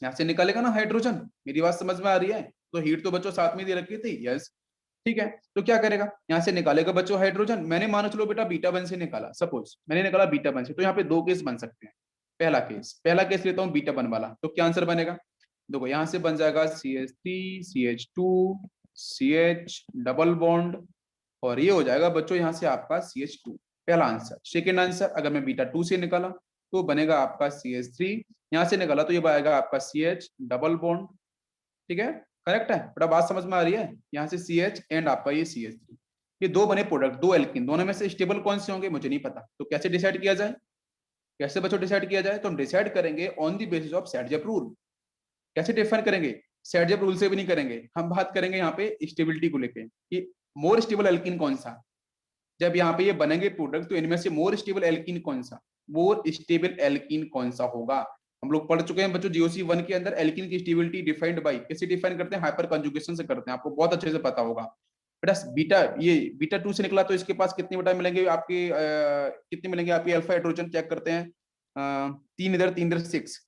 यहाँ से निकालेगा ना हाइड्रोजन। मेरी बात समझ में आ रही है? तो हीट तो बच्चों साथ में दे रखी थी, यस, ठीक है। तो क्या करेगा? यहाँ से निकालेगा बच्चों हाइड्रोजन। मैंने मानो चलो बेटा बीटा 1 से निकाला, सपोज मैंने निकाला बीटा 1 से, तो यहाँ पे दो केस बन सकते हैं। पहला केस लेता हूँ बीटा 1 वाला, तो क्या आंसर बनेगा? देखो यहाँ से बन जाएगा CH3 CH2 CH double bond, और ये हो जाएगा बच्चों यहाँ से आपका CH2। पहला आंसर। सेकेंड आंसर, अगर मैं बीटा 2 से निकाला तो बनेगा आपका CH3, यहाँ से निकाला तो ये आएगा आपका CH डबल बॉन्ड, ठीक है। करेक्ट है बेटा? बात समझ में आ रही है? यहाँ से CH एंड आपका ये CH3, ये दो बने प्रोडक्ट, दो एल्किन, दोनों में से स्टेबल कौन से होंगे मुझे नहीं पता, तो कैसे डिसाइड किया जाए? कैसे बच्चों डिसाइड किया जाए? तो हम डिसाइड करेंगे on the basis of set rule. कैसे डिफाइन करेंगे? सेट रूल से भी नहीं करेंगे, हम बात करेंगे यहाँ पे स्टेबिलिटी को लेके कि मोर स्टेबल एल्किन कौन सा, जब यहाँ पे ये बनेंगे प्रोडक्ट तो इनमें से मोर स्टेबल एल्कीन कौन सा, मोर स्टेबल एल्कीन कौन सा होगा। हम लोग पढ़ चुके हैं बच्चों जीओसी 1 के अंदर एल्कीन की स्टेबिलिटी डिफाइंड बाय, कैसे डिफाइन करते हैं, हाइपर कंजुगेशन से करते हैं, आपको बहुत अच्छे से पता होगा। बेटा बीटा, ये बीटा 2 से निकला तो इसके पास कितने बेटा मिलेंगे आपके, कितने मिलेंगे आपके अल्फा हाइड्रोजन, चेक करते हैं। 3 इधर 3 इधर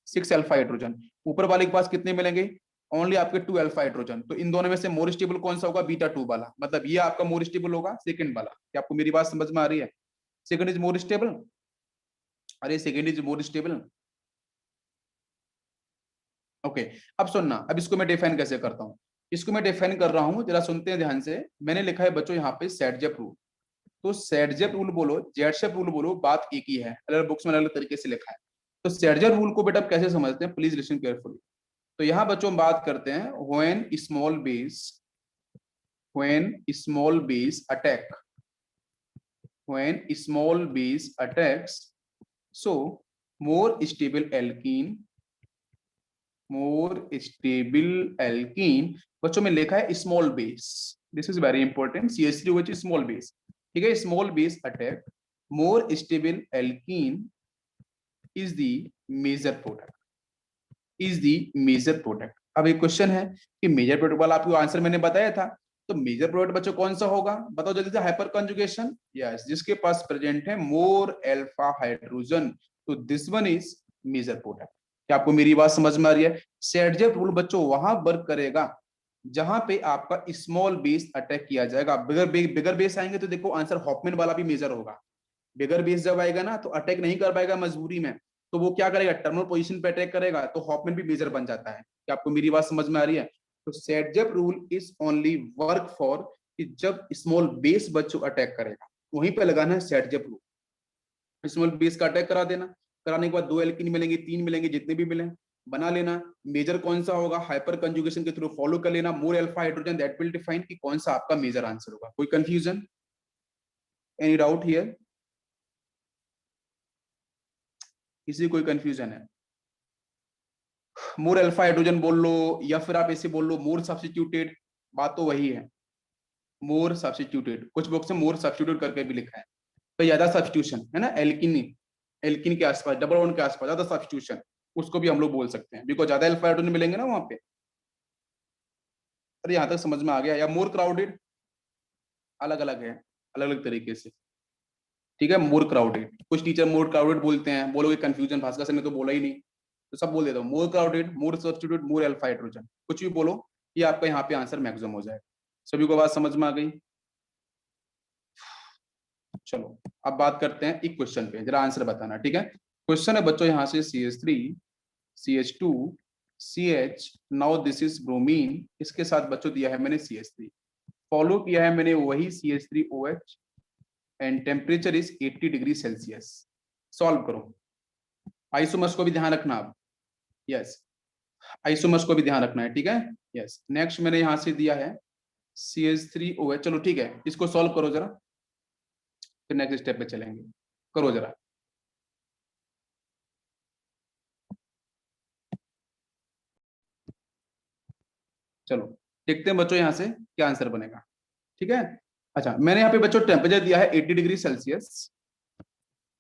6 अल्फा हाइड्रोजन। ऊपर वाले के पास कितने मिलेंगे, ओनली आपके 2 अल्फा हाइड्रोजन। तो इन दोनों में से मोर स्टेबल कौन सा होगा, बीटा 2 वाला, मतलब ये आपका मोर स्टेबल होगा सेकंड वाला। क्या आपको मेरी बात समझ में आ रही है, सेकंड इज मोर स्टेबल, अरे second is more stable. Okay अब सुनना, अब इसको मैं डिफाइन कैसे करता हूँ, इसको मैं डिफाइन कर रहा हूँ, जरा सुनते हैं ध्यान से। मैंने लिखा है बच्चों यहाँ पे सेटजेप रूल, तो सेटजेप रूल बोलो जेटशेप रूल बोलो, बात एक ही है, अलग बुक्स में अलग अलग तरीके से लिखा है। तो सेटजेप रूल को बेटा कैसे समझते हैं, प्लीज लिसन केयरफुली। तो यहाँ बच्चों हम बात करते हैं when small base attack, when small base attacks, so more stable alkene, more stable alkene, बच्चों में लिखा है small base, this is very important, CH3OH small base, ठीक है, small base attack, more stable alkene is the major product, is the major product. अब एक question है कि मेजर प्रोडक्ट वाला आपको आंसर मैंने बताया था, तो मेजर प्रोडक्ट बच्चों कौन सा होगा, बताओ जल्दी से, हाइपर कंजुगेशन, यस, जिसके पास प्रेजेंट है मोर अल्फा हाइड्रोजन, तो this one is major product. क्या आपको मेरी बात समझ में आ रही है, सेटजेप रूल बच्चों वहां वर्क करेगा जहां पे आपका स्मॉल बेस अटैक किया जाएगा, बिगर बेस आएंगे तो देखो आंसर हॉफमैन वाला भी मेजर होगा, बिगर बेस जब आएगा ना तो अटैक नहीं कर पाएगा मजबूरी में, तो वो क्या करेगा, टर्मिनल पोजीशन पे अटैक करेगा, तो हॉफमैन भी मेजर बन जाता है। क्या आपको मेरी बात समझ में आ रही है, तो Saytzeff rule is only work for कि जब स्मॉल बेस बच्चों अटैक करेगा वहीं पे लगाना है सेटजेप रूल, स्मॉल बेस का अटैक करा देना, कराने के बाद 2 एल्कीन मिलेंगे, 3 मिलेंगे, जितने भी मिले बना लेना, मेजर कौन सा होगा हाइपर कंजुगेशन के थ्रू फॉलो कर लेना, more alpha hydrogen, that will define कि कौन सा आपका मेजर आंसर होगा। कोई कंफ्यूजन, एनी डाउट हियर, किसी कोई कंफ्यूजन है, मोर अल्फा हाइड्रोजन बोल लो या फिर आप ऐसे बोल लो मोर सब्स्टिट्यूटेड, बात तो वही है, मोर सब्स्टिट्यूटेड, कुछ बुक्स में मोर सब्स्टिट्यूट करके भी लिखा है, तो ज्यादा सब्स्टिट्यूशन है ना, एल्किन, एल्किन के आसपास, डबल बॉन्ड के आसपास ज्यादा सब्स्टिट्यूशन, उसको भी हम लोग बोल सकते हैं, बिकॉज ज्यादा अल्फा हाइड्रोजन मिलेंगे ना वहां पे। अरे यहाँ तक समझ में आ गया, या मोर क्राउडेड, अलग अलग है, अलग अलग तरीके से, ठीक है, मोर क्राउडेड, कुछ टीचर मोर क्राउडेड बोलते हैं, बोलोगे कंफ्यूजन, भास्कर सर ने तो बोला ही नहीं, तो सब बोल देता हूँ, मोर क्राउडेड, मोर सब्स्टिट्यूट, मोर अल्फा हाइड्रोजन, कुछ भी बोलो, ये आपका यहाँ पे आंसर मैक्सिमम हो जाएगा। सभी को बात समझ में आ गई, चलो अब बात करते हैं एक क्वेश्चन पे, जरा आंसर बताना, ठीक है। क्वेश्चन है बच्चों यहाँ से CH3 CH2 CH, now this is bromine, इसके साथ बच्चों दिया है मैंने CH3, फॉलो किया है मैंने वही CH3OH, and temperature is 80 degree Celsius. Solve करो, आइसोमर्स को भी ध्यान रखना आप, यस, आइसोमर्स को भी ध्यान रखना है, ठीक है, यस। नेक्स्ट मैंने यहाँ से दिया है CH3OH, चलो ठीक है, इसको सॉल्व करो जरा, फिर नेक्स्ट स्टेप पे चलेंगे, करो जरा। चलो देखते हैं बच्चों यहाँ से क्या आंसर बनेगा, ठीक है। अच्छा मैंने यहाँ पे बच्चों टेम्परेचर दिया है 80 डिग्री सेल्सियस,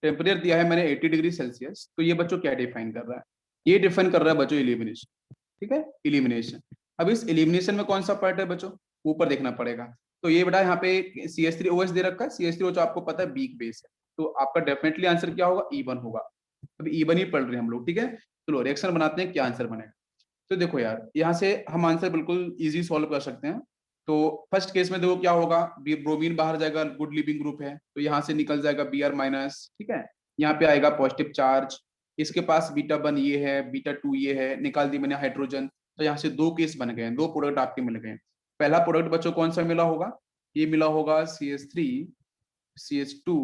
टेम्परेचर दिया है मैंने 80 डिग्री सेल्सियस, तो ये बच्चों क्या डिफाइन कर रहा है, ये डिफाइन कर रहा है बच्चों इलिमिनेशन, ठीक है, इलिमिनेशन। अब इस इलिमिनेशन में कौन सा पार्ट है बच्चों, ऊपर देखना पड़ेगा, तो ये बेटा यहाँ पे CH3OH दे रखा है, CH3OH आपको पता है वीक बेस है, तो आपका डेफिनेटली आंसर क्या होगा, E1 होगा। अभी E1 ही पढ़ रहे हैं हम लोग, ठीक है, चलो रिएक्शन बनाते हैं, क्या आंसर बनेगा। तो देखो यार यहाँ से हम आंसर बिल्कुल इजी सॉल्व कर सकते हैं। तो फर्स्ट केस में देखो क्या होगा, ब्रोमीन बाहर जाएगा, गुड लिविंग ग्रुप है, तो यहाँ से निकल जाएगा Br-, ठीक है, यहाँ पे आएगा पॉजिटिव चार्ज, इसके पास बीटा 1 ये है, बीटा 2 ये है, निकाल दी मैंने हाइड्रोजन, तो यहाँ से 2 केस बन गए, 2 प्रोडक्ट आपके मिल गए। पहला प्रोडक्ट बच्चों कौन सा मिला होगा, ये मिला होगा CH3 CH2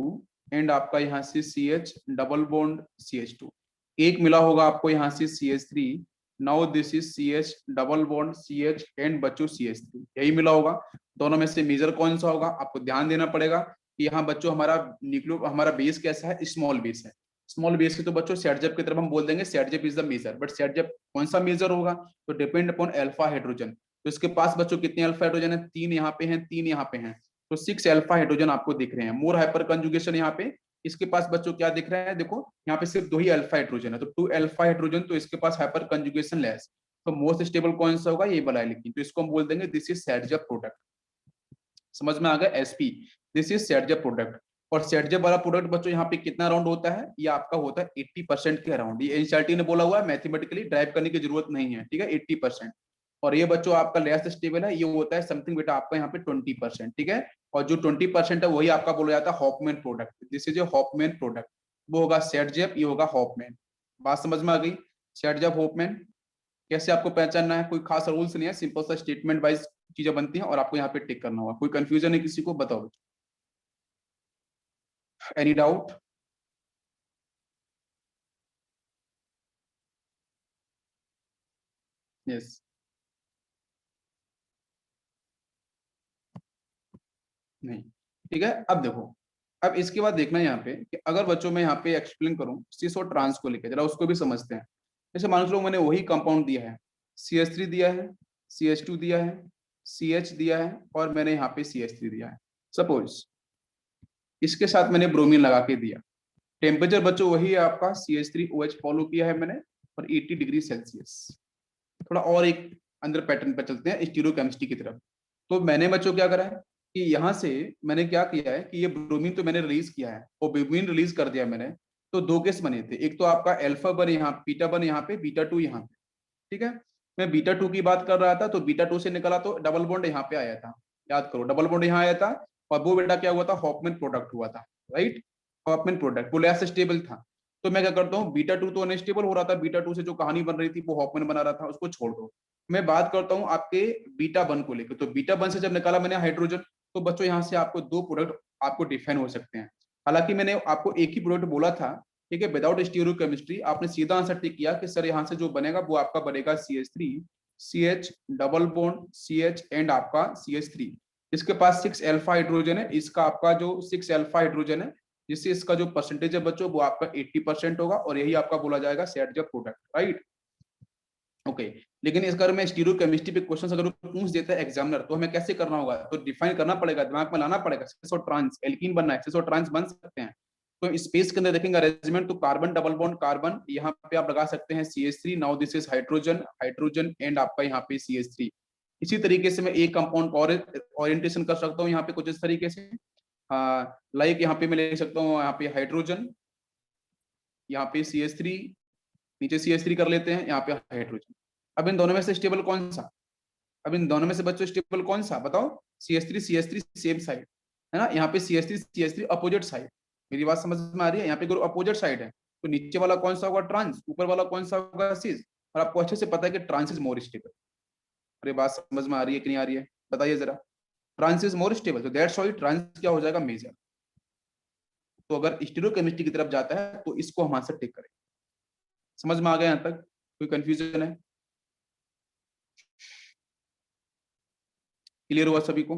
एंड आपका यहाँ से CH डबल बॉन्ड CH2, एक मिला होगा आपको यहाँ से CH3, now this is CH double bond CH and बच्चों CH3, यही मिला होगा। दोनों में से मेजर कौन सा होगा, आपको ध्यान देना पड़ेगा कि यहाँ बच्चों हमारा न्यूक्लियो, हमारा बेस कैसा है, स्मॉल बेस है, स्मॉल बेस के तो बच्चों सेटजेप की तरफ हम बोल देंगे सेटजेप इज द मेजर, बट सेटजेप कौन सा मेजर होगा, तो डिपेंड अपॉन अल्फा हाइड्रोजन, तो इसके पास बच्चों कितने अल्फा हाइड्रोजन है, 3 यहाँ पे हैं, 3 यहाँ पे हैं, तो 6 अल्फा हाइड्रोजन आपको दिख रहे हैं, मोर हाइपर कंजुगेशन यहाँ पे। इसके पास बच्चों क्या दिख रहा है, देखो यहाँ पे सिर्फ 2 ही अल्फा हाइड्रोजन है, तो 2 अल्फा हाइड्रोजन, तो इसके पास हाइपर कंजुगेशन लेस। तो मोस्ट स्टेबल कौन सा होगा, ये वाला है, लेकिन तो इसको हम बोल देंगे दिस इज सेटजब प्रोडक्ट। समझ में आ गया, एसपी, दिस इज सेटजब प्रोडक्ट। और सेटजब वाला प्रोडक्ट बच्चों यहाँ पे कितना अराउंड होता है, ये आपका होता है 80% के अराउंड। ये एनसीईआरटी ने बोला हुआ है, मैथमेटिकली ड्राइव करने की जरूरत नहीं है, ठीक है, 80%। और ये बच्चों आपका लेस स्टेबल है, ये होता है समथिंग बेटा आपका यहाँ पे 20%, ठीक है। और जो 20% है वही आपका बोला जाता है Hofmann product, this is a Hofmann product. वो होगा सेटजेब, ये होगा हॉफमैन। बात समझ में आ गई, सेटजेब हॉफमैन कैसे आपको पहचानना है, कोई खास रूल्स नहीं है, सिंपल सा स्टेटमेंट वाइज चीजें बनती हैं और आपको यहाँ पे टिक करना होगा। कोई कंफ्यूजन है किसी को, बताओ, एनी डाउट? यस, नहीं, ठीक है। अब देखो, अब इसके बाद देखना है यहाँ पे कि अगर बच्चों में यहाँ पे एक्सप्लेन करूं सिस और ट्रांस को लेकर, जरा उसको भी समझते हैं। जैसे मान लो मैंने वही कंपाउंड दिया है, CH3 दिया है, CH2 दिया है, CH दिया है, और मैंने यहाँ पे CH3 दिया है। सपोज इसके साथ मैंने ब्रोमीन लगा के दिया, टेम्परेचर बच्चों वही है आपका, CH3OH फॉलो किया है मैंने, और 80 डिग्री सेल्सियस। थोड़ा और एक अंदर पैटर्न पे चलते हैं स्टीरियोकेमिस्ट्री की तरफ। तो मैंने बच्चों क्या करा है कि यहाँ से मैंने क्या किया है कि ये ब्रोमीन तो मैंने रिलीज किया है, और ब्रोमीन रिलीज कर दिया मैंने। तो 2 केस बने थे, एक तो आपका अल्फा बन यहाँ, बीटा बन यहाँ पे, बीटा 2 यहाँ पे, ठीक है। मैं बीटा 2 की बात कर रहा था, तो बीटा 2 से निकला तो डबल बॉन्ड यहाँ पे आया था, याद करो डबल बॉन्ड यहाँ आया था। और वो बेटा क्या हुआ था, हॉफमैन प्रोडक्ट हुआ था, राइट। हॉफमैन प्रोडक्ट वो लेस स्टेबल था। तो मैं क्या करता हूँ, बीटा 2 तो अनस्टेबल हो रहा था, बीटा 2 से जो कहानी बन रही थी वो हॉफमैन बना रहा था, उसको छोड़ दो। मैं बात करता हूँ आपके बीटा वन को लेकर। तो बीटा वन से जब निकाला मैंने हाइड्रोजन, तो बच्चों यहाँ से आपको 2 प्रोडक्ट आपको डिफाइन हो सकते हैं। हालांकि मैंने आपको एक ही प्रोडक्ट बोला था, ठीक है, विदाउट स्टीरियोकेमिस्ट्री। आपने सीधा आंसर टिक किया कि सर यहाँ से जो बनेगा वो आपका बनेगा CH3, CH double bond CH and आपका CH3। इसके पास 6 अल्फा हाइड्रोजन है, इसका आपका जो 6 अल्फा हाइड्रोजन है, जिससे इसका जो परसेंटेज है बच्चों वो आपका 80% होगा, और यही आपका बोला जाएगा सेटजब प्रोडक्ट, राइट। ओके, लेकिन इस बार में स्टीरियो केमिस्ट्री पे क्वेश्चन अगर पूछ देता है एग्जामिनर, तो हमें कैसे करना होगा, तो डिफाइन करना पड़ेगा, दिमाग में लाना पड़ेगा। सिस और ट्रांस, एल्कीन बनना है, सिस और ट्रांस बन सकते हैं। तो स्पेस के अंदर देखेंगे अरेंजमेंट, तो कार्बन डबल बॉन्ड कार्बन, यहाँ पे आप लगा सकते हैं CH3, now this is hydrogen, hydrogen and आपका यहाँ पे CH3। इसी तरीके से मैं एक कंपाउंड और ओरिएंटेशन कर सकता हूँ यहाँ पे कुछ इस तरीके से, लाइक यहाँ पे मैं ले सकता हूँ, यहाँ पे हाइड्रोजन, यहाँ पे CH3, नीचे CH3 कर लेते हैं, यहाँ पे हाइड्रोजन। अब इन दोनों में से स्टेबल कौन सा, अब इन दोनों में से बच्चों स्टेबल कौन सा बताओ, CH3 सेम साइड है ना, यहाँ पे CH3 अपोजिट साइड। मेरी बात समझ में आ रही है, यहाँ पे अपोजिट साइड है, तो नीचे वाला कौन सा होगा ट्रांस, ऊपर वाला कौन सा होगा सिस। और आपको अच्छे से पता है कि ट्रांस इज मोर स्टेबल। अरे बात समझ में आ रही है कि नहीं आ रही है, बताइए जरा। ट्रांस इज मोर स्टेबल, तो दैट्स व्हाई ट्रांस क्या हो जाएगा, मेजर। तो अगर स्टीरियोकेमिस्ट्री की तरफ जाता है तो इसको हम आंसर टिक करें। समझ में आ गया यहाँ तक, कोई कंफ्यूजन है, क्लियर हुआ सभी को?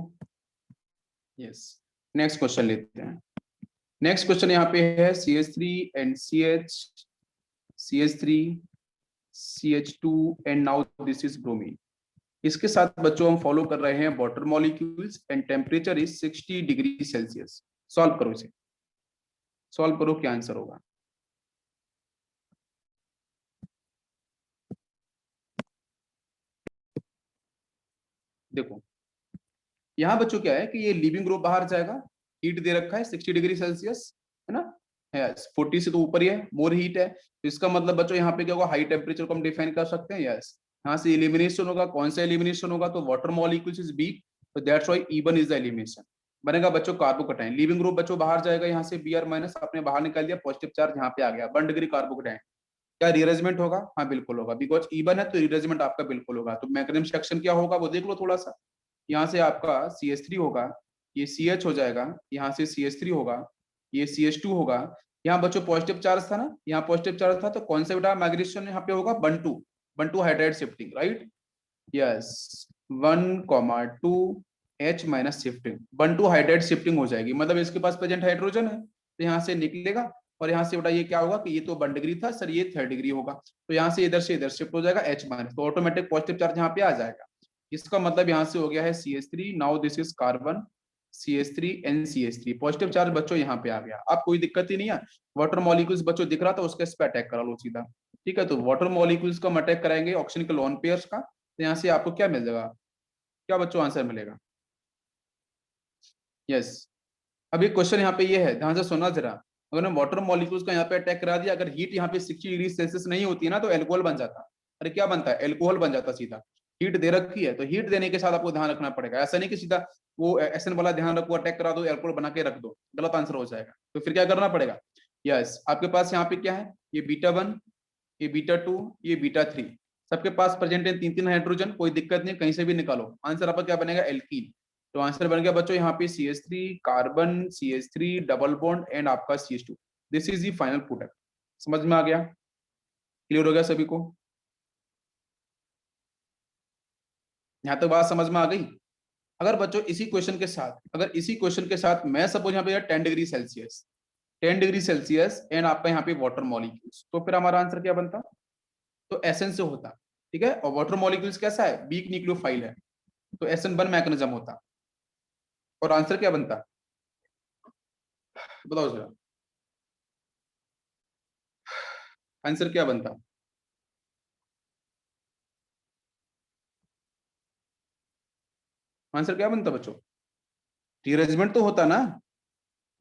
यस, नेक्स्ट क्वेश्चन लेते हैं। नेक्स्ट क्वेश्चन यहाँ पे है CH3 and CH, CH3 CH2 and now this is bromine. इसके साथ बच्चों हम फॉलो कर रहे हैं water molecules and temperature is 60 degree Celsius. Solve करो इसे, सॉल्व करो, क्या आंसर होगा। देखो यहाँ बच्चों क्या है कि ये लिविंग ग्रुप बाहर जाएगा, हीट दे रखा है 60 डिग्री सेल्सियस, है ना, यस 40 से तो ऊपर ही है, मोर हीट है। तो इसका मतलब बच्चों यहाँ पे क्या होगा, हाई टेम्परेचर को हम डिफाइन कर सकते हैं, यस। यहाँ से एलिमिनेशन होगा, कौन सा एलिमिनेशन होगा, तो वाटर मॉलिक्यूल्स इज वीक, तो that's why E1 is the elimination. बनेगा बच्चों कार्बोकटाइन, लिविंग ग्रुप बच्चों बाहर जाएगा, यहाँ से Br माइनस आपने बाहर निकाल दिया, पॉजिटिव चार्ज यहाँ पे आ गया, 1 डिग्री कार्बोकटाइन। क्या रीअरेंजमेंट होगा, हाँ बिल्कुल होगा, बिकॉज E1 है तो रीअरेंजमेंट आपका बिल्कुल होगा। तो मैकेनिज्म सेक्शन क्या होगा वो देख लो थोड़ा सा। यहाँ से आपका CH3 होगा, ये CH हो जाएगा, यहाँ से CH3 होगा, ये CH2 होगा। यहाँ बच्चों पॉजिटिव चार्ज था ना, यहाँ पॉजिटिव चार्ज था, तो कौन सा बेटा माइग्रेशन यहाँ पे होगा, 1 2 hydride shifting, right. Yes 1,2 H minus shifting, 1 2 hydride shifting हो जाएगी, मतलब इसके पास प्रेजेंट हाइड्रोजन है, तो यहाँ से निकलेगा। और यहाँ से बेटा ये क्या होगा कि ये तो 1 डिग्री था सर, ये 3 डिग्री होगा, तो यहाँ से इधर शिफ्ट हो जाएगा H माइनस, तो ऑटोमेटिक पॉजिटिव चार्ज यहाँ पे आ जाएगा। इसका मतलब यहाँ से हो गया है CH3, now this is carbon, CH3 NCH3, positive charge बच्चों यहाँ पे आ गया। अब कोई दिक्कत ही नहीं है, वाटर मॉलिक्यूल्स बच्चों दिख रहा था उसके इस पे अटैक करा लो सीधा, ठीक है। तो वाटर मॉलिक्यूल्स का हम अटैक कराएंगे ऑक्सीजन के लोन पेयर्स का, तो यहाँ से आपको क्या मिल जाएगा, क्या बच्चों आंसर मिलेगा? यस। अब एक क्वेश्चन यहाँ पे ये है, ध्यान से सुनना जरा, अगर मैं वाटर मॉलिक्यूल्स का यहाँ पे अटैक करा दिया, अगर हीट यहाँ पे 60 डिग्री सेल्सियस नहीं होती है ना, तो एल्कोहल बन जाता। अरे क्या बनता है, एल्कोहल बन जाता सीधा। हीट दे रखी है, तो हीट देने के साथ आपको ध्यान रखना पड़ेगा, ऐसा नहीं कि सीधा वो एसएन वाला ध्यान रखो, अटैक करा दो, एल्कोहल बना के रख दो, गलत आंसर हो जाएगा। तो फिर क्या करना पड़ेगा? यस, आपके पास यहाँ पे क्या है, ये बीटा 1, ये बीटा 2, ये बीटा 3, सबके पास प्रेजेंट है 3-3 हाइड्रोजन, कोई दिक्कत नहीं, कहीं से भी निकालो, आंसर आपका क्या बनेगा, एल्कीन। तो आंसर बन गया बच्चों यहाँ पे CH3 carbon, CH3 double bond and आपका CH2। This is the final product. समझ में आ गया? क्लियर हो गया सभी को? यहाँ तक बात समझ में आ गई? अगर बच्चों इसी क्वेश्चन के साथ, अगर इसी क्वेश्चन के साथ मैं सपोज यहाँ पे 10 degree Celsius, 10 degree Celsius and आपका यहाँ पे वाटर मॉलिक्यूल्स, तो फिर हमारा आंसर क्या बनता? तो एसएन से होता, ठीक है। और वाटर मॉलिक्यूल्स कैसा है, वीक न्यूक्लियोफाइल है, तो SN1 मैकेनिज्म होता, और आंसर क्या बनता, बताओ जरा, आंसर क्या बनता? आंसर क्या बनता बच्चों? रीअरेंजमेंट तो होता ना।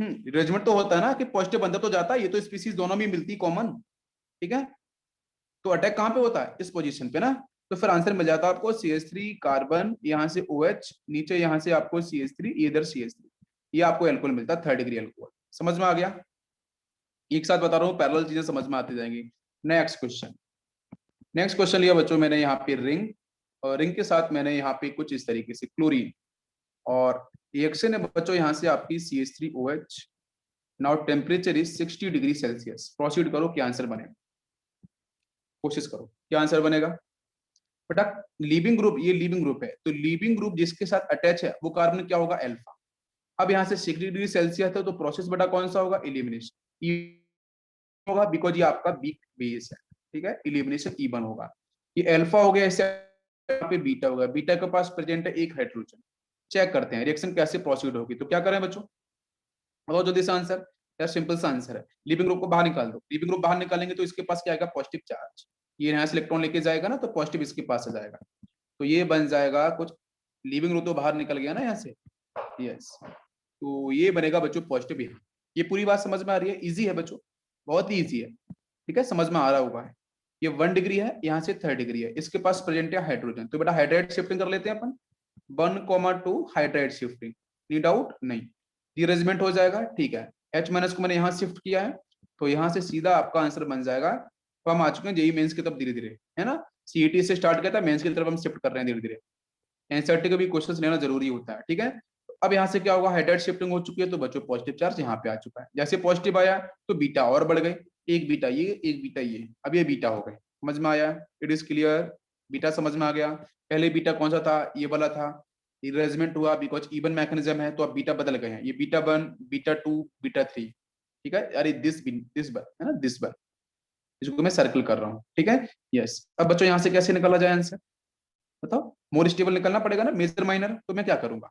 रीअरेंजमेंट तो होता है ना, कि पॉजिटिव बनता तो जाता है, ये तो स्पीसीज दोनों में मिलती कॉमन, ठीक है। तो अटैक कहाँ पे होता है, इस पोजीशन पे ना। तो फिर आंसर मिल जाता है आपको CH3 कार्बन, यहाँ से OH, नीचे यहाँ से आपको CH3, इधर CH3, ये आपको एल्कोहल मिलता है, 3rd डिग्री एल्कोहल। समझ में आ गया? एक साथ बता रहा हूँ, पैरेलल चीजें समझ में आती जाएंगी। नेक्स्ट क्वेश्चन, नेक्स्ट क्वेश्चन लिया बच्चों मैंने यहाँ पे रिंग, और रिंग के साथ मैंने यहाँ पे कुछ इस तरीके से क्लोरीन, और रिएक्शन है बच्चों यहाँ से आपकी CH3OH। Now temperature is 60 degree Celsius. Proceed करो, क्या आंसर बनेगा, कोशिश करो, क्या आंसर बनेगा बेटा? लीविंग ग्रुप, ये लीविंग ग्रुप है, तो लीविंग ग्रुप जिसके साथ अटैच है वो कार्बन क्या होगा, अल्फा। अब यहाँ से 60 डिग्री सेल्सियस है, तो प्रोसेस बेटा कौन सा होगा, इलिमिनेशन होगा, बिकॉज ये आपका वीक बेस है, ठीक है। इलिमिनेशन इवन होगा, ये अल्फा हो गया, इससे यहाँ पे बीटा होगा, बीटा के पास प्रेजेंट है एक हाइड्रोजन। चेक करते हैं रिएक्शन कैसे प्रोसीड होगी, तो क्या करें बच्चों, बताओ जल्दी से आंसर। यार सिंपल सा आंसर है, लिविंग ग्रुप को बाहर निकाल दो, लिविंग ग्रुप बाहर निकालेंगे तो इसके पास क्या आएगा, पॉजिटिव चार्ज, ये यहाँ से इलेक्ट्रॉन लेके जाएगा ना, तो पॉजिटिव इसके पास आ जाएगा, तो ये बन जाएगा कुछ, लिविंग ग्रुप तो बाहर निकल गया ना यहाँ से, यस, तो ये बनेगा बच्चों पॉजिटिव यहाँ। ये पूरी बात समझ में आ रही है? इजी है बच्चों, बहुत ही इजी है, ठीक है, समझ में आ रहा होगा। ये 1 डिग्री है, यहाँ से 3rd डिग्री है, इसके पास प्रेजेंट है हाइड्रोजन, तो बेटा हाइड्राइड शिफ्टिंग कर लेते हैं अपन, 1,2 हाइड्राइड शिफ्टिंग, नी डाउट नहीं, रीअरेंजमेंट हो जाएगा, ठीक है। H- को मैंने यहाँ शिफ्ट किया है, तो यहाँ से सीधा आपका आंसर बन जाएगा। तो हम आ चुके हैं जेई मेंस की तरफ धीरे धीरे, है ना, सीईटी से स्टार्ट किया था, मेंस की तरफ हम शिफ्ट कर रहे हैं धीरे धीरे, एनसीईआरटी का भी क्वेश्चन लेना जरूरी होता है, ठीक है। अब यहाँ से क्या होगा, हाइड्राइड शिफ्टिंग हो चुकी है, तो बच्चों पॉजिटिव चार्ज यहाँ पे आ चुका है, जैसे पॉजिटिव आया तो बीटा और बढ़ गए, एक बीटा ये, एक बीटा ये, अब ये बीटा हो गए। समझ में आया? It is clear? बीटा समझ में आ गया? पहले बीटा कौन सा था, ये वाला था, इरेजमेंट हुआ बिकॉज इवन मैकेनिज्म है, तो अब बीटा बदल गए हैं, ये बीटा 1, बीटा 2, बीटा 3, ठीक है। अरे दिस वन है ना, दिस वन, इसको मैं सर्कल कर रहा हूँ, ठीक है। यस, अब बच्चों यहाँ से कैसे निकाला जाए आंसर, बताओ। मोर स्टेबल निकलना पड़ेगा ना, मेजर माइनर, तो मैं क्या करूंगा,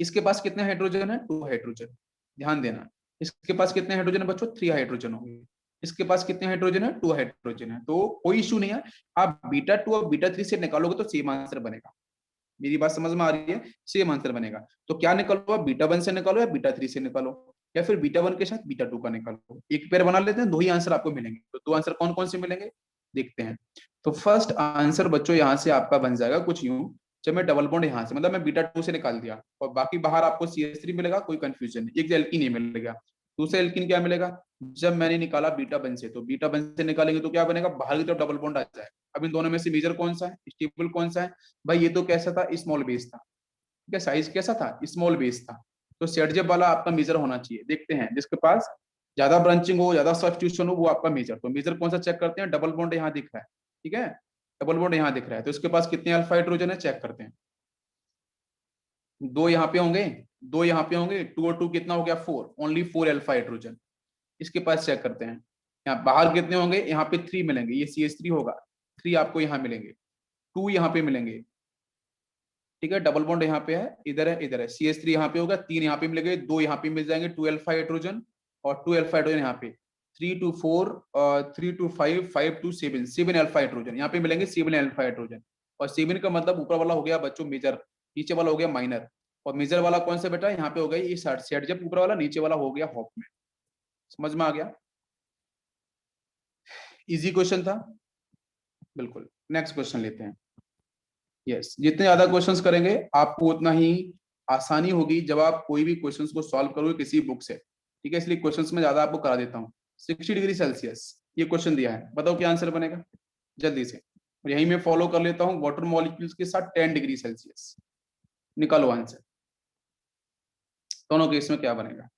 इसके पास कितने हाइड्रोजन है, 2 हाइड्रोजन, ध्यान देना। इसके पास कितने हाइड्रोजन है बच्चों, 3 हाइड्रोजन होंगे। इसके पास कितने हाइड्रोजन है, 2 हाइड्रोजन है, तो कोई इशू नहीं है। आप बीटा 2 और बीटा 3 से निकालोगे तो सेम आंसर बनेगा। मेरी बात समझ में आ रही है? सेम आंसर बनेगा। तो क्या निकालो, बीटा 1 से निकालो या बीटा 3 से निकालो, या फिर बीटा 1 के साथ बीटा 2 का निकालो, एक पेयर बना लेते हैं, 2 ही आंसर आपको मिलेंगे। तो 2 आंसर कौन कौन से मिलेंगे, देखते हैं। तो फर्स्ट आंसर बच्चों यहाँ से आपका बन जाएगा कुछ यूं, जब मैं डबल बॉन्ड यहाँ से, मतलब मैं बीटा 2 से निकाल दिया, और बाकी बाहर आपको CH3 मिलेगा, कोई कंफ्यूजन नहीं, एक एल्कीन नहीं मिलेगा। दूसरा एल्कीन क्या मिलेगा, जब मैंने निकाला बीटा 1 से, तो बीटा 1 से निकालेंगे तो क्या बनेगा, बाहर की तरफ डबल बॉन्ड आ जाएगा। अब इन दोनों में से मेजर कौन सा है, स्टेबल कौन सा है, भाई ये तो कैसा था, स्मॉल बेस था, ठीक है, साइज कैसा था, स्मॉल बेस था, तो सेटजेब वाला आपका मेजर होना चाहिए। देखते हैं जिसके पास ज्यादा ब्रांचिंग हो, ज्यादा सब्स्टिट्यूशन हो, वो आपका मेजर, तो मेजर कौन सा चेक करते हैं, डबल बॉन्ड यहाँ दिख रहा है, ठीक है, डबल बॉन्ड यहाँ दिख रहा है, तो इसके पास कितने अल्फा हाइड्रोजन है, चेक करते हैं। 2 यहाँ पे होंगे, 2 यहाँ पे होंगे, 2 और 2 कितना हो गया, 4, ओनली 4 अल्फा हाइड्रोजन। इसके पास चेक करते हैं, यहाँ बाहर कितने होंगे, यहाँ पे 3 मिलेंगे, ये CH3 होगा, 3 आपको यहाँ मिलेंगे, 2 यहाँ पे मिलेंगे, ठीक है, डबल बॉन्ड यहाँ पे है, इधर है, इधर है, CH3 यहाँ पे होगा, 3 यहाँ पे मिलेंगे, 2 यहाँ पे मिल जाएंगे, 2 अल्फा हाइड्रोजन और 2 अल्फा हाइड्रोजन यहाँ पे, 3 to 4 3 to 5 5 to 7 7 alpha hydrogen यहाँ पे मिलेंगे, 7 अल्फा हाइड्रोजन। और 7 का मतलब ऊपर वाला हो गया बच्चों मेजर, नीचे वाला हो गया माइनर। और मेजर वाला कौन सा बेटा, यहाँ पे हो गया ये सेट, जब ऊपर वाला, नीचे वाला हो गया हॉप में। समझ में आ गया? इजी क्वेश्चन था बिल्कुल। नेक्स्ट क्वेश्चन लेते हैं। यस, जितने ज्यादा क्वेश्चंस करेंगे आपको उतना ही आसानी होगी जब आप कोई भी क्वेश्चंस को सॉल्व करोगे किसी बुक से, ठीक है? इसलिए क्वेश्चंस में ज्यादा आपको करा देता हूँ। 60 डिग्री सेल्सियस ये क्वेश्चन दिया है, बताओ क्या आंसर बनेगा जल्दी से। और यही मैं फॉलो कर लेता हूँ वाटर मॉलिक्यूल्स के साथ 10 डिग्री सेल्सियस। निकालो आंसर, दोनों केस में क्या बनेगा।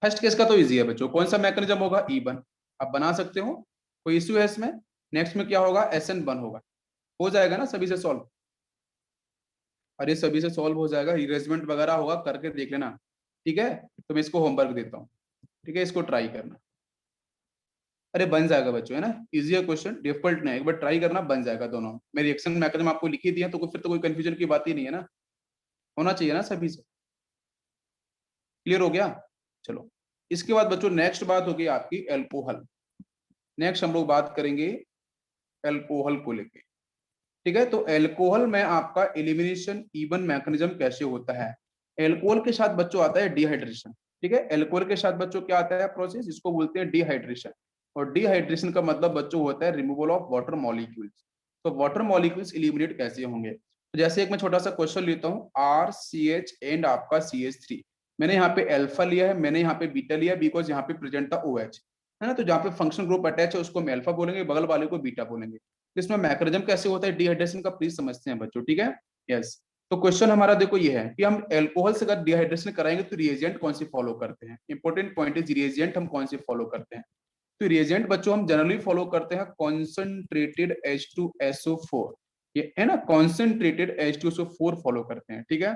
फर्स्ट केस का तो इजी है बच्चों, कौन सा मैकेनिज्म होगा, E1। आप बना सकते हो, कोई इश्यू है इसमें? नेक्स्ट में क्या होगा, SN1 होगा, हो जाएगा ना सभी से सॉल्व। अरे सभी से सॉल्व हो जाएगा, इरेजमेंट वगैरह होगा, करके देख लेना, ठीक है? तो मैं इसको होमवर्क देता हूँ, ठीक है? इसको ट्राई करना। अरे बन जाएगा बच्चों, है ना, इजी है क्वेश्चन, डिफिकल्ट नहीं है, एक बार ट्राई करना, बन जाएगा दोनों। मैं रिएक्शन मैकेनिज्म आपको लिख ही दिया, तो फिर तो कोई कंफ्यूजन की बात ही नहीं है ना, होना चाहिए ना सभी से। क्लियर हो गया? चलो, इसके बाद बच्चों नेक्स्ट बात होगी आपकी एल्कोहल। नेक्स्ट हम लोग बात करेंगे एल्कोहल को लेके, ठीक है? तो एल्कोहल में आपका एलिमिनेशन इवन मैकेनिज्म कैसे होता है। एल्कोहल के साथ बच्चों आता है डिहाइड्रेशन, ठीक है? एल्कोहल के साथ बच्चों क्या आता है प्रोसेस, इसको बोलते हैं डिहाइड्रेशन। और डिहाइड्रेशन का मतलब बच्चों होता है रिमूवल ऑफ वाटर मॉलिक्यूल्स। तो वाटर मॉलिक्यूल्स एलिमिनेट कैसे होंगे, तो जैसे एक मैं छोटा सा क्वेश्चन लेता हूँ, RCH एंड आपका CH3। मैंने यहाँ पे अल्फा लिया है, मैंने यहाँ पे बीटा लिया, बिकॉज यहाँ पे प्रेजेंट था OH, है ना? तो जहाँ पे फंक्शन ग्रुप अटैच है उसको हम अल्फा बोलेंगे, बगल वाले को बीटा बोलेंगे। इसमें मैकेनिज्म कैसे होता है डिहाइड्रेशन का, प्लीज समझते हैं बच्चों, ठीक है? यस, तो क्वेश्चन हमारा देखो ये है कि हम एल्कोहल से अगर डिहाइड्रेशन कराएंगे तो रिएजेंट कौन सी फॉलो करते हैं। इंपॉर्टेंट पॉइंट इज रिएजेंट हम कौन से फॉलो करते हैं। तो रिएजेंट बच्चों हम जनरली फॉलो करते हैं कॉन्सेंट्रेटेड H2SO4, ये है ना, कॉन्सेंट्रेटेड H2SO4 फॉलो करते हैं, ठीक है?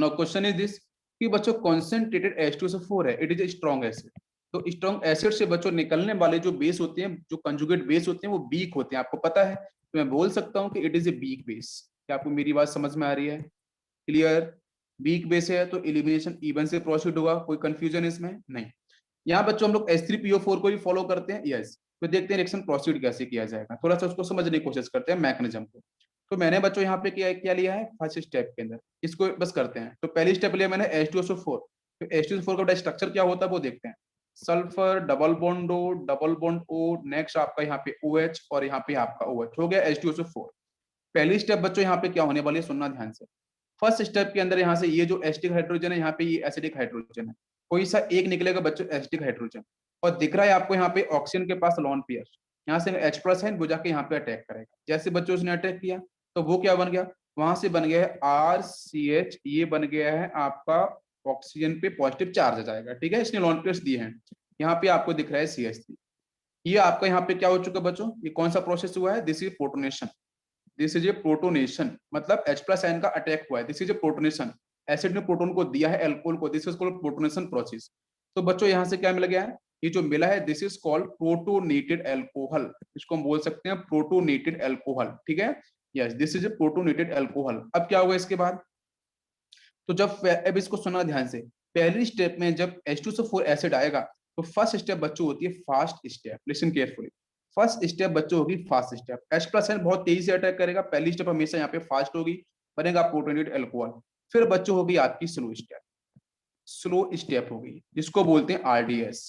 नाउ क्वेश्चन इज दिस कि बच्चों कॉन्सेंट्रेटेड H2SO4 है, it is a strong acid. तो स्ट्रॉन्ग एसिड से बच्चों निकलने वाले जो बेस होते हैं, जो कंजुगेट बेस होते हैं, वो वीक होते हैं, आपको पता है। तो मैं बोल सकता हूँ कि it is a weak base. क्या आपको मेरी बात समझ में आ रही है? क्लियर? वीक बेस है तो एलिमिनेशन इवन से प्रोसीड होगा, कोई कंफ्यूजन इसमें नहीं। यहाँ बच्चों हम लोग H3PO4 को भी फॉलो करते हैं, यस। तो देखते हैं रिएक्शन प्रोसीड कैसे किया जाएगा, थोड़ा सा उसको समझने की कोशिश करते हैं मैकेनिज्म को। तो मैंने बच्चों यहाँ पे क्या लिया है फर्स्ट स्टेप के अंदर, इसको बस करते हैं। तो पहली स्टेप लिया मैंने H2SO4। तो H2SO4 का स्ट्रक्चर क्या होता है वो देखते हैं। Sulphur, double bond O, double bond O, next आपका यहाँ पे OH और यहाँ पे आपका OH हो गया H2SO4। पहली स्टेप बच्चों यहाँ पे क्या होने वाली है, सुनना ध्यान से। फर्स्ट स्टेप के अंदर यहाँ से ये जो एसिडिक हाइड्रोजन है, यहाँ पे ये एसिडिक हाइड्रोजन है, कोई सा एक निकलेगा बच्चों एसिडिक हाइड्रोजन। और दिख रहा है आपको यहाँ पे ऑक्सीजन के पास लोन पेयर, यहाँ से H+ है, वो जाके यहाँ पे अटैक करेगा। जैसे बच्चों उसने अटैक किया तो वो क्या बन गया, वहां से बन गया है RCH, ये बन गया है आपका ऑक्सीजन पे पॉजिटिव चार्ज आ जाएगा, ठीक है? इसने लोन पेयर्स दिए हैं। यहाँ पे आपको दिख रहा है CH3। ये आपका यहाँ पे क्या हो चुका बच्चों, ये कौन सा प्रोसेस हुआ है, this is protonation. This is A protonation, मतलब H+ का अटैक हुआ है, this is A protonation. Acid ने प्रोटोन को दिया है अल्कोहल को, this is called protonation process. तो बच्चों यहाँ से क्या मिल गया है, ये जो मिला है this is called protonated alcohol, इसको हम बोल सकते हैं प्रोटोनेटेड अल्कोहल, ठीक है? Yes, this is A protonated alcohol. अब क्या होगा इसके बाद, तो जब अब इसको सुना ध्यान से, पहली स्टेप में जब H2SO4 एसिड आएगा तो फर्स्ट स्टेप बच्चों होती है fast step, listen carefully. First step बच्चों होगी फास्ट स्टेप, H+ बहुत तेजी से अटैक करेगा, पहली स्टेप हमेशा यहाँ पे फास्ट होगी, बनेगा प्रोटोनेटेड अल्कोहल। फिर बच्चों होगी आपकी स्लो स्टेप, स्लो स्टेप होगी जिसको बोलते हैं RDS।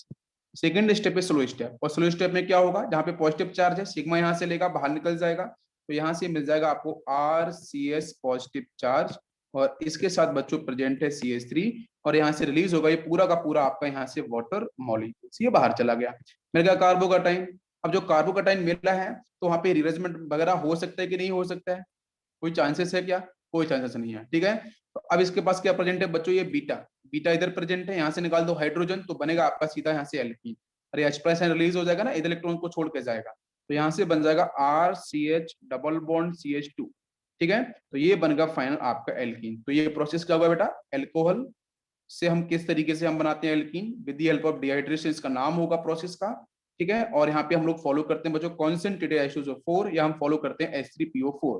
सेकेंड स्टेप है स्लो स्टेप, और स्लो स्टेप में क्या होगा, जहाँ पे पॉजिटिव चार्ज है सिग्मा यहाँ से लेगा बाहर निकल जाएगा, तो यहाँ से मिल जाएगा आपको RCS पॉजिटिव चार्ज, और इसके साथ बच्चों प्रेजेंट है CH3, और यहाँ से रिलीज होगा ये पूरा का पूरा आपका यहाँ से वाटर मॉलिक्यूल्स, ये बाहर चला गया, मिल गया कार्बोकाटाइन। अब जो कार्बोकाटाइन मिला है तो वहाँ पे रिअरेंजमेंट वगैरह हो सकता है कि नहीं हो सकता है, कोई चांसेस है क्या, कोई चांसेस नहीं है, ठीक है? तो अब इसके पास क्या प्रेजेंट है बच्चों, ये बीटा, बीटा इधर प्रेजेंट है, यहाँ से निकाल दो हाइड्रोजन तो बनेगा आपका सीधा यहाँ से एल्कीन। अरे H+ रिलीज हो जाएगा ना, इधर इलेक्ट्रॉन को छोड़ के जाएगा, तो यहाँ से बन जाएगा RCH डबल बॉन्ड CH2, ठीक है? तो ये बनेगा फाइनल आपका एल्कीन। तो ये प्रोसेस क्या होगा बेटा, एल्कोहल से हम किस तरीके से हम बनाते हैं alkene, with the help of dehydration, इसका नाम होगा प्रोसेस का, ठीक है? और यहाँ पे हम लोग फॉलो करते हैं बच्चों कॉन्सेंट्रेटेड H2SO4, या हम फॉलो करते हैं H3PO4,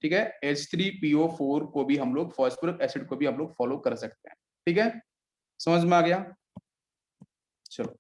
ठीक है, H3PO4 को भी हम लोग, फास्फोरिक एसिड को भी हम लोग फॉलो कर सकते हैं। ठीक है, समझ में आ गया? चलो